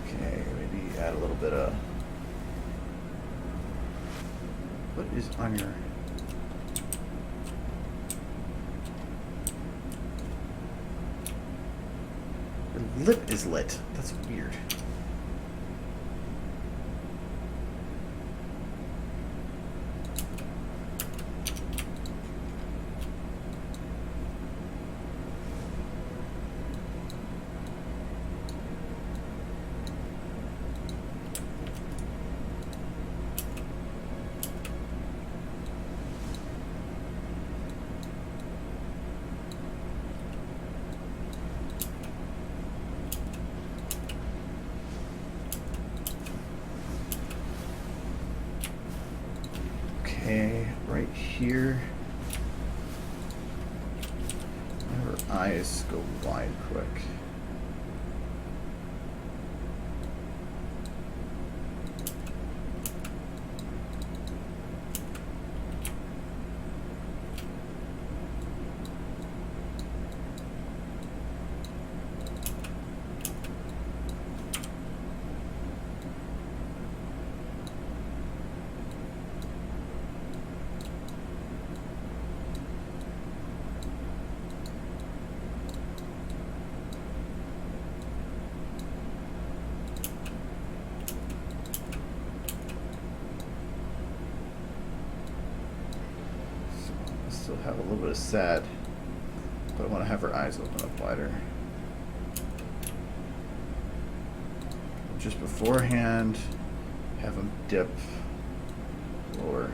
Okay, maybe add a little bit of... What is on your... Your lip is lit. That's weird. Okay, right here. Her eyes go wide quick. have a little bit of sad, but I want to have her eyes open up wider. Just beforehand, have them dip lower.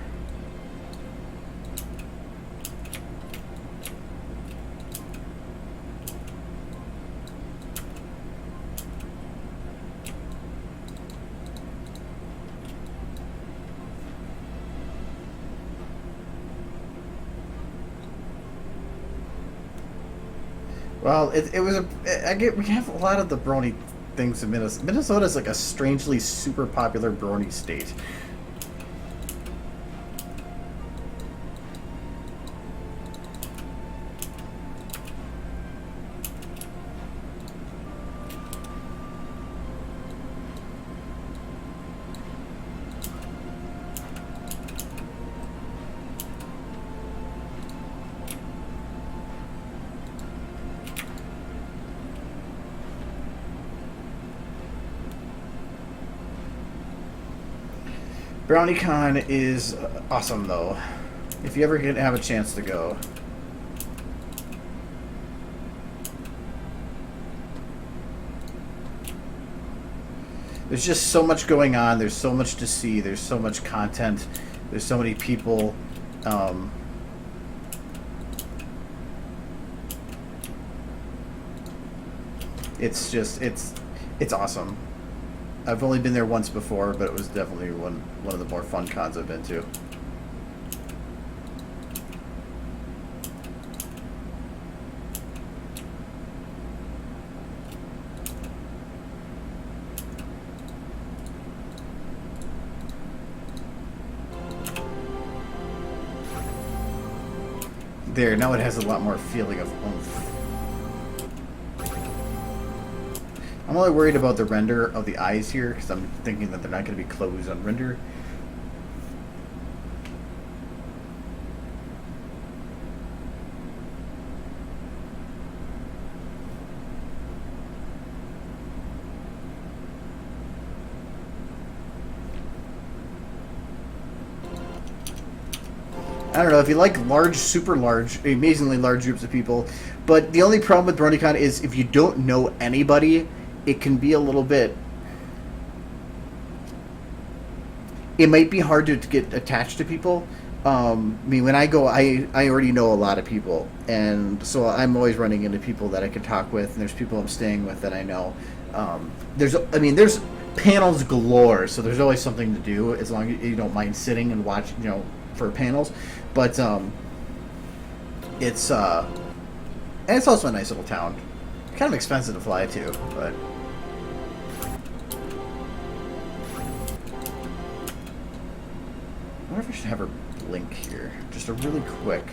Well, it was we have a lot of the brony things in Minnesota. Minnesota is like a strangely super popular brony state. BrownieCon is awesome, though. If you ever have a chance to go. There's just so much going on. There's so much to see. There's so much content. There's so many people. It's just, it's awesome. I've only been there once before, but it was definitely one of the more fun cons I've been to. There, now it has a lot more feeling of oomph. I'm only worried about the render of the eyes here, because I'm thinking that they're not going to be closed on render. I don't know if you like large, super large, amazingly large groups of people, but the only problem with BronyCon is if you don't know anybody, it can be a little bit... It might be hard to get attached to people. I mean, when I go, I already know a lot of people, and so I'm always running into people that I can talk with, and there's people I'm staying with that I know. There's panels galore, so there's always something to do as long as you don't mind sitting and watch, for panels. But it's also a nice little town. Kind of expensive to fly to, but. I wonder if I should have her blink here. Just a really quick.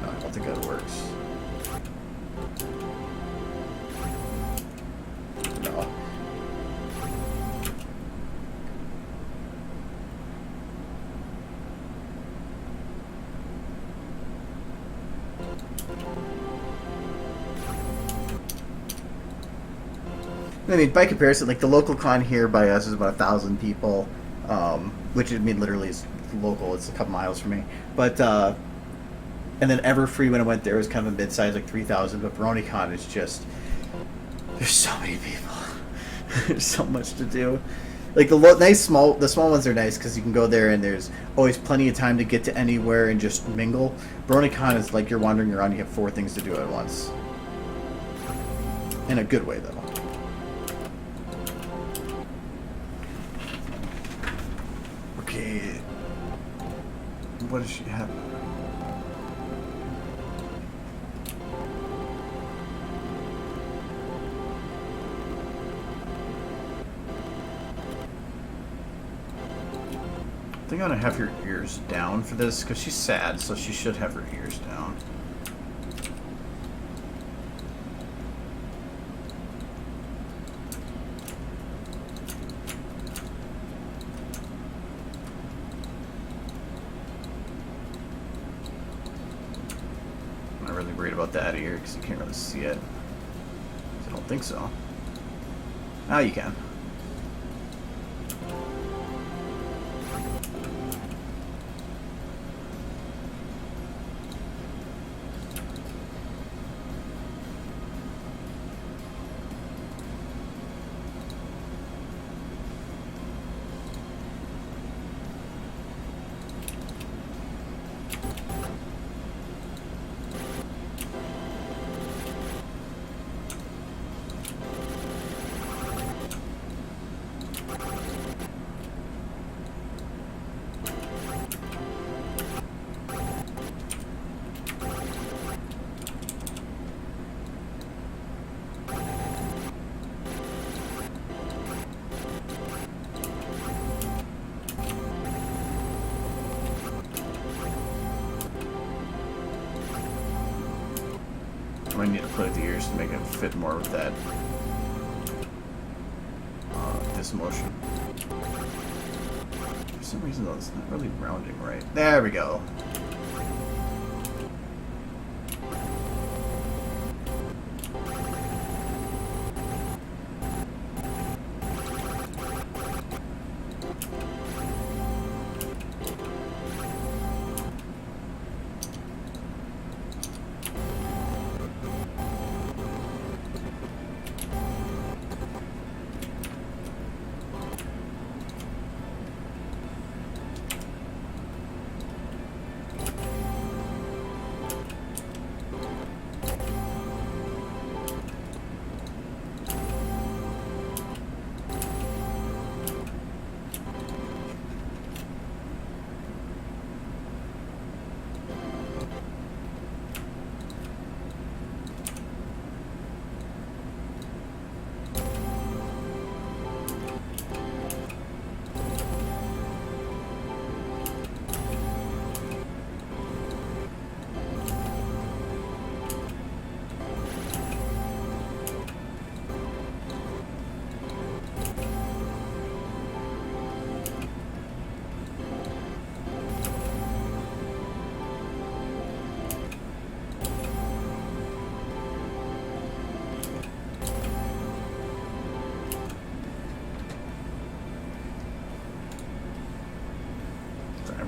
No, I don't think that works. No. I mean, by comparison, like the local con here by us is about 1,000 people, which I mean literally is local. It's a couple miles from me. But and then Everfree when I went there was kind of a mid-size, like 3,000. But BronyCon is just there's so many people. There's so much to do. Like the small ones are nice because you can go there and there's always plenty of time to get to anywhere and just mingle. BronyCon is like you're wandering around. You have 4 things to do at once. In a good way, though. Okay. What does she have? I think I'm gonna have her ears down for this because she's sad, so she should have her ears down. out of here because you can't really see it. I don't think so. Now you can. I might need to play with the ears to make it fit more with that this motion. For some reason though, it's not really rounding right. There we go.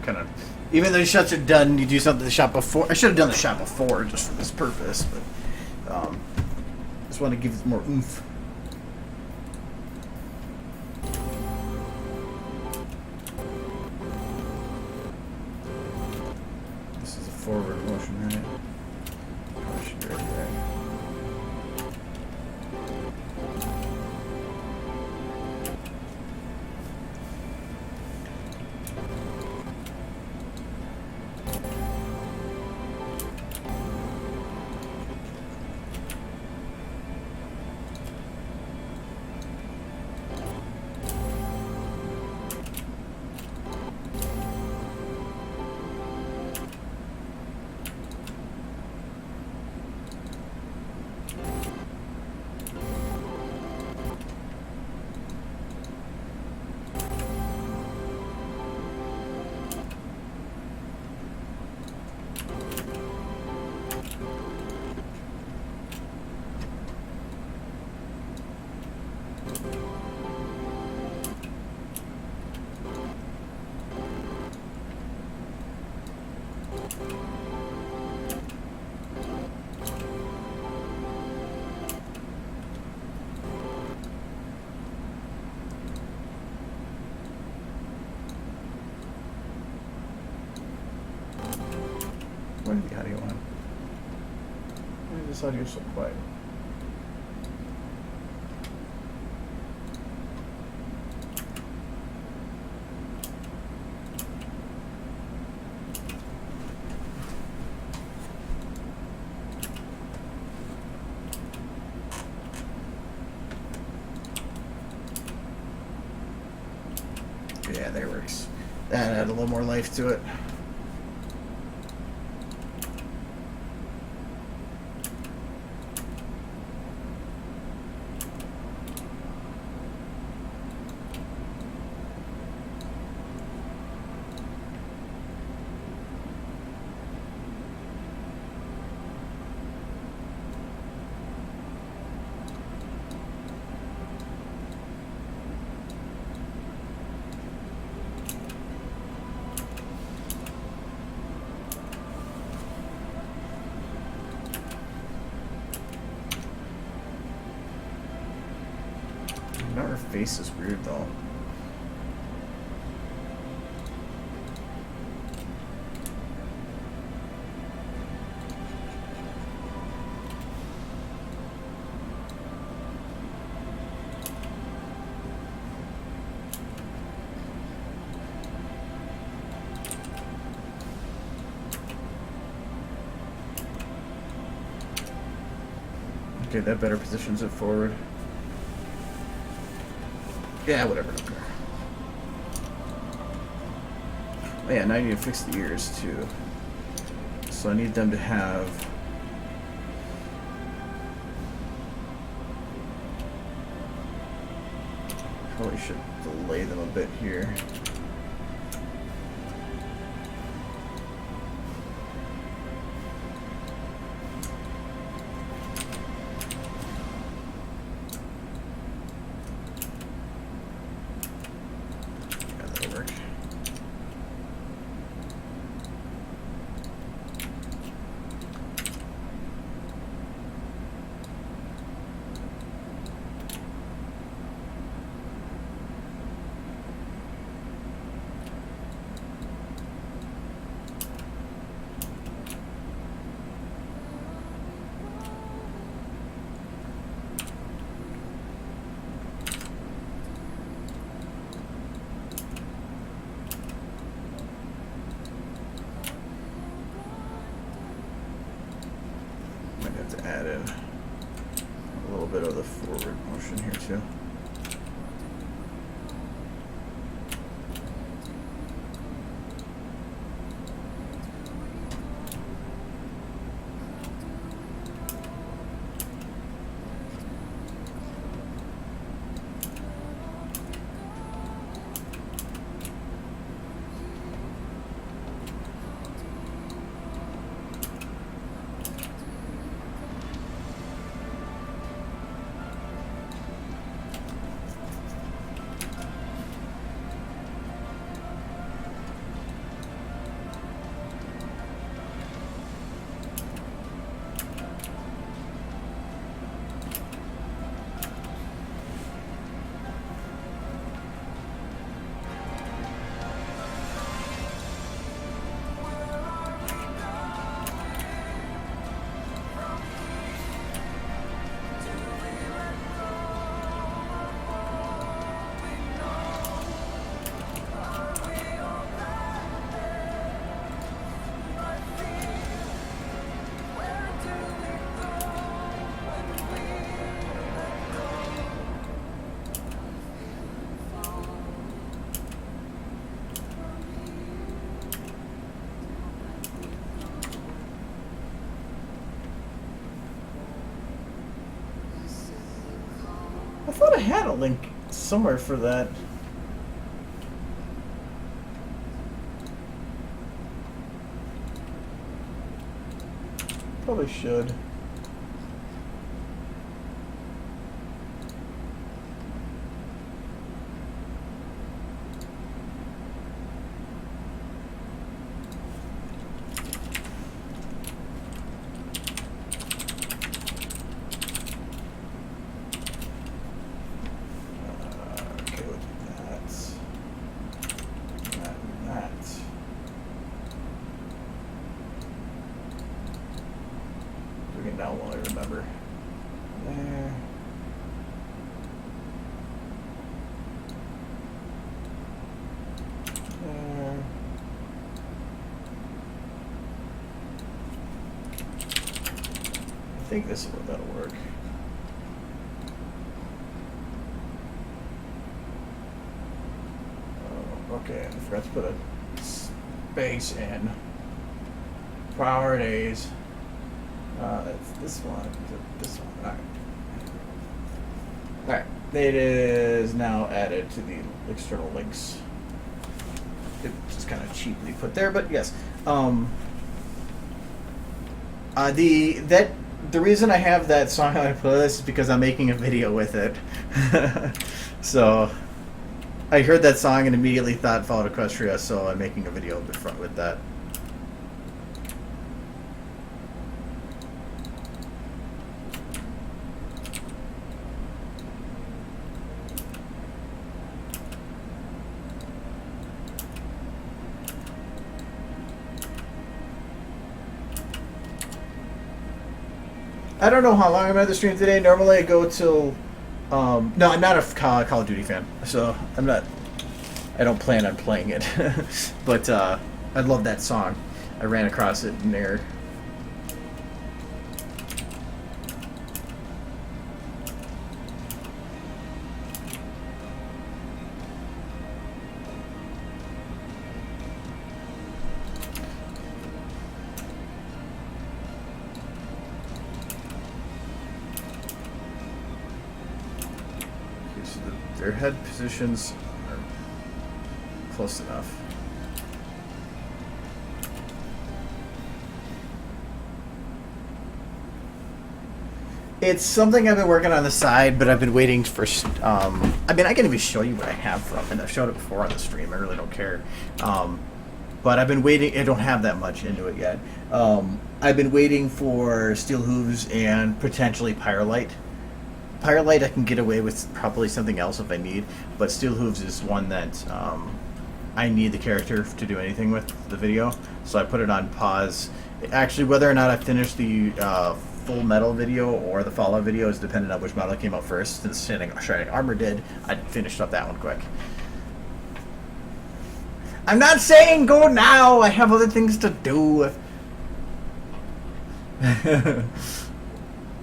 Kind of, even though the shots are done, you do something to the shot before. I should have done the shot before just for this purpose, but just want to give it more oomph. This is a forward motion, right? Probably should be right there. Where's the audio on? Why is this audio so quiet? Yeah, there works. That added a little more life to it. Now her face is weird though. Okay, that better positions it forward. Yeah, whatever, don't care. Oh yeah, now I need to fix the ears too. So I need them to have... Probably should delay them a bit here. Add in a little bit of the forward motion here too. I thought I had a link somewhere for that. Probably should. Now will I remember? There. There. I think this is what that'll work. Oh, okay, I forgot to put a space in. Priorities. That's this one. This one. Alright. Alright. It is now added to the external links. It just kind of cheaply put there, but yes. The reason I have that song on my playlist is because I'm making a video with it. So I heard that song and immediately thought Fallout Equestria, so I'm making a video with that. I don't know how long I'm at the stream today. Normally I go till... no, I'm not a Call of Duty fan, so I'm not... I don't plan on playing it. But I love that song. I ran across it in there. Their head positions are close enough. It's something I've been working on the side, but I've been waiting for... I mean, I can even show you what I have from, and I've showed it before on the stream. I really don't care. But I've been waiting... I don't have that much into it yet. I've been waiting for Steel Hooves and potentially Pyrolite. Pyrolite I can get away with probably something else if I need, but Steel Hooves is one that I need the character to do anything with the video, so I put it on pause. Actually, whether or not I finish the Full Metal video or the Fallout video is dependent on which model came out first. Since Shining Armor did, I finished up that one quick. I'm not saying go now, I have other things to do.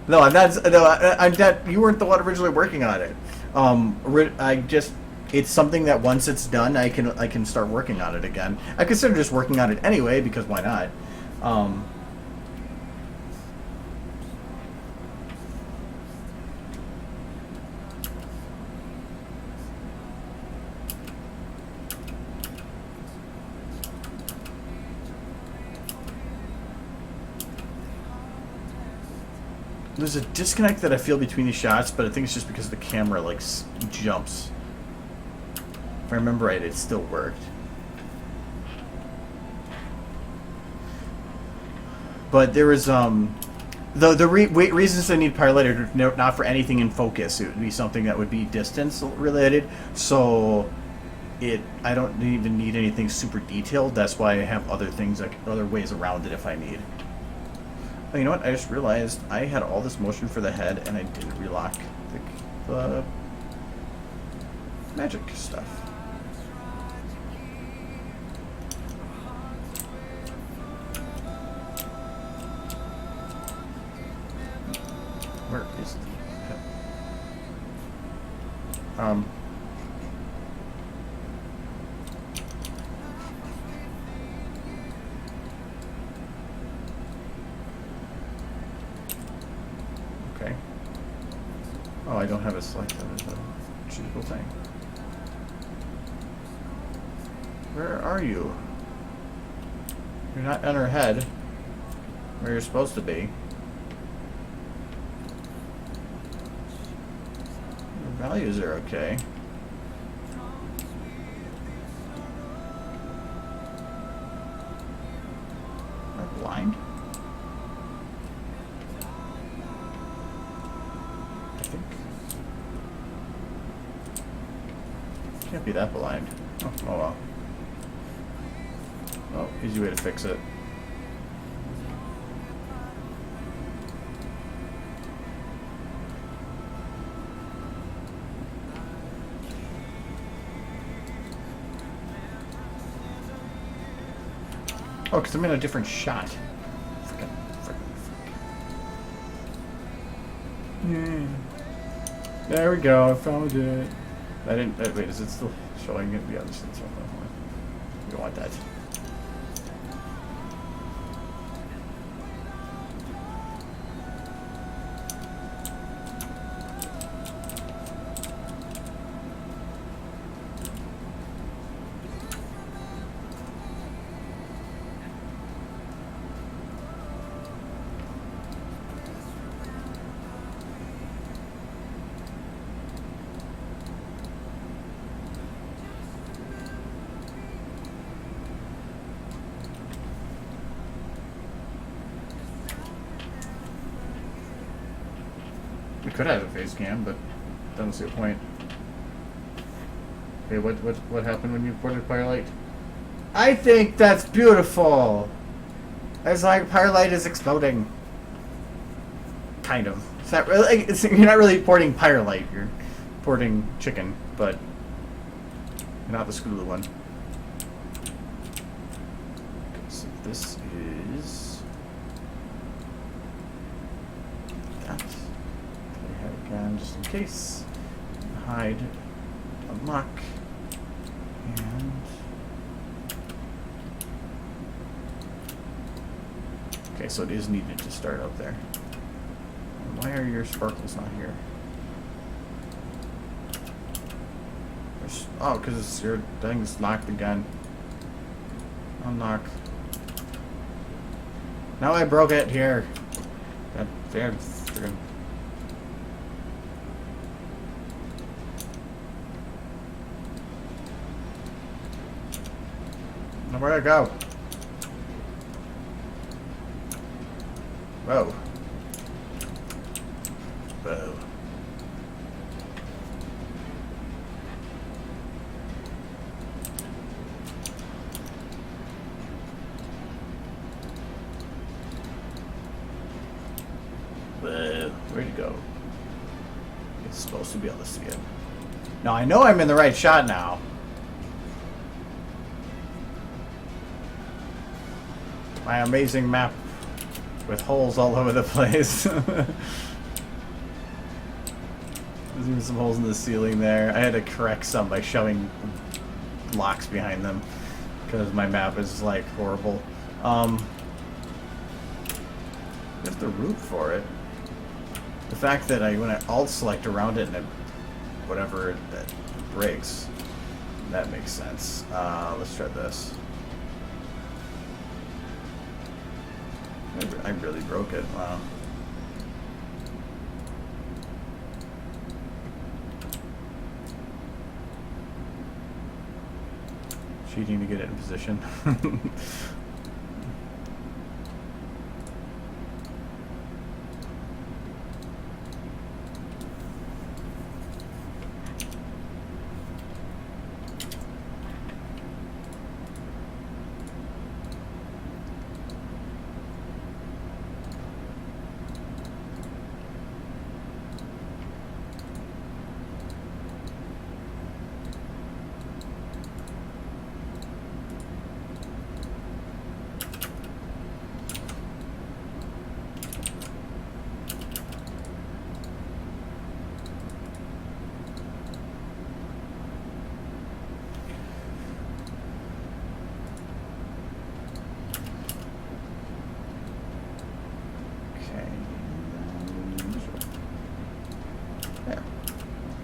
No, I'm not. No, I'm not. You weren't the one originally working on it. I just. It's something that once it's done, I can start working on it again. I consider just working on it anyway because why not? There's a disconnect that I feel between these shots, but I think it's just because the camera, like, jumps. If I remember right, it still worked. But there was, the reasons I need Pyrolite are not for anything in focus. It would be something that would be distance related, so I don't even need anything super detailed. That's why I have other things, like other ways around it if I need. Oh, you know what? I just realized I had all this motion for the head, and I didn't relock the magic stuff. Where is the head? Okay. Oh, I don't have it selected as a choosable thing. Where are you? You're not on her head, where you're supposed to be. Your values are okay. Am I blind? I think. Can't be that blind. Oh well. Oh, easy way to fix it. Oh, because I'm in a different shot. Frick. There we go, I found it. I didn't, wait, is it still showing it? Yeah, this is showing it. You don't want that. We could have a face cam, but doesn't see a point. Okay, what happened when you ported Pyrolite? I think that's beautiful! It's like Pyrolite is exploding. kind of. It's not really. You're not really porting Firelight. You're porting Chicken, but you're not the Scootaloo one. Okay, so this is that. Play ahead again, just in case. Hide. Unlock. And okay, so it is needed to start out there. And why are your sparkles not here? Oh, because your thing's locked again. Unlock. Now I broke it here. God damn. Now where'd I go? Whoa. Whoa. Whoa. Where'd it go? It's supposed to be able to see it. Now I know I'm in the right shot now. My amazing map with holes all over the place. There's even some holes in the ceiling there. I had to correct some by shoving blocks behind them because my map is like horrible. There's the root for it. The fact that when I alt select around it and it, whatever it breaks, that makes sense. Let's try this. I really broke it. Wow. Cheating to get it in position.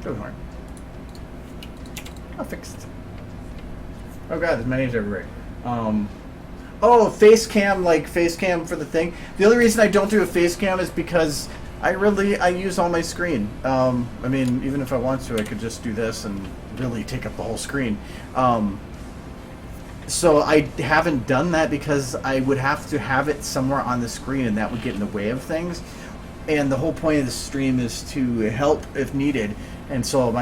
Horn. Oh, fixed. Oh god, there's menus everywhere. Oh, face cam, like face cam for the thing. The only reason I don't do a face cam is because I use all my screen. I mean, even if I want to, I could just do this and really take up the whole screen. So I haven't done that because I would have to have it somewhere on the screen, and that would get in the way of things. And the whole point of the stream is to help if needed. And so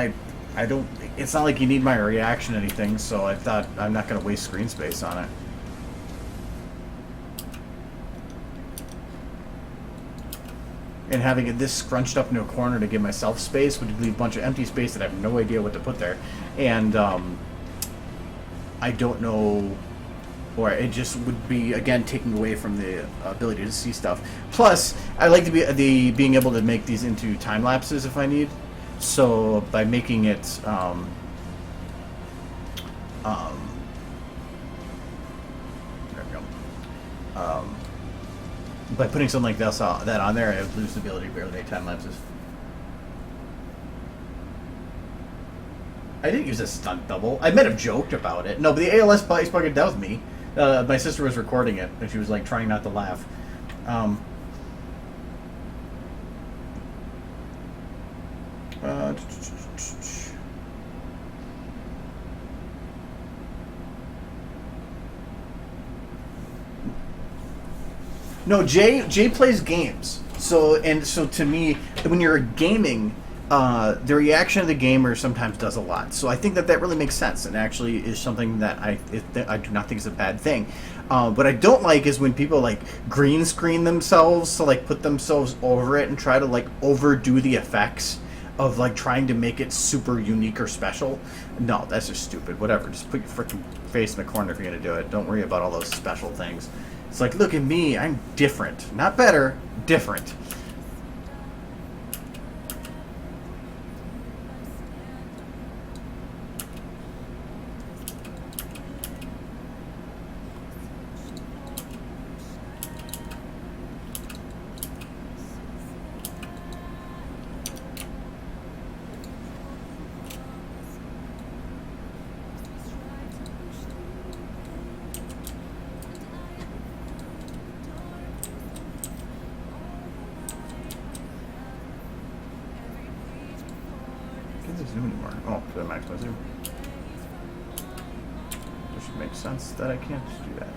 it's not like you need my reaction or anything, so I thought I'm not going to waste screen space on it. And having it this scrunched up into a corner to give myself space would leave a bunch of empty space that I have no idea what to put there. And I don't know, or it just would be, again, taking away from the ability to see stuff. Plus, I like to be being able to make these into time lapses if I need. So by making it there we go. By putting something like that on there, I lose the ability to be able to make time lapses. I didn't use a stunt double. I might have joked about it. No, but the ALS ice bucket, that was me. My sister was recording it, and she was like trying not to laugh. No, Jay plays games. So to me, when you're gaming, the reaction of the gamer sometimes does a lot. So I think that really makes sense, and actually is something that I do not think is a bad thing. What I don't like is when people like green screen themselves to like put themselves over it and try to like overdo the effects of like trying to make it super unique or special. No, that's just stupid. Whatever. Just put your freaking face in the corner if you're gonna do it. Don't worry about all those special things. It's like, look at me. I'm different. Not better. Different. Zoom anymore. Oh, for the maximum zoom. It should make sense that I can't do that.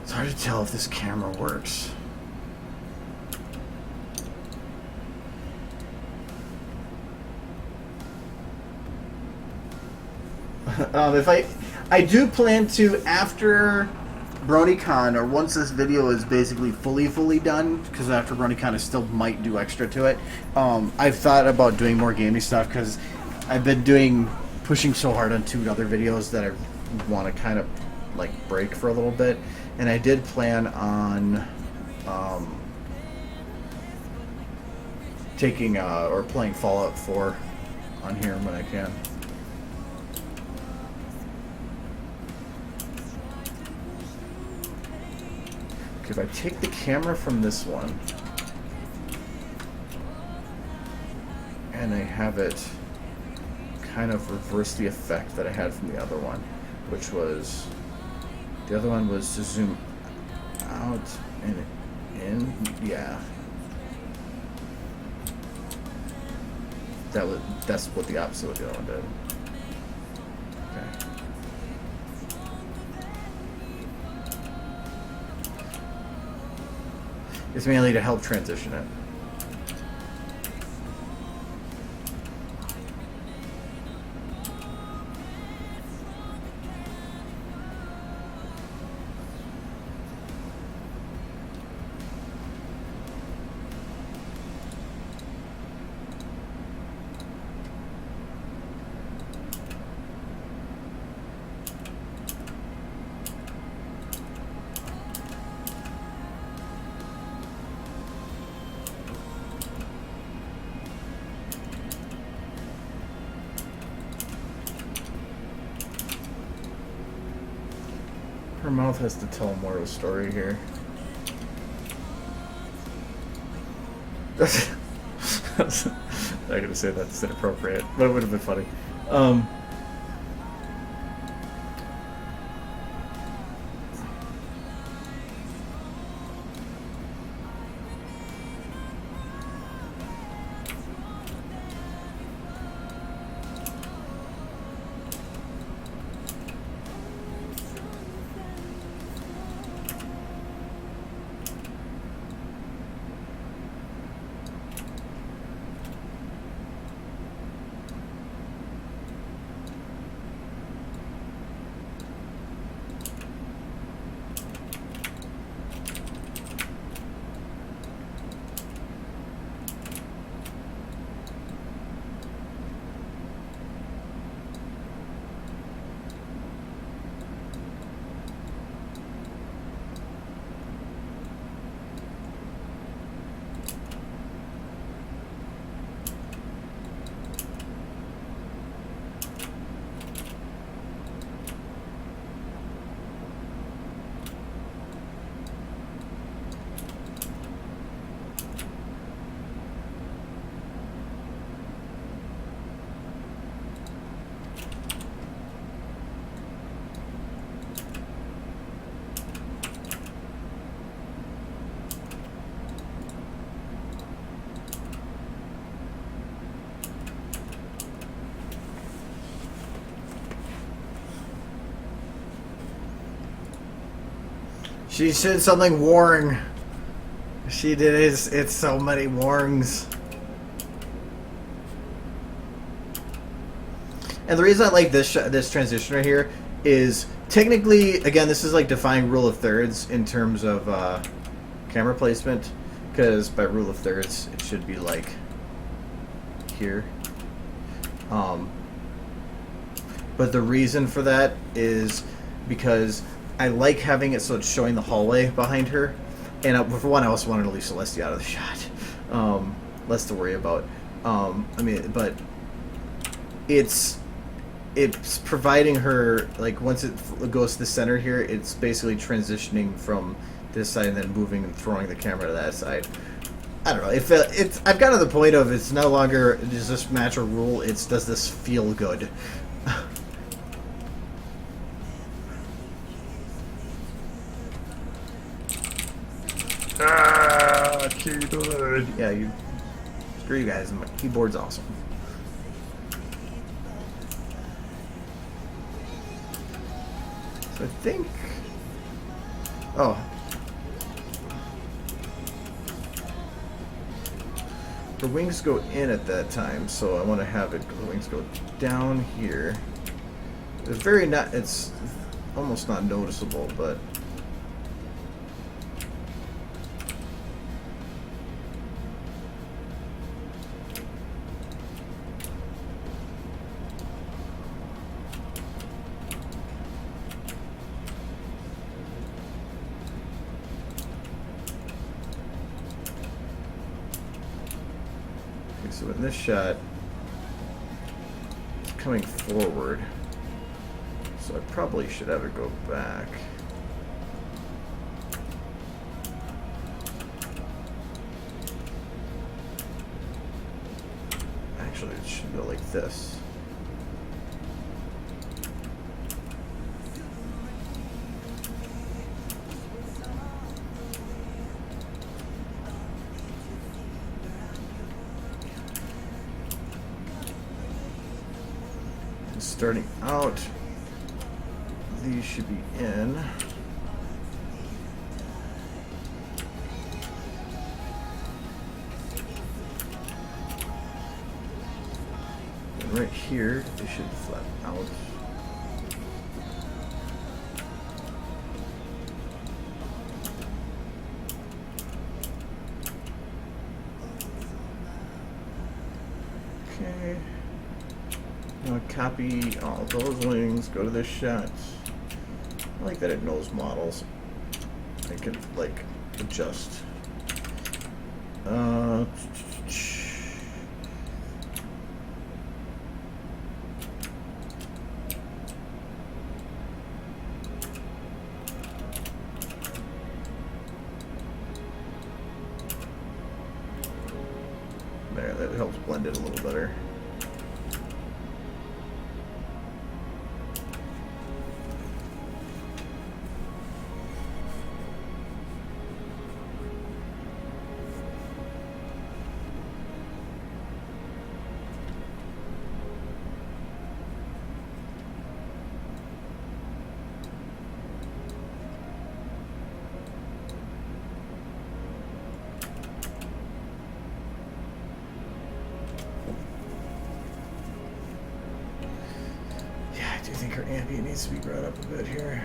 It's hard to tell if this camera works. If I do plan to, after BronyCon, or once this video is basically fully done, because after BronyCon I still might do extra to it. I've thought about doing more gaming stuff because I've been pushing so hard on 2 other videos that I want to kind of like break for a little bit. And I did plan on taking or playing Fallout 4 on here when I can. Okay, if I take the camera from this one and I have it kind of reverse the effect that I had from the other one, which was, the other one was to zoom out and in, yeah. That's what the opposite of the other one did. Okay. It's mainly to help transition it. Her mouth has to tell more of a story here. I'm not gonna say that's inappropriate, but it would have been funny. She said something warring. She did. It's so many warnings. And the reason I like this transition right here is technically, again, this is like defying rule of thirds in terms of camera placement, because by rule of thirds it should be like here. But the reason for that is because I like having it so it's showing the hallway behind her, and for one, I also wanted to leave Celestia out of the shot, less to worry about. I mean, but it's providing her, like, once it goes to the center here, it's basically transitioning from this side and then moving and throwing the camera to that side. I don't know. I've gotten to the point of it's no longer just this natural rule. It's does this feel good? Keyboard. Yeah, screw you guys. My keyboard's awesome. So I think. Oh. Her wings go in at that time, so I want to have the wings go down here. It's almost not noticeable, but. So in this shot, it's coming forward, so I probably should have it go back. Actually, it should go like this. Starting out, these should be in. And right here, they should flat out. Okay. Now copy all those wings, go to this shot. I like that it knows models. I can, like, adjust. There, that helps blend it a little better. I think her ambient needs to be brought up a bit here.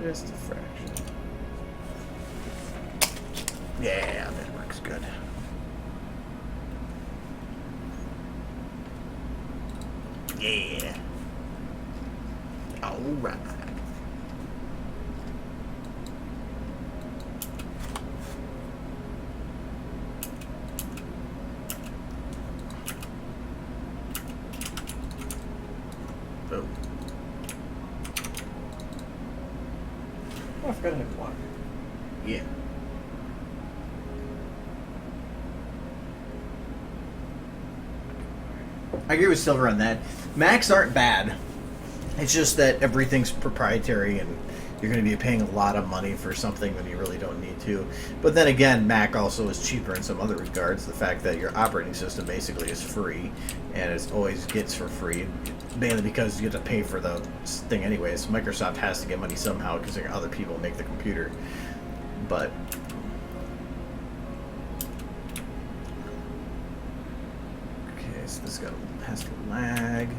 Just a fraction. Yeah, that works good. Yeah. All right. Oh. Oh, I forgot I had water. Yeah. I agree with Silver on that. Macs aren't bad. It's just that everything's proprietary and you're going to be paying a lot of money for something when you really don't need to. But then again, Mac also is cheaper in some other regards. The fact that your operating system basically is free, and it always gets for free, mainly because you have to pay for the thing anyways. Microsoft has to get money somehow because other people make the computer. But okay, so this has to lag.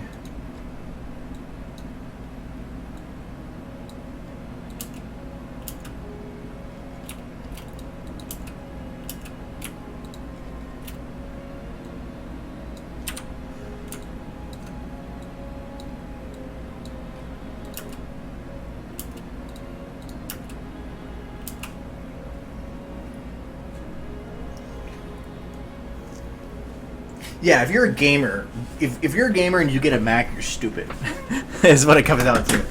Yeah, if you're a gamer, if you're a gamer and you get a Mac, you're stupid. Is what it comes down to.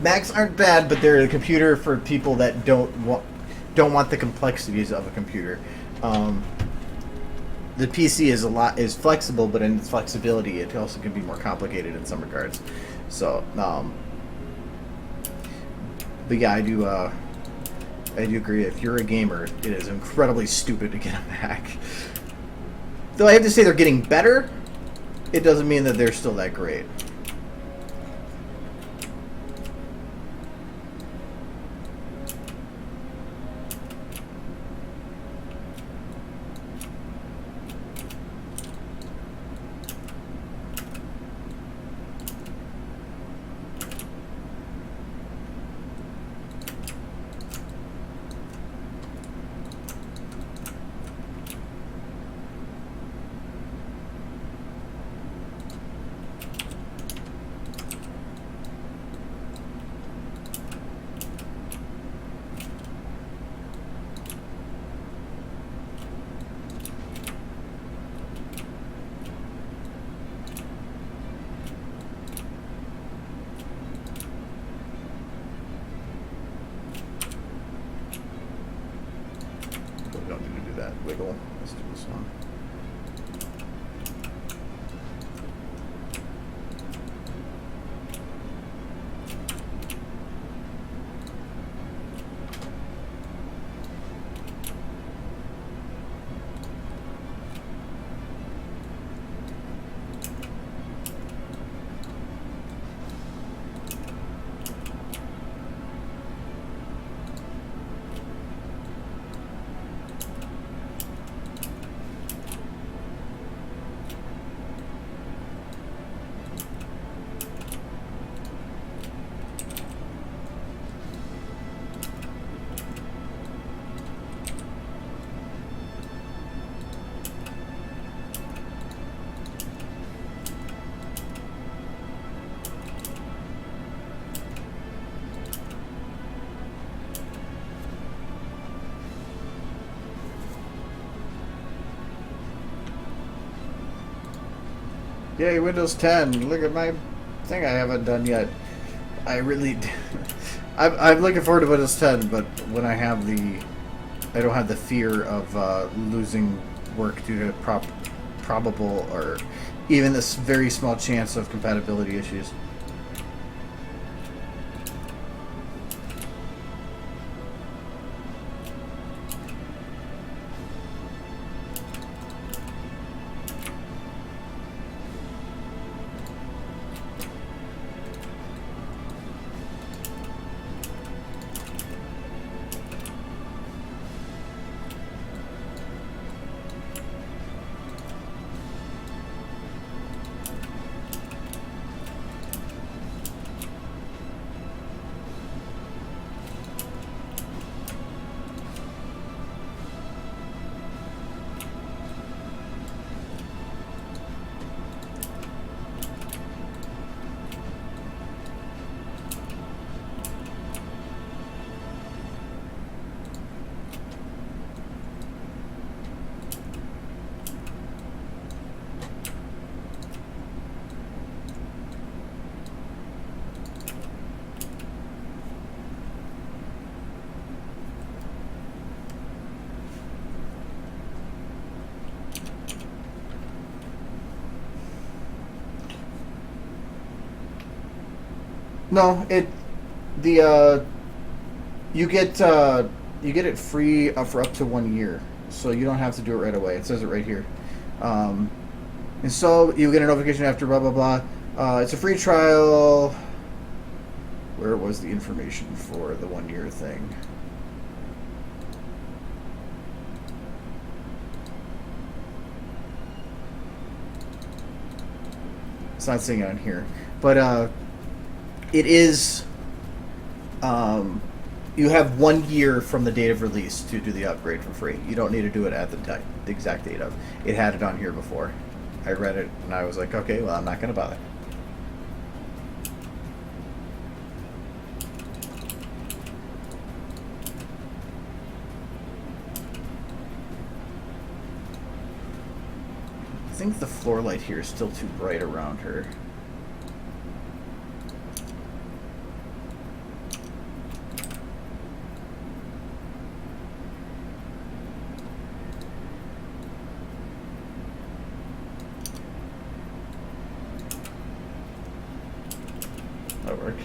Macs aren't bad, but they're a computer for people that don't want the complexities of a computer. The PC is flexible, but in its flexibility, it also can be more complicated in some regards. So, but yeah, I do agree. If you're a gamer, it is incredibly stupid to get a Mac. Though I have to say they're getting better, it doesn't mean that they're still that great. We don't need to do that wiggle. Let's do this one. Yay, Windows 10. Look at my thing I haven't done yet. I really... I'm looking forward to Windows 10, but when I have I don't have the fear of losing work due to probable or even this very small chance of compatibility issues. No, the You get it free for up to 1 year, so you don't have to do it right away. It says it right here. And so you get a notification after blah blah blah. It's a free trial. Where was the information for the 1 year thing? It's not saying it on here, but it is. You have 1 year from the date of release to do the upgrade for free. You don't need to do it at the exact date of. It had it on here before. I read it and I was like, okay, well, I'm not going to bother. I think the floor light here is still too bright around her. That'll work.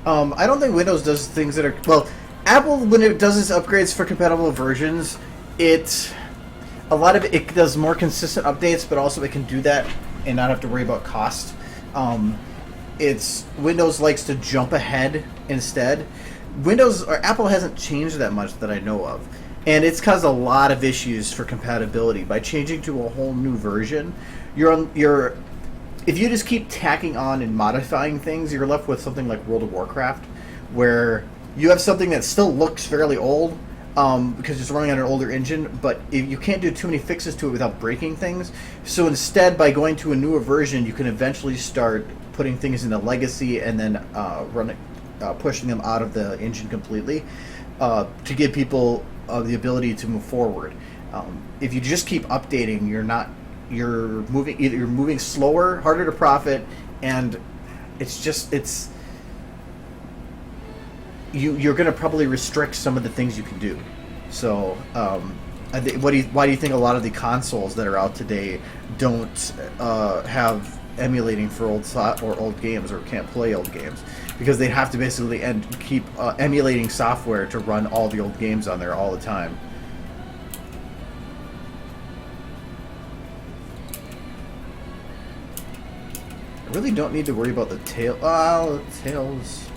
I don't think Windows does things that are... Well, Apple, when it does its upgrades for compatible versions, a lot of it does more consistent updates, but also it can do that and not have to worry about cost. Windows likes to jump ahead instead. Apple hasn't changed that much that I know of. And it's caused a lot of issues for compatibility. By changing to a whole new version, if you just keep tacking on and modifying things, you're left with something like World of Warcraft, where you have something that still looks fairly old because it's running on an older engine, but you can't do too many fixes to it without breaking things. So instead, by going to a newer version, you can eventually start putting things into legacy and then pushing them out of the engine completely to give people the ability to move forward. If you just keep updating, you're moving slower, harder to profit, and you're going to probably restrict some of the things you can do. So, why do you think a lot of the consoles that are out today don't have emulating for old games or can't play old games? Because they have to basically keep emulating software to run all the old games on there all the time. I really don't need to worry about the tail. Oh, the tail's...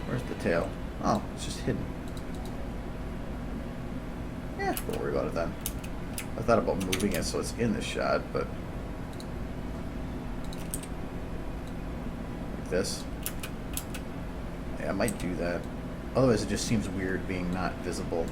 Where's the tail? Oh, it's just hidden. Yeah, don't worry about it then. I thought about moving it so it's in the shot, but... Like this. Yeah, I might do that. Otherwise it just seems weird being not visible.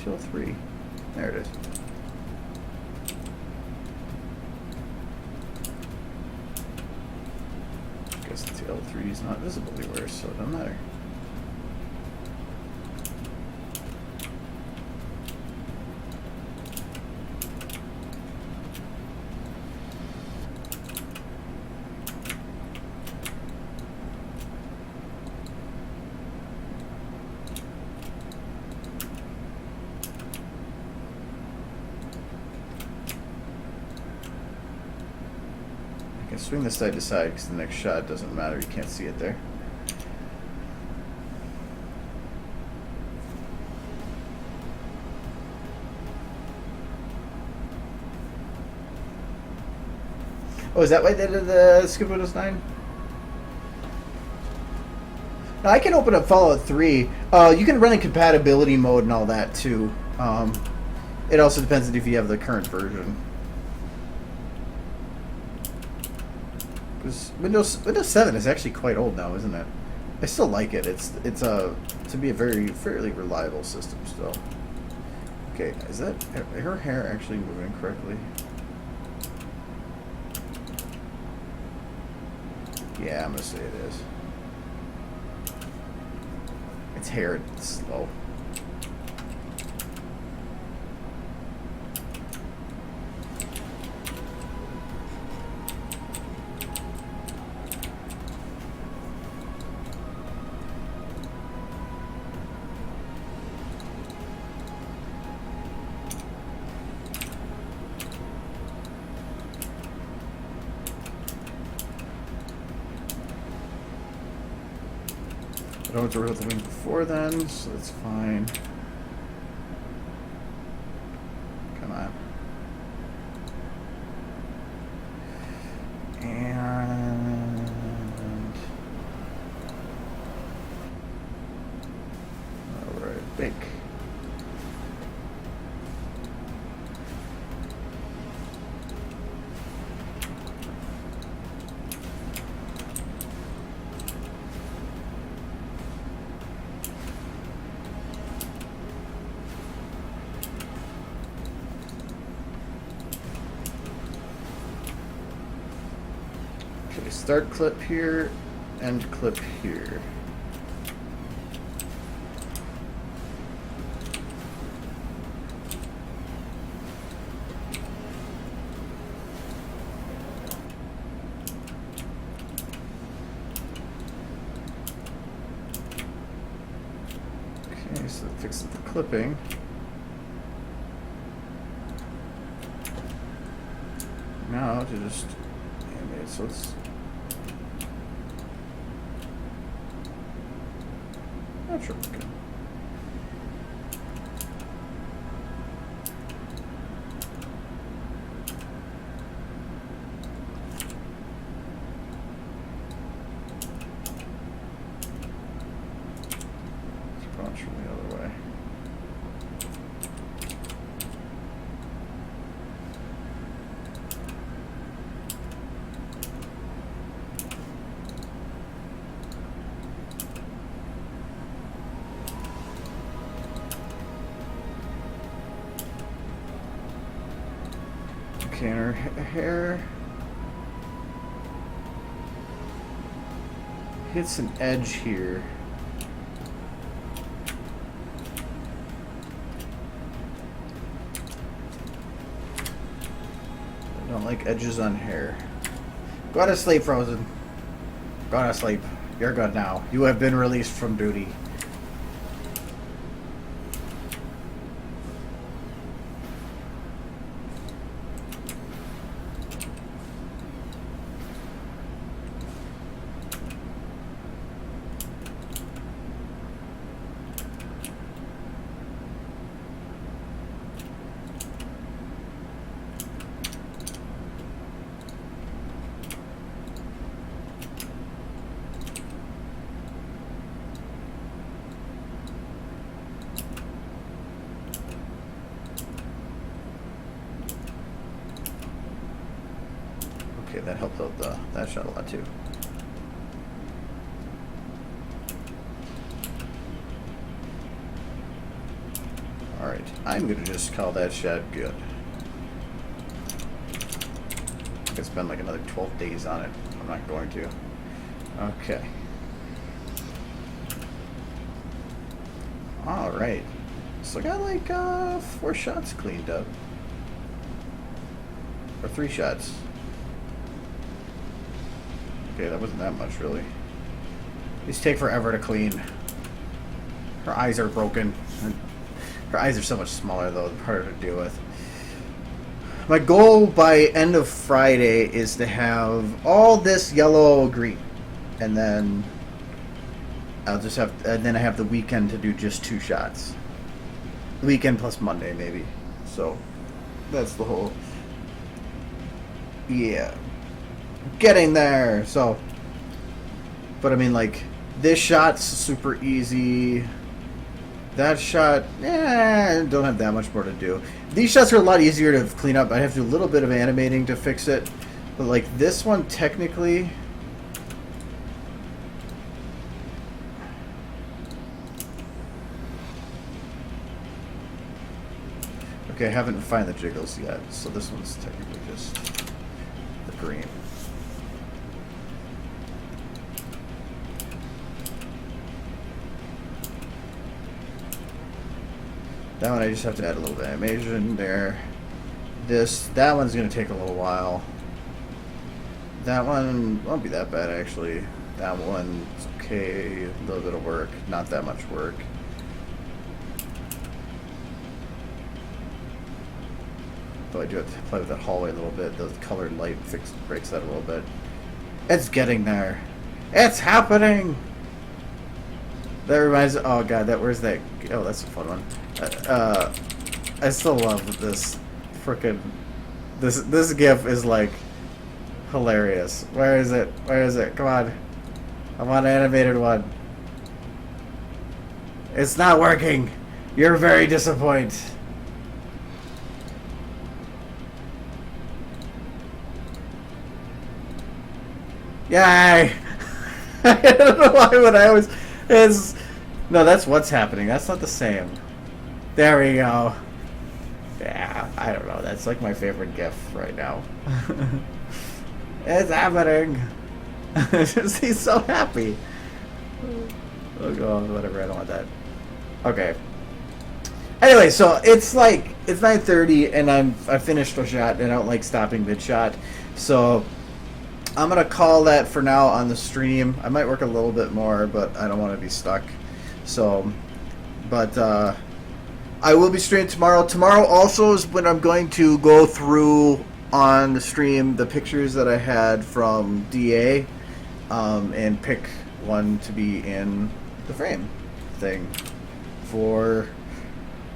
Till 3. There it is. Guess the TL3 is not visible anywhere, so it doesn't matter. Swing this side to side because the next shot doesn't matter. You can't see it there. Oh, is that why they did the skip Windows 9? Now, I can open up Fallout 3. You can run in compatibility mode and all that too. It also depends on if you have the current version. Because Windows 7 is actually quite old now, isn't it? I still like it. It's to be a fairly reliable system still. Okay, is that her hair actually moving correctly? Yeah, I'm gonna say it is. It's hair. It's slow. I don't have to roll the wings before then, so that's fine. Come on. And alright, bake. Start clip here, end clip here. Okay, so that fixes the clipping. Now to just animate, so it's not sure we can. Let's branch from the other way. Okay, and her hair hits an edge here. I don't like edges on hair. Go to sleep, Frozen. Go to sleep. You're good now. You have been released from duty. Okay, that helped out that shot a lot too. Alright, I'm gonna just call that shot good. I could spend like another 12 days on it. I'm not going to. Okay. Alright. So I got like 4 shots cleaned up. Or 3 shots. Okay, that wasn't that much, really. These take forever to clean. Her eyes are broken. Her eyes are so much smaller, though, harder to deal with. My goal by end of Friday is to have all this yellow green. And then I'll just have, and then I have the weekend to do just 2 shots. Weekend plus Monday, maybe. So, that's the whole, yeah. Getting there. So, but I mean, like, this shot's super easy. That shot, don't have that much more to do. These shots are a lot easier to clean up. I have to do a little bit of animating to fix it. But like this one, technically... Okay, I haven't refined the jiggles yet, so this one's technically just the green. That one I just have to add a little bit of animation there. That one's going to take a little while. That one won't be that bad, actually. That one's okay. A little bit of work. Not that much work. Though I do have to play with that hallway a little bit. The colored light breaks that a little bit. It's getting there. It's happening! That reminds... Oh, God. Where's that... Oh, that's a fun one. I still love this frickin' this GIF is like hilarious. Where is it? Where is it? Come on. I want an animated one. It's not working. You're very disappointed. Yay! I don't know why, but I always... No, that's what's happening. That's not the same. There we go. Yeah, I don't know. That's like my favorite GIF right now. It's happening. He's so happy. Oh god, whatever. I don't want that. Okay. Anyway, so it's 9:30 and I finished a shot and I don't like stopping mid shot, so I'm gonna call that for now on the stream. I might work a little bit more, but I don't want to be stuck. So, but I will be streaming tomorrow. Tomorrow also is when I'm going to go through on the stream the pictures that I had from DA and pick one to be in the frame thing for...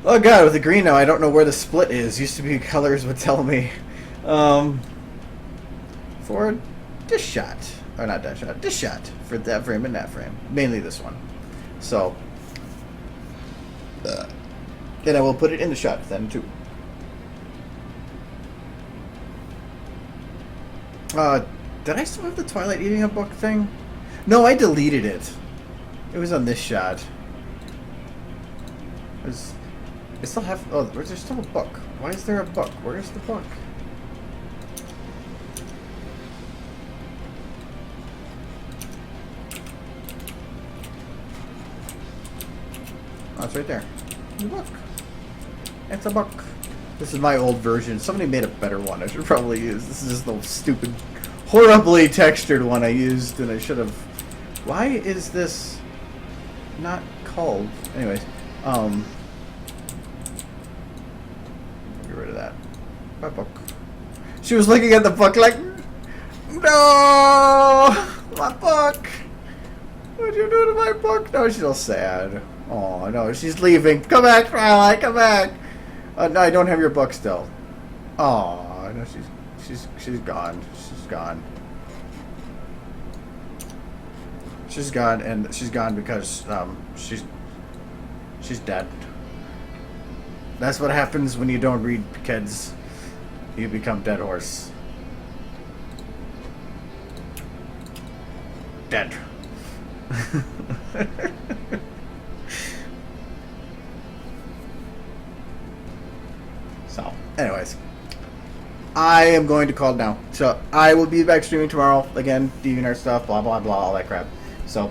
Oh god, with the green now, I don't know where the split is. Used to be colors would tell me. For this shot. Or not that shot. This shot. For that frame and that frame. Mainly this one. So... then I will put it in the shot then too. Did I still have the Twilight eating a book thing? No, I deleted it. It was on this shot. I still have... Oh, there's still a book. Why is there a book? Where's the book? Oh, it's right there. The book. It's a book. This is my old version. Somebody made a better one. I should probably use. This is just the stupid, horribly textured one I used, and I should have... Why is this not called? Anyways, get rid of that. My book. She was looking at the book like, no, my book. What'd you do to my book? No, she's all sad. Oh no, she's leaving. Come back, Twilight. Come back. No, I don't have your book still. Oh no, she's gone. She's gone. She's gone, and she's gone because she's dead. That's what happens when you don't read, kids. You become dead horse. Dead. So, anyways, I am going to call it now. So, I will be back streaming tomorrow. Again, DeviantArt stuff, blah, blah, blah, all that crap. So,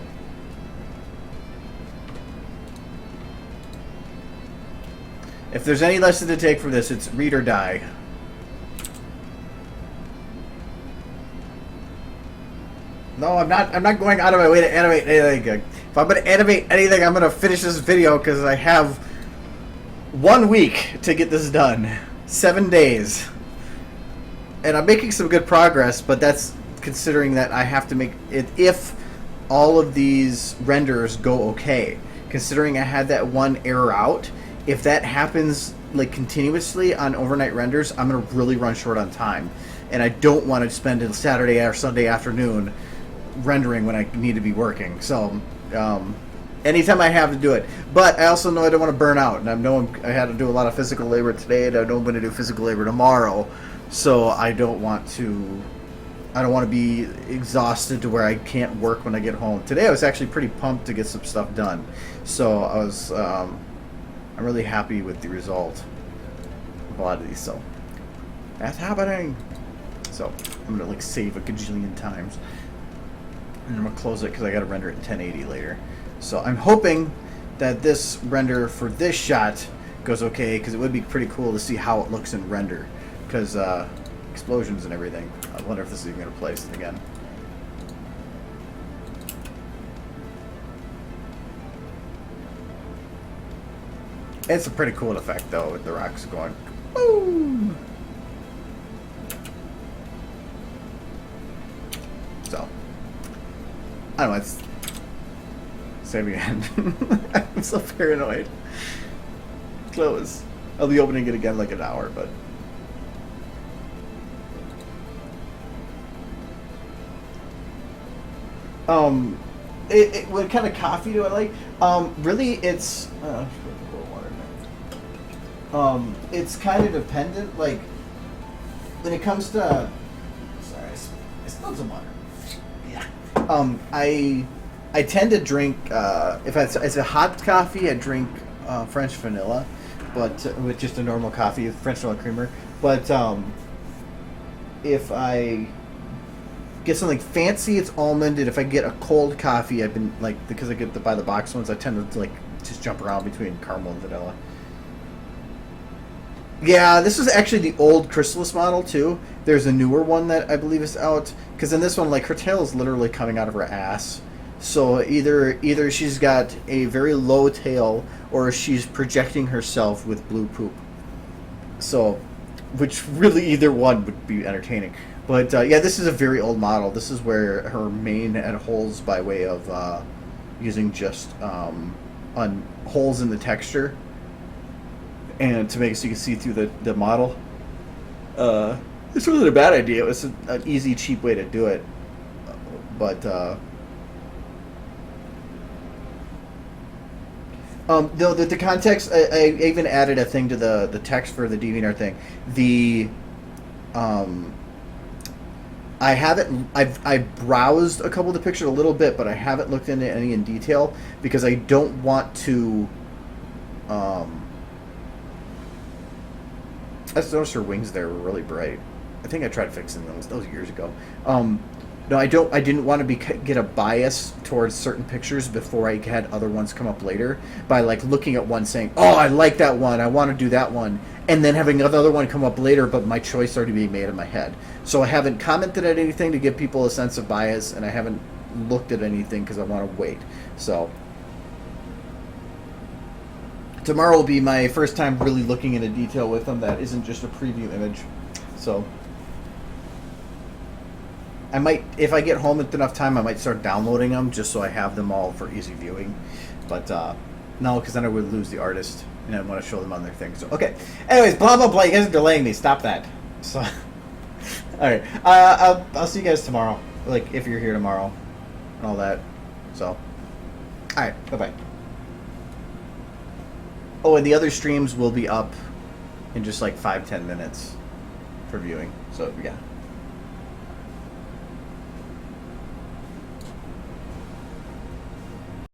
if there's any lesson to take from this, it's read or die. No, I'm not going out of my way to animate anything. If I'm going to animate anything, I'm going to finish this video because I have 1 week to get this done. 7 days. And I'm making some good progress, but that's considering that I have to make it if all of these renders go okay. Considering I had that one error out, if that happens like continuously on overnight renders, I'm going to really run short on time. and I don't want to spend a Saturday or Sunday afternoon rendering when I need to be working. So anytime I have to do it. But I also know I don't want to burn out, and I know I had to do a lot of physical labor today, and I know I'm going to do physical labor tomorrow. So I don't want to be exhausted to where I can't work when I get home. Today I was actually pretty pumped to get some stuff done. So I was, I'm really happy with the result of a lot of these. So that's happening. So I'm gonna like save a gajillion times, and I'm gonna close it because I gotta render it in 1080 later. So I'm hoping that this render for this shot goes okay, because it would be pretty cool to see how it looks in render, because explosions and everything. I wonder if this is even gonna play again. It's a pretty cool effect though, with the rocks going boom. So I don't know, it's save again. I'm so paranoid. Close. I'll be opening it again like an hour, but what kind of coffee do I like? Really, it's it's kind of dependent. Like when it comes to, sorry, I spilled some water. Yeah. I tend to drink if it's a hot coffee, I drink French vanilla, but with just a normal coffee, French vanilla creamer. But if I get something fancy, it's almond, and if I get a cold coffee, I've been like, because I get to buy the box ones, I tend to like just jump around between caramel and vanilla. Yeah, this is actually the old Chrysalis model too. There's a newer one that I believe is out, because in this one, like, her tail is literally coming out of her ass. So either she's got a very low tail, or she's projecting herself with blue poop. So, which really either one would be entertaining. But yeah, this is a very old model. This is where her mane had holes by way of using just on holes in the texture, and to make it so you can see through the model. This wasn't a bad idea. It was an easy, cheap way to do it. But the context, I even added a thing to the text for the DeviantArt thing. I've browsed a couple of the pictures a little bit, but I haven't looked into any in detail because I don't want to. I just noticed her wings there were really bright. I think I tried fixing those. That was years ago. No, I didn't want to get a bias towards certain pictures before I had other ones come up later by like looking at one saying, "Oh, I like that one. I want to do that one," and then having another one come up later, but my choice already being made in my head. So I haven't commented at anything to give people a sense of bias, and I haven't looked at anything because I want to wait. So tomorrow will be my first time really looking into detail with them. That isn't just a preview image. So I might, if I get home with enough time, I might start downloading them just so I have them all for easy viewing. But no, because then I would lose the artist, and I want to show them on their thing. So okay. Anyways, blah blah blah. You guys are delaying me. Stop that. So, all right. I'll see you guys tomorrow. Like if you're here tomorrow, and all that. So, all right. Bye bye. Oh, and the other streams will be up in just like 5-10 minutes for viewing. So yeah.